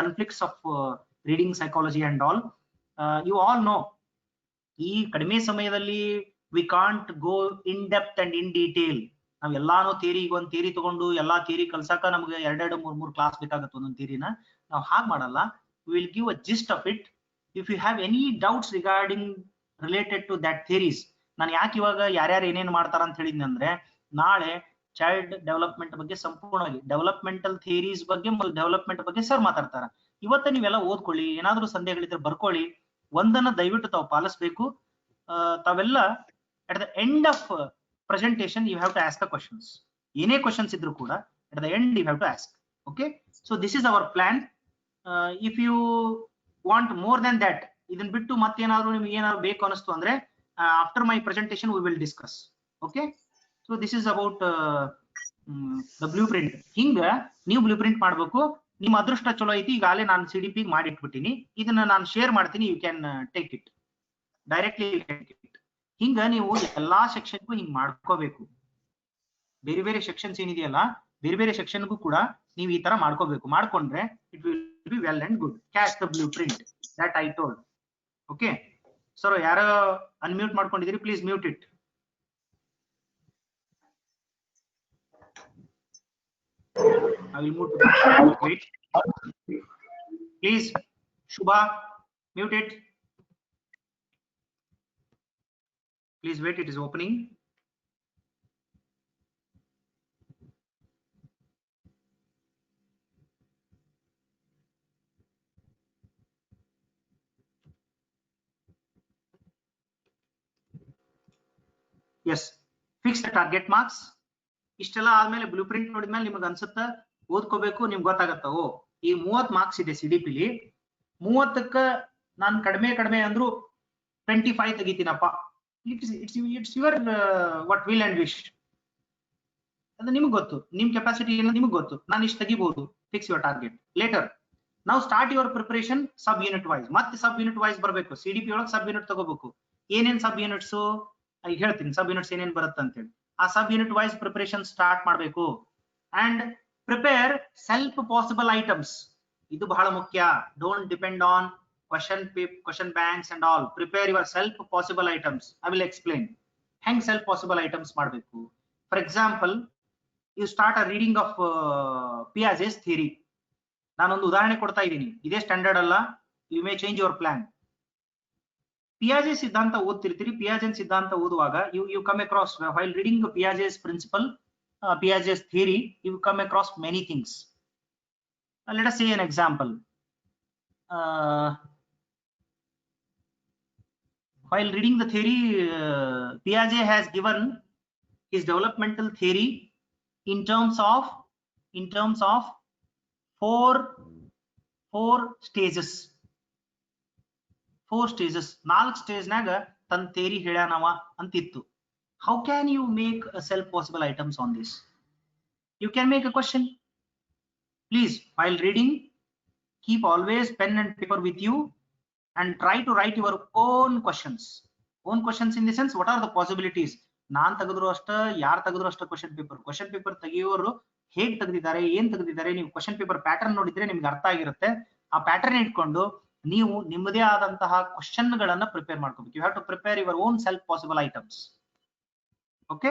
conflicts of reading psychology and all. You all know ee kadime samayadalli we can't go in depth and in detail. ನಾವ್ ಎಲ್ಲಾನು theory, ಈಗ ಒಂದು theory ತಗೊಂಡು ಎಲ್ಲಾ theory ಕಲ್ಸಾಕ ನಮ್ಗೆ 2-3 class ಬೇಕಾಗುತ್ತೆ ಒಂದೊಂದು ಥಿಯರಿನ. ನಾವು ಹಾಗೆ ಮಾಡಲ್ಲ. Will give a gist of it. If you have any doubts regarding related to that theories, ನಾನು ಯಾಕೆ ಇವಾಗ ಯಾರ್ಯಾರು ಏನೇನು ಮಾಡ್ತಾರ ಅಂತ ಹೇಳಿದ್ನಿ ಅಂದ್ರೆ, ನಾಳೆ ಚೈಲ್ಡ್ ಡೆವಲಪ್ಮೆಂಟ್ ಬಗ್ಗೆ ಸಂಪೂರ್ಣವಾಗಿ ಡೆವಲಪ್ಮೆಂಟಲ್ ಥಿಯರೀಸ್ ಬಗ್ಗೆ ಮತ್ತು ಡೆವಲಪ್ಮೆಂಟ್ ಬಗ್ಗೆ ಸರ್ ಮಾತಾಡ್ತಾರ. ಇವತ್ತ ನೀವೆಲ್ಲ ಓದ್ಕೊಳ್ಳಿ, ಏನಾದ್ರೂ ಸಂದೇಹಗಳಿದ್ರೆ ಬರ್ಕೊಳ್ಳಿ. ಒಂದನ್ನ ದಯವಿಟ್ಟು ತಾವು ಪಾಲಿಸ್ಬೇಕು. ತಾವೆಲ್ಲ at the end of presentation you have to ask the questions. Any questions idru kuda at the end you have to ask. Okay, so this is our plan. If you want more than that, idan bittu matte enadru nimage enaru beku anistu andre after my presentation we will discuss. Okay, so this is about the blueprint. hinga ನೀವು blueprint ಮಾಡಬೇಕು. ನಿಮ್ಮ ಅದೃಷ್ಟ ಚಲೋ ಐತಿ, ಈಗಾಗಲೇ ನಾನು CDP ಮಾಡಿ ಇಟ್ಬಿಟ್ಟಿನಿ. ಇದನ್ನ ನಾನು ಶೇರ್ ಮಾಡ್ತೀನಿ, you can take it directly. You can take it. ಹಿಂಗ ನೀವು ಎಲ್ಲಾ ಸೆಕ್ಷನ್ಗೂ ಹಿಂಗ್ ಮಾಡ್ಕೋಬೇಕು. ಬೇರೆ ಬೇರೆ ಸೆಕ್ಷನ್ಸ್ ಏನಿದೆಯಲ್ಲ, ಬೇರೆ ಬೇರೆ ಸೆಕ್ಷನ್ಗೂ ಕೂಡ ನೀವು ಈ ತರ ಮಾಡ್ಕೋಬೇಕು. ಮಾಡ್ಕೊಂಡ್ರೆ it will be well and good. Catch the blueprint that I told. Okay sir, ಯಾರು ಅನ್ಮ್ಯೂಟ್ ಮಾಡ್ಕೊಂಡಿದ್ದೀರಿ please mute it. I will move to the wait. Please, Shubha, mute it. Please wait, it is opening. Yes, fix the target marks. ಇಷ್ಟೆಲ್ಲ ಆದ್ಮೇಲೆ blue print ನೋಡಿದ್ಮೇಲೆ ನಿಮಗೆ ಅನ್ಸುತ್ತ ಓದ್ಕೋಬೇಕು, ನಿಮ್ಗೆ ಗೊತ್ತಾಗತ್ತ, ಓ ಈ 30 ಮಾರ್ಕ್ಸ್ ಇದೆ CDPಲಿ, 30ಕ್ಕ ನಾನು ಕಡಿಮೆ ಅಂದ್ರು 25 ತೆಗಿತೀನಪ್ಪ. It's your what will and wish. ಅದು ನಿಮ್ಗೆ ಗೊತ್ತು, ನಿಮ್ ಕೆಪಾಸಿಟಿ ಏನೋ ನಿಮ್ಗೆ ಗೊತ್ತು. ನಾನು ಇಷ್ಟು ತೆಗಿಬಹುದು. Fix your target. ಲೇಟರ್ ನಾವು start your preparation sub unit wise. ಮತ್ತೆ ಸಬ್ ಯೂನಿಟ್ ವೈಸ್ ಬರಬೇಕು. CDP ಒಳಗೆ ಸಬ್ ಯೂನಿಟ್ ತಗೋಬೇಕು. ಏನೇನ್ ಸಬ್ ಯೂನಿಟ್ಸ್ ಈಗ ಹೇಳ್ತೀನಿ, ಸಬ್ ಯೂನಿಟ್ಸ್ ಏನೇನ್ ಬರುತ್ತೆ ಅಂತ ಹೇಳಿ. ಆ ಸಬ್ ಯೂನಿಟ್ ವೈಸ್ ಪ್ರಿಪರೇಷನ್ ಸ್ಟಾರ್ಟ್ ಮಾಡಬೇಕು. And prepare self possible items. ಇದು ಬಹಳ ಮುಖ್ಯ. Don't depend on question banks and all. Prepare your self possible items. I will explain. Hang self possible items ಮಾಡಬೇಕು. For example, you start a reading of Piaget's theory. ನಾನೊಂದು ಉದಾಹರಣೆ ಕೊಡ್ತಾ ಇದ್ದೀನಿ, ಇದೇ standard ಅಲ್ಲ, you may change your plan. Piaget ಸಿದ್ಧಾಂತ ಓದ್ತಿರ್ತೀರಿ. Piaget ಸಿದ್ಧಾಂತ ಓದುವಾಗ you come across, while reading Piaget's principle, Piaget's theory, you come across many things. Let us say an example. While reading the theory, Piaget has given his developmental theory in terms of four stages. 4 stages. 4 stage naga tan theory helyanava antiತ್ತು. How can you make a self possible items on this? You can make a question. Please, while reading, keep always pen and paper with you and try to write your own questions. Own questions in the sense, what are the possibilities? ನಾನ್ ತೆಗೆದ್ರು ಅಷ್ಟ, ಯಾರು ತೆಗೆದ್ರು ಅಷ್ಟ question paper ತೆಗೆಯೋರು ಹೇಗ್ ತೆಗೆದಿದ್ದಾರೆ, ಏನ್ ತೆಗೆದಿದ್ದಾರೆ, ನೀವು question paper pattern ನೋಡಿದ್ರೆ ನಿಮ್ಗೆ ಅರ್ಥ ಆಗಿರುತ್ತೆ. ಆ ಪ್ಯಾಟರ್ನ್ ಇಟ್ಕೊಂಡು ನೀವು ನಿಮ್ಮದೇ ಆದಂತಹ ಕ್ವಶನ್ ಗಳನ್ನ ಪ್ರಿಪೇರ್ ಮಾಡ್ಕೋಬೇಕು. You have to prepare your own self possible items. Okay,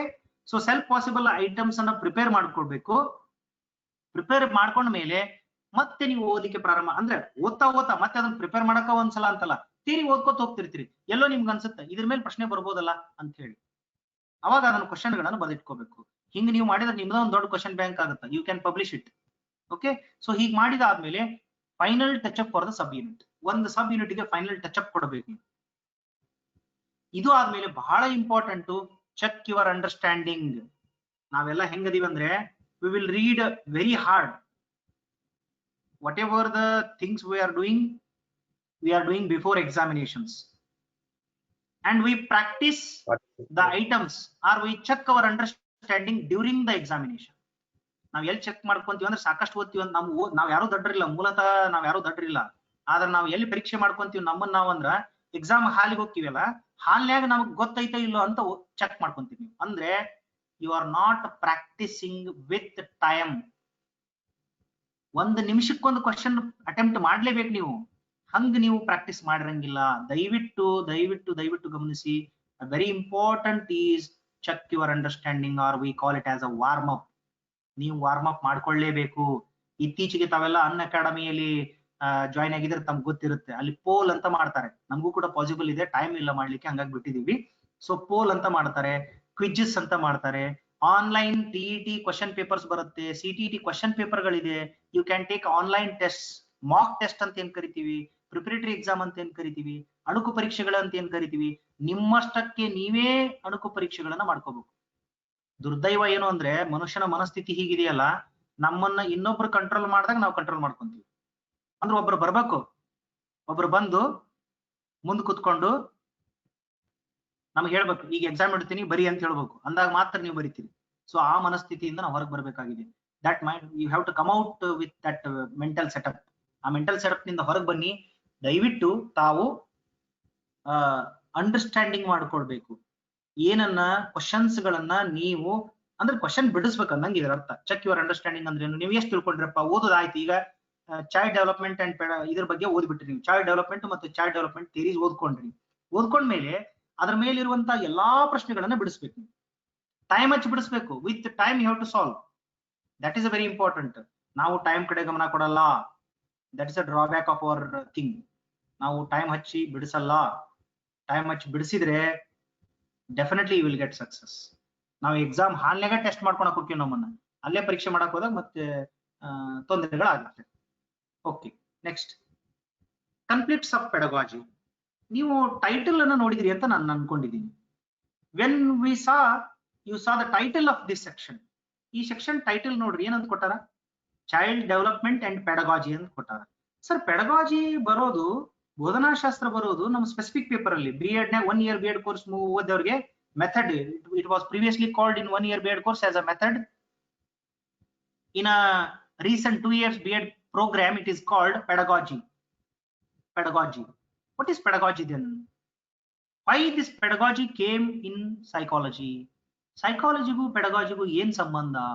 so self possible items ಅನ್ನ ಪ್ರಿಪೇರ್ ಮಾಡ್ಕೊಳ್ಬೇಕು. ಪ್ರಿಪೇರ್ ಮಾಡ್ಕೊಂಡ ಮೇಲೆ ಮತ್ತೆ ನೀವು ಓದಲಿಕ್ಕೆ ಪ್ರಾರಂಭ, ಅಂದ್ರೆ ಓದ್ತಾ ಮತ್ತೆ ಅದನ್ನ ಪ್ರಿಪೇರ್ ಮಾಡಕ ಒಂದ್ಸಲ ಅಂತಲ್ಲ, ಥಿಯರಿ ಓದ್ಕೋತ ಹೋಗ್ತಿರ್ತೀರಿ. ಎಲ್ಲೋ ನಿಮ್ಗೆ ಅನ್ಸುತ್ತೆ ಇದ್ರ ಮೇಲೆ ಪ್ರಶ್ನೆ ಬರ್ಬೋದಲ್ಲ ಅಂತ ಹೇಳಿ, ಅವಾಗ ಅದನ್ನ ಕ್ವಶನ್ ಗಳನ್ನ ಬರೆದಿಟ್ಕೋಬೇಕು. ಹಿಂಗ್ ನೀವು ಮಾಡಿದ್ರೆ ನಿಮ್ದ ಒಂದು ದೊಡ್ಡ ಕ್ವಶನ್ ಬ್ಯಾಂಕ್ ಆಗುತ್ತೆ. You can publish it. Okay, so ಹೀಗ್ ಮಾಡಿದಾದ್ಮೇಲೆ final touch up for the sub unit. ಒಂದು ಸಬ್ ಯೂನಿಟ್ ಗೆ ಫೈನಲ್ ಟಚ್ ಅಪ್ ಕೊಡಬೇಕು. ಇದು ಆದ್ಮೇಲೆ ಬಹಳ ಇಂಪಾರ್ಟೆಂಟ್, ಚೆಕ್ ಯುವರ್ ಅಂಡರ್ಸ್ಟ್ಯಾಂಡಿಂಗ್. ನಾವೆಲ್ಲ ಹೆಂಗದೀವಿ ಅಂದ್ರೆ, we will read very hard. What ever the things we are doing before examinations, and we practice the items, or we check our understanding during the examination. ನಾವ್ ಎಲ್ಲಿ check ಮಾಡ್ಕೊಂತೀವಿ ಅಂದ್ರೆ, ಸಾಕಷ್ಟು ಓದ್ತೀವಿ ಅಂತ ನಾವ್ ಯಾರು ದಡ್ರಿಲ್ಲ, ಮೂಲತಃ ನಾವ್ ಯಾರು ದಡ್ರಿಲ್ಲ. ಆದ್ರೆ ನಾವ್ ಎಲ್ಲಿ ಪರೀಕ್ಷೆ ಮಾಡ್ಕೊಂತೀವಿ ನಮ್ಮನ್ನ ನಾವ್ ಅಂದ್ರ, ಎಕ್ಸಾಮ್ ಹಾಲಿಗೆ ಹೋಗ್ತೀವಲ್ಲ, ಹಾಲ್ನ್ಯಾಗ ನಮಗ್ ಗೊತ್ತೈತೆ ಇಲ್ಲೋ ಅಂತ ಚೆಕ್ ಮಾಡ್ಕೊಂತೀವಿ. ಅಂದ್ರೆ you are not practising with time. 1 ನಿಮಿಷಕ್ಕೊಂದು ಕ್ವಶನ್ ಅಟೆಂಪ್ಟ್ ಮಾಡ್ಲೇಬೇಕು ನೀವು. ಹಂಗ ನೀವು ಪ್ರಾಕ್ಟೀಸ್ ಮಾಡಿರಂಗಿಲ್ಲ. ದಯವಿಟ್ಟು ಗಮನಿಸಿ. Very important is check your understanding, or we call it as a warm up. ನೀವು ವಾರ್ಮ್ ಅಪ್ ಮಾಡ್ಕೊಳ್ಳೇಬೇಕು. ಇತ್ತೀಚೆಗೆ ತಾವೆಲ್ಲ ಅನ್ ಅಕಾಡೆಮಿಯಲ್ಲಿ ಜಾಯ್ನ್ ಆಗಿದ್ರೆ ತಮ್ಗೆ ಗೊತ್ತಿರುತ್ತೆ, ಅಲ್ಲಿ ಪೋಲ್ ಅಂತ ಮಾಡ್ತಾರೆ. ನಮಗೂ ಕೂಡ ಪಾಸಿಬಲ್ ಇದೆ, ಟೈಮ್ ಇಲ್ಲ ಮಾಡ್ಲಿಕ್ಕೆ, ಹಂಗಾಗಿ ಬಿಟ್ಟಿದೀವಿ. ಸೊ ಪೋಲ್ ಅಂತ ಮಾಡ್ತಾರೆ, ಕ್ವಿಜಸ್ ಅಂತ ಮಾಡ್ತಾರೆ, ಆನ್ಲೈನ್ TET ಕ್ವಶನ್ ಪೇಪರ್ಸ್ ಬರುತ್ತೆ, CTET ಕ್ವಶನ್ ಪೇಪರ್ ಗಳಿದೆ. You can take online test, mock test ಅಂತ ಏನ್ ಕರಿತೀವಿ, ಪ್ರಿಪರೇಟರಿ ಎಕ್ಸಾಮ್ ಅಂತ ಏನ್ ಕರಿತೀವಿ, ಅಣುಕು ಪರೀಕ್ಷೆಗಳು ಅಂತ ಏನ್ ಕರಿತೀವಿ. ನಿಮ್ಮಷ್ಟಕ್ಕೆ ನೀವೇ ಅಣುಕು ಪರೀಕ್ಷೆಗಳನ್ನ ಮಾಡ್ಕೋಬೇಕು. ದುರ್ದೈವ ಏನು ಅಂದ್ರೆ, ಮನುಷ್ಯನ ಮನಸ್ಥಿತಿ ಹೀಗಿದೆಯಲ್ಲ, ನಮ್ಮನ್ನ ಇನ್ನೊಬ್ರು ಕಂಟ್ರೋಲ್ ಮಾಡಿದಾಗ ನಾವು ಕಂಟ್ರೋಲ್ ಮಾಡ್ಕೊಂತೀವಿ. ಅಂದ್ರೆ ಒಬ್ರು ಬರ್ಬೇಕು, ಒಬ್ರು ಬಂದು ಮುಂದ್ ಕುತ್ಕೊಂಡು ನಮ್ಗೆ ಹೇಳ್ಬೇಕು, ಈಗ ಎಕ್ಸಾಮ್ ಇಡ್ತೀನಿ ಬರಿ ಅಂತ ಹೇಳ್ಬೇಕು, ಅಂದಾಗ ಮಾತ್ರ ನೀವು ಬರಿತೀರಿ. ಸೊ ಆ ಮನಸ್ಥಿತಿಯಿಂದ ನಾವು ಹೊರಗೆ ಬರ್ಬೇಕಾಗಿದೆ. That mind you have to come out with that mental setup. ಆ ಮೆಂಟಲ್ ಸೆಟಪ್ ನಿಂದ ಹೊರಗೆ ಬನ್ನಿ. ದಯವಿಟ್ಟು ತಾವು ಅಂಡರ್ಸ್ಟ್ಯಾಂಡಿಂಗ್ ಮಾಡ್ಕೊಳ್ಬೇಕು. ಏನನ್ನ ಕ್ವಶನ್ಸ್ ಗಳನ್ನ ನೀವು ಅಂದ್ರೆ ಕ್ವಶನ್ ಬಿಡಿಸ್ಬೇಕು ಅನ್ನಂಗೆ ಇದರ ಅರ್ಥ. ಚೆಕ್ ಯುವರ್ ಅಂಡರ್ಸ್ಟ್ಯಾಂಡಿಂಗ್ ಅಂದ್ರೆ ನೀವು ಎಷ್ಟು ತಿಳ್ಕೊಂಡ್ರಪ್ಪ, ಓದೋದಾಯ್ತು. ಈಗ ಚೈಲ್ಡ್ ಡೆವಲಪ್ಮೆಂಟ್ ಅಂಡ್ ಇದ್ರ ಬಗ್ಗೆ ಓದ್ಬಿಟ್ರಿ ನೀವು. ಚೈಲ್ಡ್ ಡೆವಲಪ್ಮೆಂಟ್ ಮತ್ತು ಚೈಲ್ಡ್ ಡೆವಲಪ್ಮೆಂಟ್ ಥಿಯರೀಸ್ ಓದ್ಕೊಂಡ್ರಿ. ಓದ್ಕೊಂಡ್ಮೇಲೆ ಅದ್ರ ಮೇಲಿರುವಂತ ಎಲ್ಲಾ ಪ್ರಶ್ನೆಗಳನ್ನ ಬಿಡಿಸ್ಬೇಕು. ಟೈಮ್ ಹಚ್ಚಿ ಬಿಡಿಸ್ಬೇಕು. With time you have to solve. That is a very important. ನಾವು ಟೈಮ್ ಕಡೆ ಗಮನ ಕೊಡಲ್ಲ. That is a drawback of our thing. ನಾವು ಟೈಮ್ ಹಚ್ಚಿ ಬಿಡಿಸಲ್ಲ. ಟೈಮ್ ಹಚ್ಚಿ ಬಿಡಿಸಿದ್ರೆ definitely you will get success. ನಾವು ಎಕ್ಸಾಮ್ ಹಾಲ್ನಾಗ ಟೆಸ್ಟ್ ಮಾಡ್ಕೊಳಕ್ ಹೋಗ್ತೀವಿ, ನಮ್ಮನ್ನ ಅಲ್ಲೇ ಪರೀಕ್ಷೆ ಮಾಡಕ್ ಹೋದಾಗ ಮತ್ತೆ ತೊಂದರೆಗಳಾಗುತ್ತೆ. Okay, next conflicts of pedagogy. ನೀವು ಟೈಟಲ್ ಅನ್ನ ನೋಡಿದ್ರಿ ಅಂತ ನಾನು ಅನ್ಕೊಂಡಿದ್ದೀನಿ. When we you saw the title of this section. ಈ ಸೆಕ್ಷನ್ ಟೈಟಲ್ ನೋಡ್ರಿ, ಏನಂತ ಕೊಟ್ಟಾರ? ಚೈಲ್ಡ್ ಡೆವಲಪ್ಮೆಂಟ್ ಅಂಡ್ ಪೆಡಗಾಜಿ ಅಂತ ಕೊಟ್ಟಾರ. ಸರ್, ಪೆಡಗಾಜಿ ಬರೋದು, ಬೋಧನಾಶಾಸ್ತ್ರ ಬರೋದು ನಮ್ಮ ಸ್ಪೆಸಿಫಿಕ್ ಪೇಪರ್ ಅಲ್ಲಿ. B.Ed ನ 1 year B.Ed ಕೋರ್ಸ್ ಓದೋರಿಗೆ method, it was previously called in 1 year B.Ed course as a method. In a recent 2 years B.Ed program, it is called pedagogy. What is pedagogy then? Why this pedagogy came in psychology? Psychology gu pedagogy gu yen sambandha?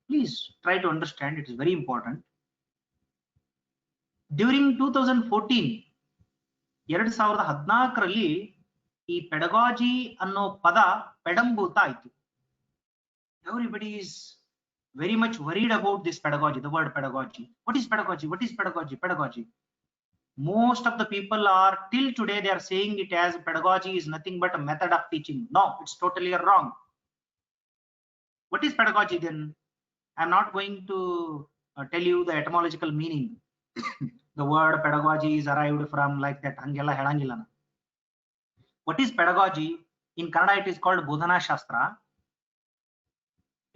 Please try to understand. It is very important. During 2014 2014ರಲ್ಲಿ ಈ pedagogy ಅನ್ನೋ ಪದ ಪೆಡಂಭೂತ ಆಯ್ತು. Everybody is very much worried about this pedagogy, the word pedagogy. What is pedagogy? What is pedagogy? Pedagogy. Most of the people are till today they are saying it as pedagogy is nothing but a method of teaching. No, it's totally wrong. What is pedagogy then? I'm not going to tell you the etymological meaning. The word pedagogy is arrived from like that. Hangella helangilla. What is pedagogy? In Kannada it is called Bodhana Shastra.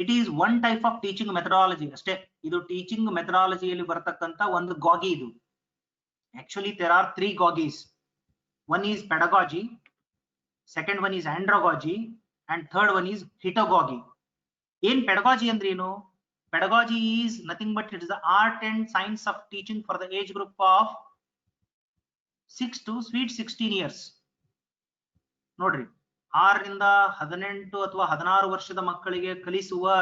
It is one type of teaching methodology. ಅಷ್ಟೇ, ಇದು teaching ಮೆಥಡಾಲಜಿಯಲ್ಲಿ ಬರತಕ್ಕಂತ ಒಂದು ಗಾಗಿ ಇದು. Actually there are 3 goggies. One is pedagogy, second one is andragogy, and third one is hitagogy. ಏನ್ pedagogy ಅಂದ್ರೆ ಏನು? Pedagogy is nothing but it is the art and science of teaching for the age group of 6 to 16 years. ನೋಡ್ರಿ, 6ರಿಂದ 18 ಅಥವಾ 16 ವರ್ಷದ ಮಕ್ಕಳಿಗೆ ಕಲಿಸುವ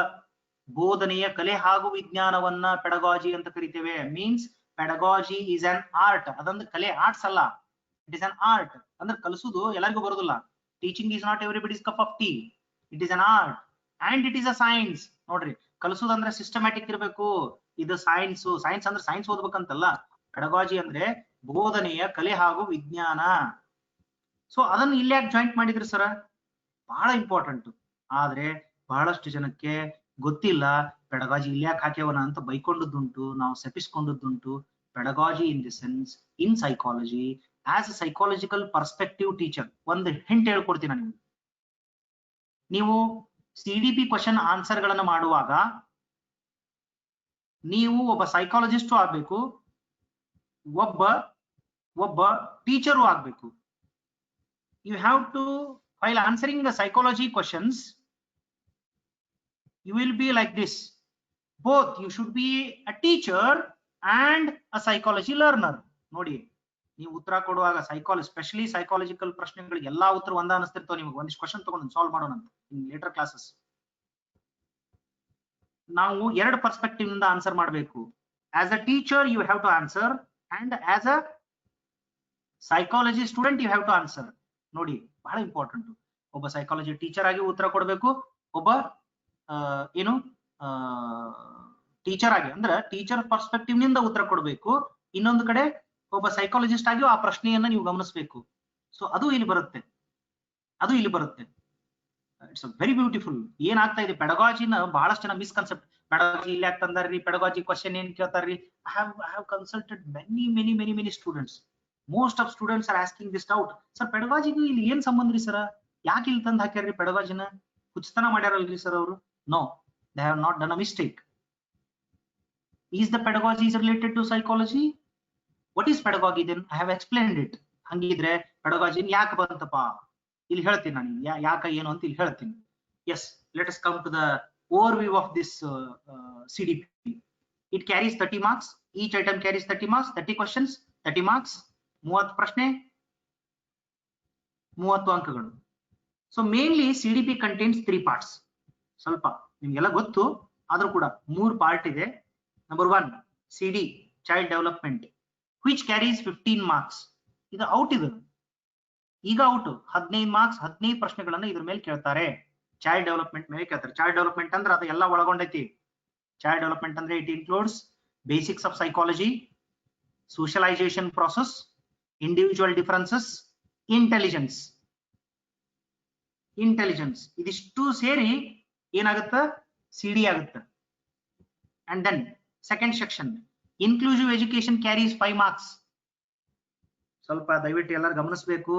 ಬೋಧನೆಯ ಕಲೆ ಹಾಗೂ ವಿಜ್ಞಾನವನ್ನ ಪೆಡಗಾಜಿ ಅಂತ ಕರಿತೇವೆ. Means pedagogy is an art. ಅದೊಂದು ಕಲೆ, ಆರ್ಟ್ಸ್ ಅಲ್ಲ, ಇಟ್ ಇಸ್ ಅನ್ ಆರ್ಟ್. ಅಂದ್ರೆ ಕಲಿಸುದು ಎಲ್ಲರಿಗೂ ಬರೋದಿಲ್ಲ. Teaching is not everybody's cup of tea. It is an art and it is a science. ನೋಡ್ರಿ, ಕಲಿಸುದಂದ್ರೆ ಸಿಸ್ಟಮ್ಯಾಟಿಕ್ ಇರಬೇಕು. ಇದು ಸೈನ್ಸ್. ಸೈನ್ಸ್ ಅಂದ್ರೆ ಸೈನ್ಸ್ ಓದ್ಬೇಕಂತಲ್ಲ. ಪೆಡಗಾಜಿ ಅಂದ್ರೆ ಬೋಧನೆಯ ಕಲೆ ಹಾಗೂ ವಿಜ್ಞಾನ. ಸೊ ಅದನ್ನು ಇಲ್ಲಿ ಯಾಕೆ ಜಾಯಿಂಟ್ ಮಾಡಿದ್ರಿ ಸರ್? ಬಹಳ ಇಂಪಾರ್ಟೆಂಟ್. ಆದ್ರೆ ಬಹಳಷ್ಟು ಜನಕ್ಕೆ ಗೊತ್ತಿಲ್ಲ ಪೆಡಗಾಜಿ ಇಲ್ಲಿ ಯಾಕೆ ಹಾಕ್ಯವನ ಅಂತ ಬೈಕೊಂಡದ್ದುಂಟು, ನಾವು ಸೆಪಿಸ್ಕೊಂಡದ್ದುಂಟು. Pedagogy in the sense in psychology as a psychological perspective teacher. ಒಂದು ಹಿಂಟ್ ಹೇಳ್ಕೊಡ್ತೀನಿ ನಾನು. ನೀವು CDP ಕ್ವಶನ್ ಆನ್ಸರ್ ಗಳನ್ನ ಮಾಡುವಾಗ ನೀವು ಒಬ್ಬ ಸೈಕಾಲಜಿಸ್ಟು ಆಗ್ಬೇಕು, ಒಬ್ಬ ಟೀಚರು ಆಗ್ಬೇಕು. You have to, while answering the psychology questions, you will be like this. Both you should be a teacher and a psychology learner. ನೋಡಿ, ನೀವು ಉತ್ತರ ಕೊಡುವಾಗ ಸ್ಪೆಷಲಿ ಸೈಕಾಲಜಿಕಲ್ ಪ್ರಶ್ನೆಗಳಿಗೆ ಎಲ್ಲಾ ಉತ್ತರ ಒಂದ ಅನಿಸ್ತಿರ್ತಾವ. ನಿಮಗೆ ಒಂದಿಷ್ಟು ಕ್ವಶನ್ ತಗೊಂಡು ಸಾಲ್ವ್ ಮಾಡೋಣ ಅಂತ ಇನ್ ಲೇಟರ್ ಕ್ಲಾಸಸ್. ನಾವು 2 ಪರ್ಸ್ಪೆಕ್ಟಿವ್ ಇಂದ ಆನ್ಸರ್ ಮಾಡಬೇಕು. As a teacher you have to answer and as a psychology student you have to answer. ನೋಡಿ, ಬಹಳ ಇಂಪಾರ್ಟೆಂಟ್. ಒಬ್ಬ ಸೈಕಾಲಜಿ ಟೀಚರ್ ಆಗಿ ಉತ್ತರ ಕೊಡಬೇಕು, ಒಬ್ಬ ಟೀಚರ್ ಆಗಿ ಅಂದ್ರೆ ಟೀಚರ್ ಪರ್ಸ್ಪೆಕ್ಟಿವ್ ನಿಂದ ಉತ್ತರ ಕೊಡಬೇಕು. ಇನ್ನೊಂದು ಕಡೆ ಒಬ್ಬ ಸೈಕಾಲಜಿಸ್ಟ್ ಆಗಿ ಆ ಪ್ರಶ್ನೆಯನ್ನ ನೀವು ಗಮನಿಸಬೇಕು. ಸೊ ಅದು ಇಲ್ಲಿ ಬರುತ್ತೆ. It's very beautiful. ಏನಾಗ್ತಾ ಇದೆ ಪೆಡಗಾಜಿನ ಬಹಳಷ್ಟು ಜನ ಮಿಸ್ಕನ್ಸೆಪ್ಟ್. ಪೆಡಗಾಜಿ ಇಲ್ಲಿ ಯಾಕೆ ತಂದಾರ್ರಿ, ಪೆಡಗಾಜಿ ಕ್ವಶನ್ ಏನ್ ಕೇಳ್ತಾರ್ರಿ. I have consulted many students. Most of students are asking this doubt. Sir ಪೆಡಗಾಜಿಗೂ ಇಲ್ಲಿ ಏನ್ ಸಂಬಂಧ ರೀ ಸರ್? ಯಾಕೆ ಇಲ್ಲಿ ತಂದು ಹಾಕ್ಯಾರ್ರಿ ಪೆಡಗಾಜಿನ? ಹುಚ್ಚತನ ಮಾಡ್ಯಾರಲ್ರಿ ಸರ್ ಅವರು? No, they have not done a mistake. Is the pedagogy is related to psychology? What is pedagogy then? I have explained it. ಹಂಗಿದ್ರೆ ಪೆಡಗಾಜಿನ್ ಯಾಕೆ ಬಂತಪ್ಪ ಇಲ್ಲಿ ಹೇಳ್ತೀನಿ ನಾನು. ಯಾಕ ಏನು ಅಂತ ಇಲ್ಲಿ ಹೇಳ್ತೀನಿ. Yes, let us come to the overview of this CDP. It carries 30 marks. Each item carries 30 marks. 30 questions, 30 marks. 30 ಪ್ರಶ್ನೆ, 30 ಅಂಕಗಳು. So mainly CDP contains 3 parts. ಸ್ವಲ್ಪ ನಿಮ್ಗೆಲ್ಲ ಗೊತ್ತು, ಆದ್ರೂ ಕೂಡ 3 ಪಾರ್ಟ್ ಇದೆ. Number 1 CD, child development, which carries 15 marks. ಇದು out. ಇದು ಈಗ ಔಟ್. 15 ಮಾರ್ಕ್ಸ್, 15 ಪ್ರಶ್ನೆಗಳನ್ನ ಇದ್ರ ಮೇಲೆ ಕೇಳ್ತಾರೆ. ಚೈಲ್ಡ್ ಡೆವಲಪ್ಮೆಂಟ್ ಮೇಲೆ ಕೇಳ್ತಾರೆ. ಚೈಲ್ಡ್ ಡೆವಲಪ್ಮೆಂಟ್ ಅಂದ್ರೆ ಅದು ಎಲ್ಲ ಒಳಗೊಂಡೈತಿ. ಚೈಲ್ಡ್ ಡೆವಲಪ್ಮೆಂಟ್ ಅಂದ್ರೆ it includes basics of psychology, socialisation process, individual differences, intelligence. ಇದಿಷ್ಟು ಸೇರಿ ಏನಾಗುತ್ತ? CD ಆಗುತ್ತ. And then second section inclusive education carries 5 marks. ಸ್ವಲ್ಪ ದಯವಿಟ್ಟು ಎಲ್ಲರೂ ಗಮನಿಸಬೇಕು.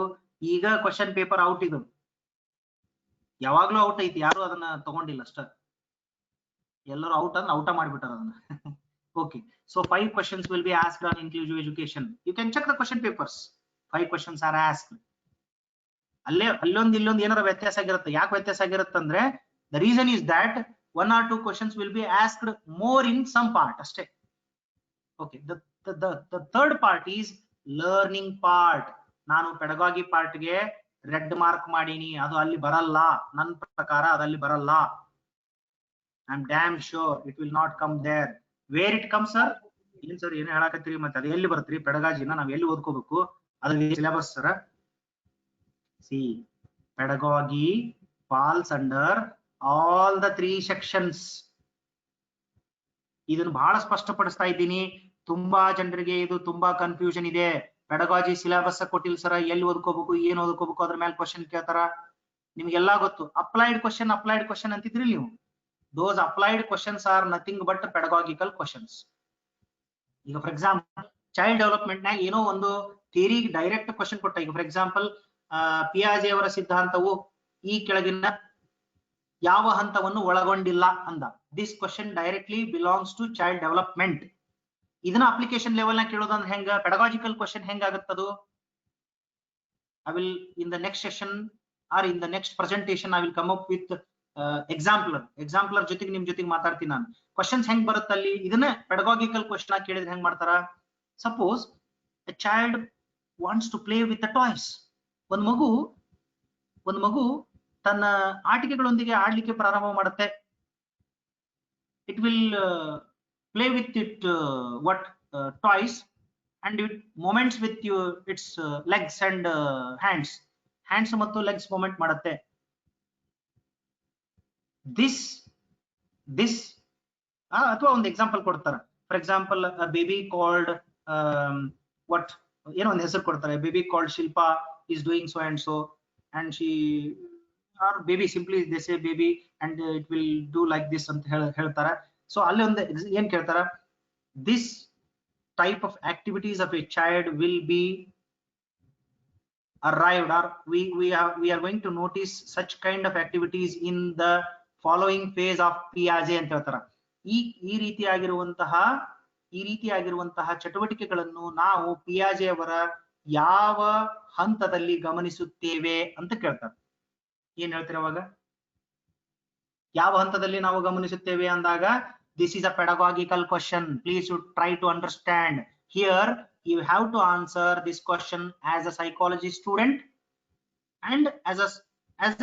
ಈಗ ಕ್ವಶನ್ ಪೇಪರ್ ಔಟ್. ಇದು ಯಾವಾಗ್ಲೂ ಔಟ್ ಐತಿ, ಯಾರು ಅದನ್ನ ತಗೊಂಡಿಲ್ಲ ಅಷ್ಟ. ಎಲ್ಲರೂ ಔಟ್ ಅಂದ್ರೆ ಔಟ ಮಾಡಿಬಿಟ್ಟಾರ ಅದನ್ನ. Okay, so 5 questions will be asked on inclusive education. You can check the question papers. 5 questions are asked. ಅಲ್ಲೊಂದು ಇಲ್ಲೊಂದು ಏನಾರ ವ್ಯತ್ಯಾಸ ಆಗಿರುತ್ತೆ. ಯಾಕೆ ವ್ಯತ್ಯಾಸ ಆಗಿರುತ್ತೆ ಅಂದ್ರೆ the reason is that 1 or 2 questions will be asked more in some part ಅಷ್ಟೇ. Okay, the third part is learning part. ನಾನು ಪೆಡಗಾಗಿ ಪಾರ್ಟ್ ಗೆ ರೆಡ್ ಮಾರ್ಕ್ ಮಾಡೀನಿ, ಅದು ಅಲ್ಲಿ ಬರಲ್ಲ. ನನ್ನ ಪ್ರಕಾರ ಅದಲ್ಲಿ ಬರಲ್ಲ. I am damn sure it will not come there. Where it comes sir? ಏನ್ ಸರ್ ಏನ್ ಹೇಳಾಕತ್ತೀರಿ ಮತ್ತೆ ಅದು ಎಲ್ಲಿ ಬರ್ತ್ರಿ ಪೆಡಗಾಜಿನ ನಾವ್ ಎಲ್ಲಿ ಓದ್ಕೋಬೇಕು ಅದ್ರ syllabus sir C pedagogy falls under all the 3 sections. ಇದನ್ನು ಬಹಳ ಸ್ಪಷ್ಟಪಡಿಸ್ತಾ ಇದ್ದೀನಿ, ತುಂಬಾ ಜನರಿಗೆ ಇದು ತುಂಬಾ ಕನ್ಫ್ಯೂಷನ್ ಇದೆ. ಪೆಡಗಾಜಿ ಸಿಲೆಬಸ್ ಕೊಟ್ಟಿಲ್ಲ ಸರ್, ಎಲ್ಲಿ ಓದ್ಕೋಬೇಕು ಏನ್ ಓದ್ಕೋಬೇಕು ಅದ್ರ ಮೇಲೆ ಕ್ವಶನ್ ಕೇಳ್ತಾರ. ನಿಮ್ಗೆಲ್ಲಾ ಗೊತ್ತು ಅಪ್ಲೈಡ್ ಕ್ವಶನ್ ಅಂತಿದ್ರಿ ನೀವು. Those applied questions are nothing but pedagogical questions. ಈಗ ಫಾರ್ ಎಕ್ಸಾಂಪಲ್ ಚೈಲ್ಡ್ ಡೆವಲಪ್ಮೆಂಟ್ ನಾಗ ಏನೋ ಒಂದು ಥಿಯರಿ ಡೈರೆಕ್ಟ್ ಕ್ವಶನ್ ಕೊಟ್ಟ. ಈಗ ಫಾರ್ ಎಕ್ಸಾಂಪಲ್ ಪಿಯಾಜೆ ಅವರ ಸಿದ್ಧಾಂತವು ಈ ಕೆಳಗಿನ ಯಾವ ಹಂತವನ್ನು ಒಳಗೊಂಡಿಲ್ಲ ಅಂದ. This question directly belongs to child development. ಇದನ್ನ ಅಪ್ಲಿಕೇಶನ್ ಲೆವೆಲ್ ನ ಕೇಳೋದಂದ್ರೆ ಹೆಂಗ, ಪೆಡಗಾಜಿಕಲ್ ಕ್ವಶನ್ ಹೆಂಗಾಗತ್ತದು? I will in the next session or in the next presentation I will come up with exemplar ಜೊತೆಗೆ ನಿಮ್ ಜೊತೆಗೆ ಮಾತಾಡ್ತೀನಿ ನಾನು. ಕ್ವಶನ್ಸ್ ಹೆಂಗ್ ಬರುತ್ತಲ್ಲಿ, ಇದನ್ನ ಪೆಡಗಾಗಿಕಲ್ ಕ್ವಶನ್ ಕೇಳಿದ್ರೆ ಹೆಂಗ್ ಮಾಡ್ತಾರ? Suppose a child wants to play with the toys. ಒಂದ್ ಮಗು ತನ್ನ ಆಟಿಕೆಗಳೊಂದಿಗೆ ಆಡ್ಲಿಕ್ಕೆ ಪ್ರಾರಂಭ ಮಾಡುತ್ತೆ. It will play with it what toys and it moments with its legs and hands ಮತ್ತು legs ಮೂವ್ಮೆಂಟ್ ಮಾಡುತ್ತೆ. this ಅಥವಾ ಒಂದು ಎಕ್ಸಾಂಪಲ್ ಕೊಡ್ತಾರೆ. For example baby called what ಏನೋ ಒಂದು ಹೆಸರು ಕೊಡ್ತಾರೆ. Baby called Shilpa is doing so and she or baby, simply they say baby and it will do like this ಅಂತ ಹೇಳ್ತಾರೆ. ಸೊ ಅಲ್ಲಿ ಒಂದು ಏನ್ ಕೇಳ್ತಾರ, this type of activities of a child will be arrived or we are going to notice such kind of activities in the following phase of Piaget ಅಂತ ಹೇಳ್ತಾರ. ಈ ರೀತಿಯಾಗಿರುವಂತಹ ಚಟುವಟಿಕೆಗಳನ್ನು ನಾವು ಪಿಯಾಜೆ ಅವರ ಯಾವ ಹಂತದಲ್ಲಿ ಗಮನಿಸುತ್ತೇವೆ ಅಂತ ಕೇಳ್ತಾರೆ. ಏನ್ ಹೇಳ್ತೀರ ಅವಾಗ? ಯಾವ ಹಂತದಲ್ಲಿ ನಾವು ಗಮನಿಸುತ್ತೇವೆ ಅಂದಾಗ this is a pedagogical question. Please you try to understand. Here you have to answer this question as a psychology student and as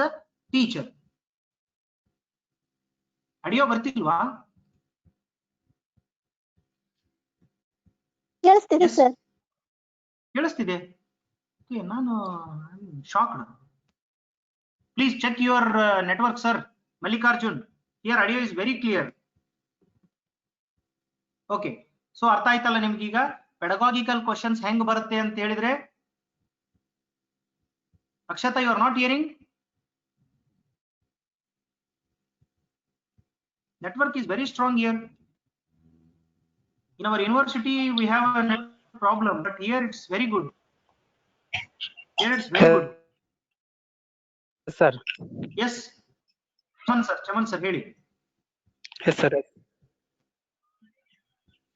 a teacher. ಅಡಿಯೋ ಬರ್ತಿಲ್ವಾ? ಕೇಳಿಸ್ತಿದೆ ಸರ್. ಕೇಳಿಸ್ತಿದೆ? ನಾನು shocked. Please check your network, sir. Mallikarjun, here audio is very clear. Okay, so ಅರ್ಥ ಆಯ್ತಲ್ಲ ನಿಮ್ಗೀಗ ಪೆಡಗಾಗಿಕಲ್ questions ಹೆಂಗ್ ಬರುತ್ತೆ ಅಂತ ಹೇಳಿದ್ರೆ? Akshata, you are not hearing? Network is very strong here. In our university we have a network problem, but here it's very good. Sir. Yes. Chaman sir ಹೇಳಿ. Yes sir.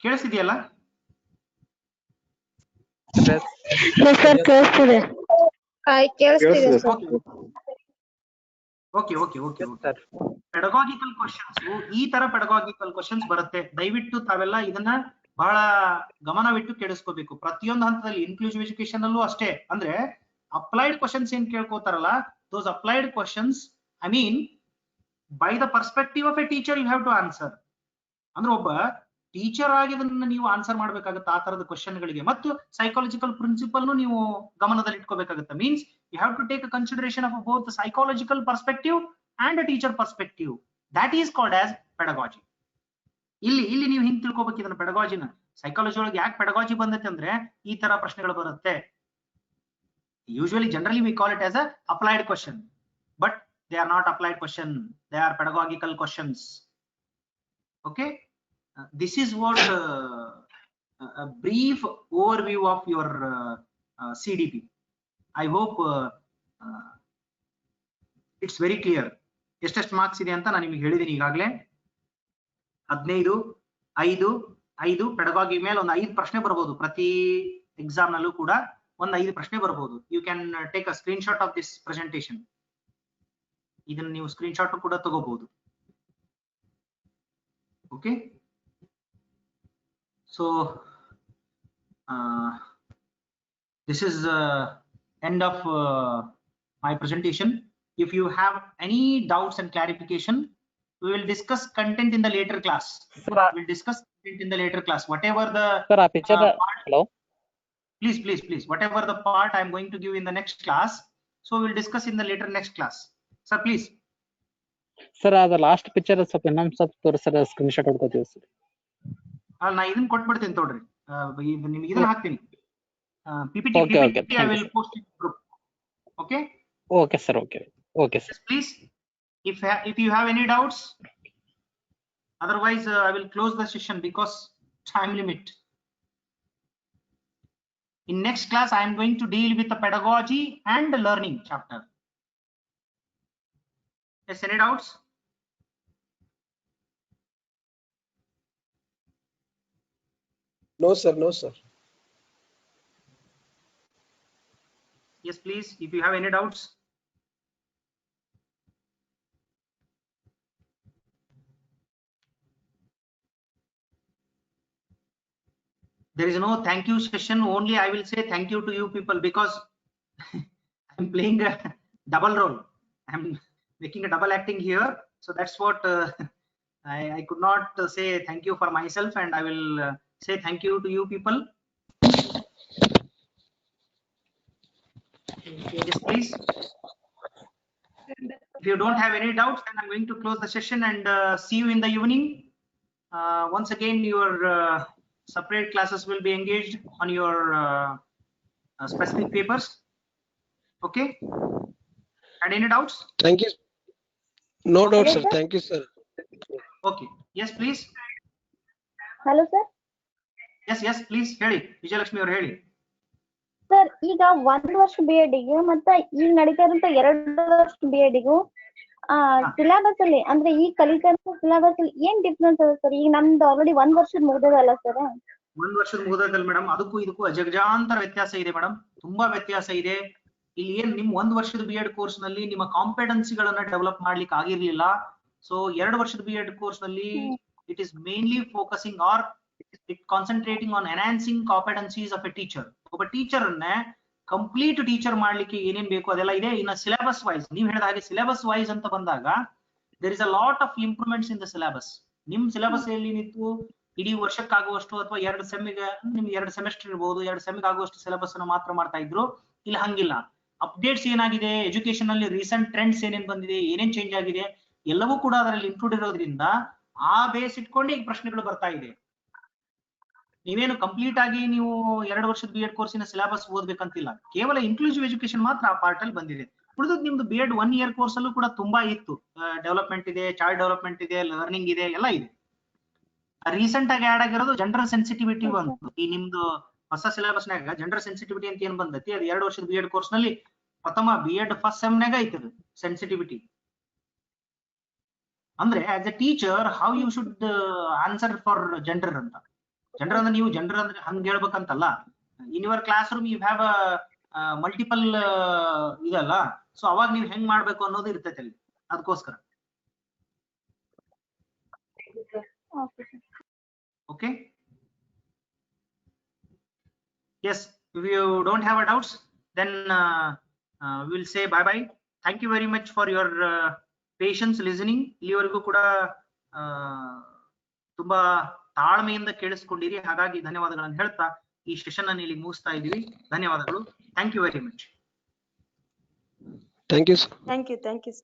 ಕೇಳಿಸ್ತಿದೆಯಲ್ಲ? Yes sir, ಕೇಳಿಸ್ತಿದೆ. ಕೇಳಿಸ್ತಿದೆ sir. Okay. ಪೆಡಗಾಗಿಕಲ್ questions, ಈ ತರ ಪೆಡಗಾಗಿಕಲ್ questions ಬರುತ್ತೆ. ದಯವಿಟ್ಟು ತಾವೆಲ್ಲ ಇದನ್ನ ಬಹಳ ಗಮನವಿಟ್ಟು ಕೇಳಿಸ್ಕೋಬೇಕು. ಪ್ರತಿಯೊಂದು ಹಂತದಲ್ಲಿ ಇನ್ಕ್ಲೂಸಿವ್ ಎಜುಕೇಶನ್ ಅಲ್ಲೂ ಅಷ್ಟೇ. ಅಂದ್ರೆ ಅಪ್ಲೈಡ್ ಕ್ವಶನ್ಸ್ ಏನ್ ಕೇಳ್ಕೋತಾರಲ್ಲ, those applied questions, I mean by the perspective of a teacher you have to answer. ಅಂದ್ರೆ ಒಬ್ಬ ಟೀಚರ್ ಆಗಿ ಅದನ್ನ ನೀವು ಆನ್ಸರ್ ಮಾಡ್ಬೇಕಾಗುತ್ತೆ ಆ ತರದ ಕ್ವಶನ್ ಗಳಿಗೆ. ಮತ್ತು ಸೈಕಾಲಜಿಕಲ್ ಪ್ರಿನ್ಸಿಪಲ್ ನೀವು ಗಮನದಲ್ಲಿ ಇಟ್ಕೋಬೇಕಾಗುತ್ತೆ. Means you have to take a consideration of both psychological perspective and a teacher perspective. That is called as pedagogy. ಇಲ್ಲಿ ನೀವು ಹಿಂಗ್ ತಿಳ್ಕೊಬೇಕು ಇದನ್ನ. ಪೆಡಗಾಜಿನ ಸೈಕಾಲಜಿ ಒಳಗೆ ಯಾಕೆ ಪೆಡಗಾಜಿ ಬಂದೈತೆ ಅಂದ್ರೆ ಈ ತರ ಪ್ರಶ್ನೆಗಳು ಬರುತ್ತೆ. Usually generally we call it as a applied question, but they are not applied question, they are pedagogical questions. Okay, this is what a brief overview of your CDP. I hope it's very clear. ಎಷ್ಟು marks ಇದೆ ಅಂತ ನಾನು ನಿಮಗೆ ಹೇಳಿದ್ದೀನಿ ಈಗಾಗಲೇ. 15 5 ಪೆಡಗಾಗಿ ಮೇಲೆ ಒಂದು 5 ಪ್ರಶ್ನೆ ಬರಬಹುದು. ಪ್ರತಿ ಎಕ್ಸಾಮ್ ನಲ್ಲೂ ಕೂಡ ಒಂದು 5 ಪ್ರಶ್ನೆ ಬರಬಹುದು. You can take a screenshot of this presentation. ಇದನ್ನ ನೀವು ಸ್ಕ್ರೀನ್ ಶಾಟ್ ಕೂಡ ತಗೋಬಹುದು. Okay, so this is end of my presentation. If you have any doubts and clarification, We will discuss content in the later class. Sir, We'll discuss content in the later class. Whatever the sir, ಆ picture part, hello. please. Whatever the part I am going to give in the next class, so we'll discuss in the later next class. Sir, please. Sir, ಅದ last picture ಸ್ವಲ್ಪ ಇನ್ನೊಂದ್ ಸ್ವಲ್ಪ ತೋರಿಸ್ರ screen shot ಹೊಡ್ಕೋತೀವಿ sir. ನಾ ಇದನ್ನ ಕೊಟ್ಬಿಡ್ತೀನಿ ತೋಡ್ರಿ, ನಿಮ್ಗೆ ಇದನ್ನ ಹಾಕ್ತೀನಿ. PPT I will post it in group. Okay. Okay sir, okay sir. Yes, please. If you have any doubts, otherwise I will close the session because time limit. In next class I am going to deal with the pedagogy and the learning chapter. Yes, any doubts? No sir. Yes, please, if you have any doubts. There is no thank you session, only I will say thank you to you people because I'm playing a double role. I'm making a double acting here, so that's what I could not say thank you for myself, and I will say thank you to you people. Yes, please. If you don't have any doubts, then I'm going to close the session and see you in the evening. Once again, your separate classes will be engaged on your specific papers. Okay. And any doubts? Thank you. No doubt sir. Thank you sir. Okay. Yes, please. Hello sir. Yes, please. ಹೇಳಿ ವಿಜಯಲಕ್ಷ್ಮಿ ಅವರು ಹೇಳಿ. Sir, ಈಗ 1 ವರ್ಷ B.Ed ಗೆ ಮತ್ತೆ ಈಗ ನಡೀತಾ ಇರೋಂತ 2 ವರ್ಷ B.Ed ಗೂ ಸಿಲೆಬಸ್ ಅಲ್ಲಿ ಅಂದ್ರೆ ಈ ಕಲಿಕಂತ ಸಿಲೆಬಸ್ ಅಲ್ಲಿ ಏನ್ ಡಿಫ್ರೆನ್ಸ್ ಅದ ಸರ್? ಈಗ ನಮ್ದು ಆಲ್ರೆಡಿ 1 ವರ್ಷದ ಮುಗ್ದದಲ್ಲ ಸರ್? 1 ವರ್ಷದ ಮುಗ್ದದಲ್ಲ ಮೇಡಮ್, ಅದಕ್ಕೂ ಇದಕ್ಕೂ ಅಜಗಜಾಂತರ ವ್ಯತ್ಯಾಸ ಇದೆ ಮೇಡಮ್, ತುಂಬಾ ವ್ಯತ್ಯಾಸ ಇದೆ. ಇಲ್ಲಿ ಏನ್ ನಿಮ್ 1 ವರ್ಷದ B.Ed ಕೋರ್ಸ್ ನಲ್ಲಿ ನಿಮ್ಮ ಕಾಂಪಿಟೆನ್ಸಿಗಳನ್ನ ಡೆವಲಪ್ ಮಾಡ್ಲಿಕ್ಕೆ ಆಗಿರ್ಲಿಲ್ಲ. ಸೊ 2 ವರ್ಷದ B.Ed ಕೋರ್ಸ್ ನಲ್ಲಿ it is mainly focusing or it concentrating on enhancing competencies of a teacher. ಒಬ್ಬ ಟೀಚರ್ ಅನ್ನ ಕಂಪ್ಲೀಟ್ ಟೀಚರ್ ಮಾಡ್ಲಿಕ್ಕೆ ಏನೇನ್ ಬೇಕು ಅದೆಲ್ಲ ಇದೆ. ಇನ್ನ ಸಿಲೆಬಸ್ ವೈಸ್ ನೀವು ಹೇಳಿದ ಹಾಗೆ ಸಿಲೆಬಸ್ ವೈಸ್ ಅಂತ ಬಂದಾಗ there is a lot of improvements in the syllabus. ನಿಮ್ ಸಿಲೆಬಸ್ ಎಲ್ಲಿ ನಿಂತು ಇಡೀ ವರ್ಷಕ್ಕಾಗುವಷ್ಟು ಅಥವಾ 2 ಸೆಮ್ಮಿಗೆ ನಿಮ್ಗೆ 2 ಸೆಮಿಸ್ಟರ್ ಇರಬಹುದು, 2 ಸೆಮ್ಮಿಗೆ ಆಗುವಷ್ಟು ಸಿಲೆಬಸ್ ಅನ್ನು ಮಾತ್ರ ಮಾಡ್ತಾ ಇದ್ರು. ಇಲ್ಲಿ ಹಂಗಿಲ್ಲ. ಅಪ್ಡೇಟ್ಸ್ ಏನಾಗಿದೆ, ಎಜುಕೇಶನ್ ಅಲ್ಲಿ ರೀಸೆಂಟ್ ಟ್ರೆಂಡ್ಸ್ ಏನೇನ್ ಬಂದಿದೆ, ಏನೇನ್ ಚೇಂಜ್ ಆಗಿದೆ, ಎಲ್ಲವೂ ಕೂಡ ಅದರಲ್ಲಿ ಇನ್ಕ್ಲೂಡ್ ಇರೋದ್ರಿಂದ ಆ ಬೇಸ್ ಇಟ್ಕೊಂಡು ಈಗ ಪ್ರಶ್ನೆಗಳು ಬರ್ತಾ ಇದೆ. ನೀವೇನು ಕಂಪ್ಲೀಟ್ ಆಗಿ ನೀವು 2 ವರ್ಷದ B.Ed ಕೋರ್ಸಿನ ಸಿಲೆಬಸ್ ಓದ್ಬೇಕಂತಿಲ್ಲ, ಕೇವಲ ಇನ್ಕ್ಲೂಸಿವ್ ಎಜುಕೇಶನ್ ಮಾತ್ರ ಆ ಪಾರ್ಟ್ ಅಲ್ಲಿ ಬಂದಿದೆ. ಉಳಿದದ್ದು ನಿಮ್ದು B.Ed 1 ಇಯರ್ ಕೋರ್ಸ್ ಅಲ್ಲೂ ಕೂಡ ತುಂಬಾ ಇತ್ತು. ಡೆವಲಪ್ಮೆಂಟ್ ಇದೆ, ಚೈಲ್ಡ್ ಡೆವಲಪ್ಮೆಂಟ್ ಇದೆ, ಲರ್ನಿಂಗ್ ಇದೆ, ಎಲ್ಲ ಇದೆ. ರೀಸೆಂಟ್ ಆಗಿ ಆಡ್ ಆಗಿರೋದು ಜನರಲ್ ಸೆನ್ಸಿಟಿವಿಟಿ ಬಂತು. ಈ ನಿಮ್ದು ಹೊಸ ಸಿಲೆಬಸ್ ನಾಗ ಜನರಲ್ ಸೆನ್ಸಿಟಿವಿಟಿ ಅಂತ ಏನ್ ಬಂದೈತಿ, ಅದು 2 ವರ್ಷದ B.Ed ಕೋರ್ಸ್ ನಲ್ಲಿ ಪ್ರಥಮ B.Ed ಫಸ್ಟ್ ಸೆಮ್ ನಾಗ ಐತದ ಸೆನ್ಸಿಟಿವಿಟಿ. ಅಂದ್ರೆ as a teacher how you should answer for general ಅಂತ. ಜನರಲ್ ಅಂದ್ರೆ ನೀವು ಜನರಲ್ ಅಂದ್ರೆ ಹಂಗ ಹೇಳ್ಬೇಕಂತಲ್ಲ. In your classroom you have multiple ಇದಲ್ಲ, ಸೊ ಅವಾಗ ನೀವು ಹೆಂಗ್ ಮಾಡ್ಬೇಕು ಅನ್ನೋದು ಇರ್ತೈತೆ ಅಲ್ಲಿ, ಅದಕ್ಕೋಸ್ಕರ. Okay. Yes, if you don't have a doubts, then we will say bye bye. Thank you very much for your patience listening. ಇಲ್ಲಿವರೆಗೂ ಕೂಡ ತುಂಬಾ ತಾಳ್ಮೆಯಿಂದ ಕೇಳಿಸ್ಕೊಂಡಿರಿ, ಹಾಗಾಗಿ ಧನ್ಯವಾದಗಳನ್ನು ಹೇಳ್ತಾ ಈ ಸೆಷನ್ ಅನ್ನು ಇಲ್ಲಿ ಮುಗಿಸ್ತಾ ಇದೀವಿ. ಧನ್ಯವಾದಗಳು. Thank you very much. Thank you sir. Thank you.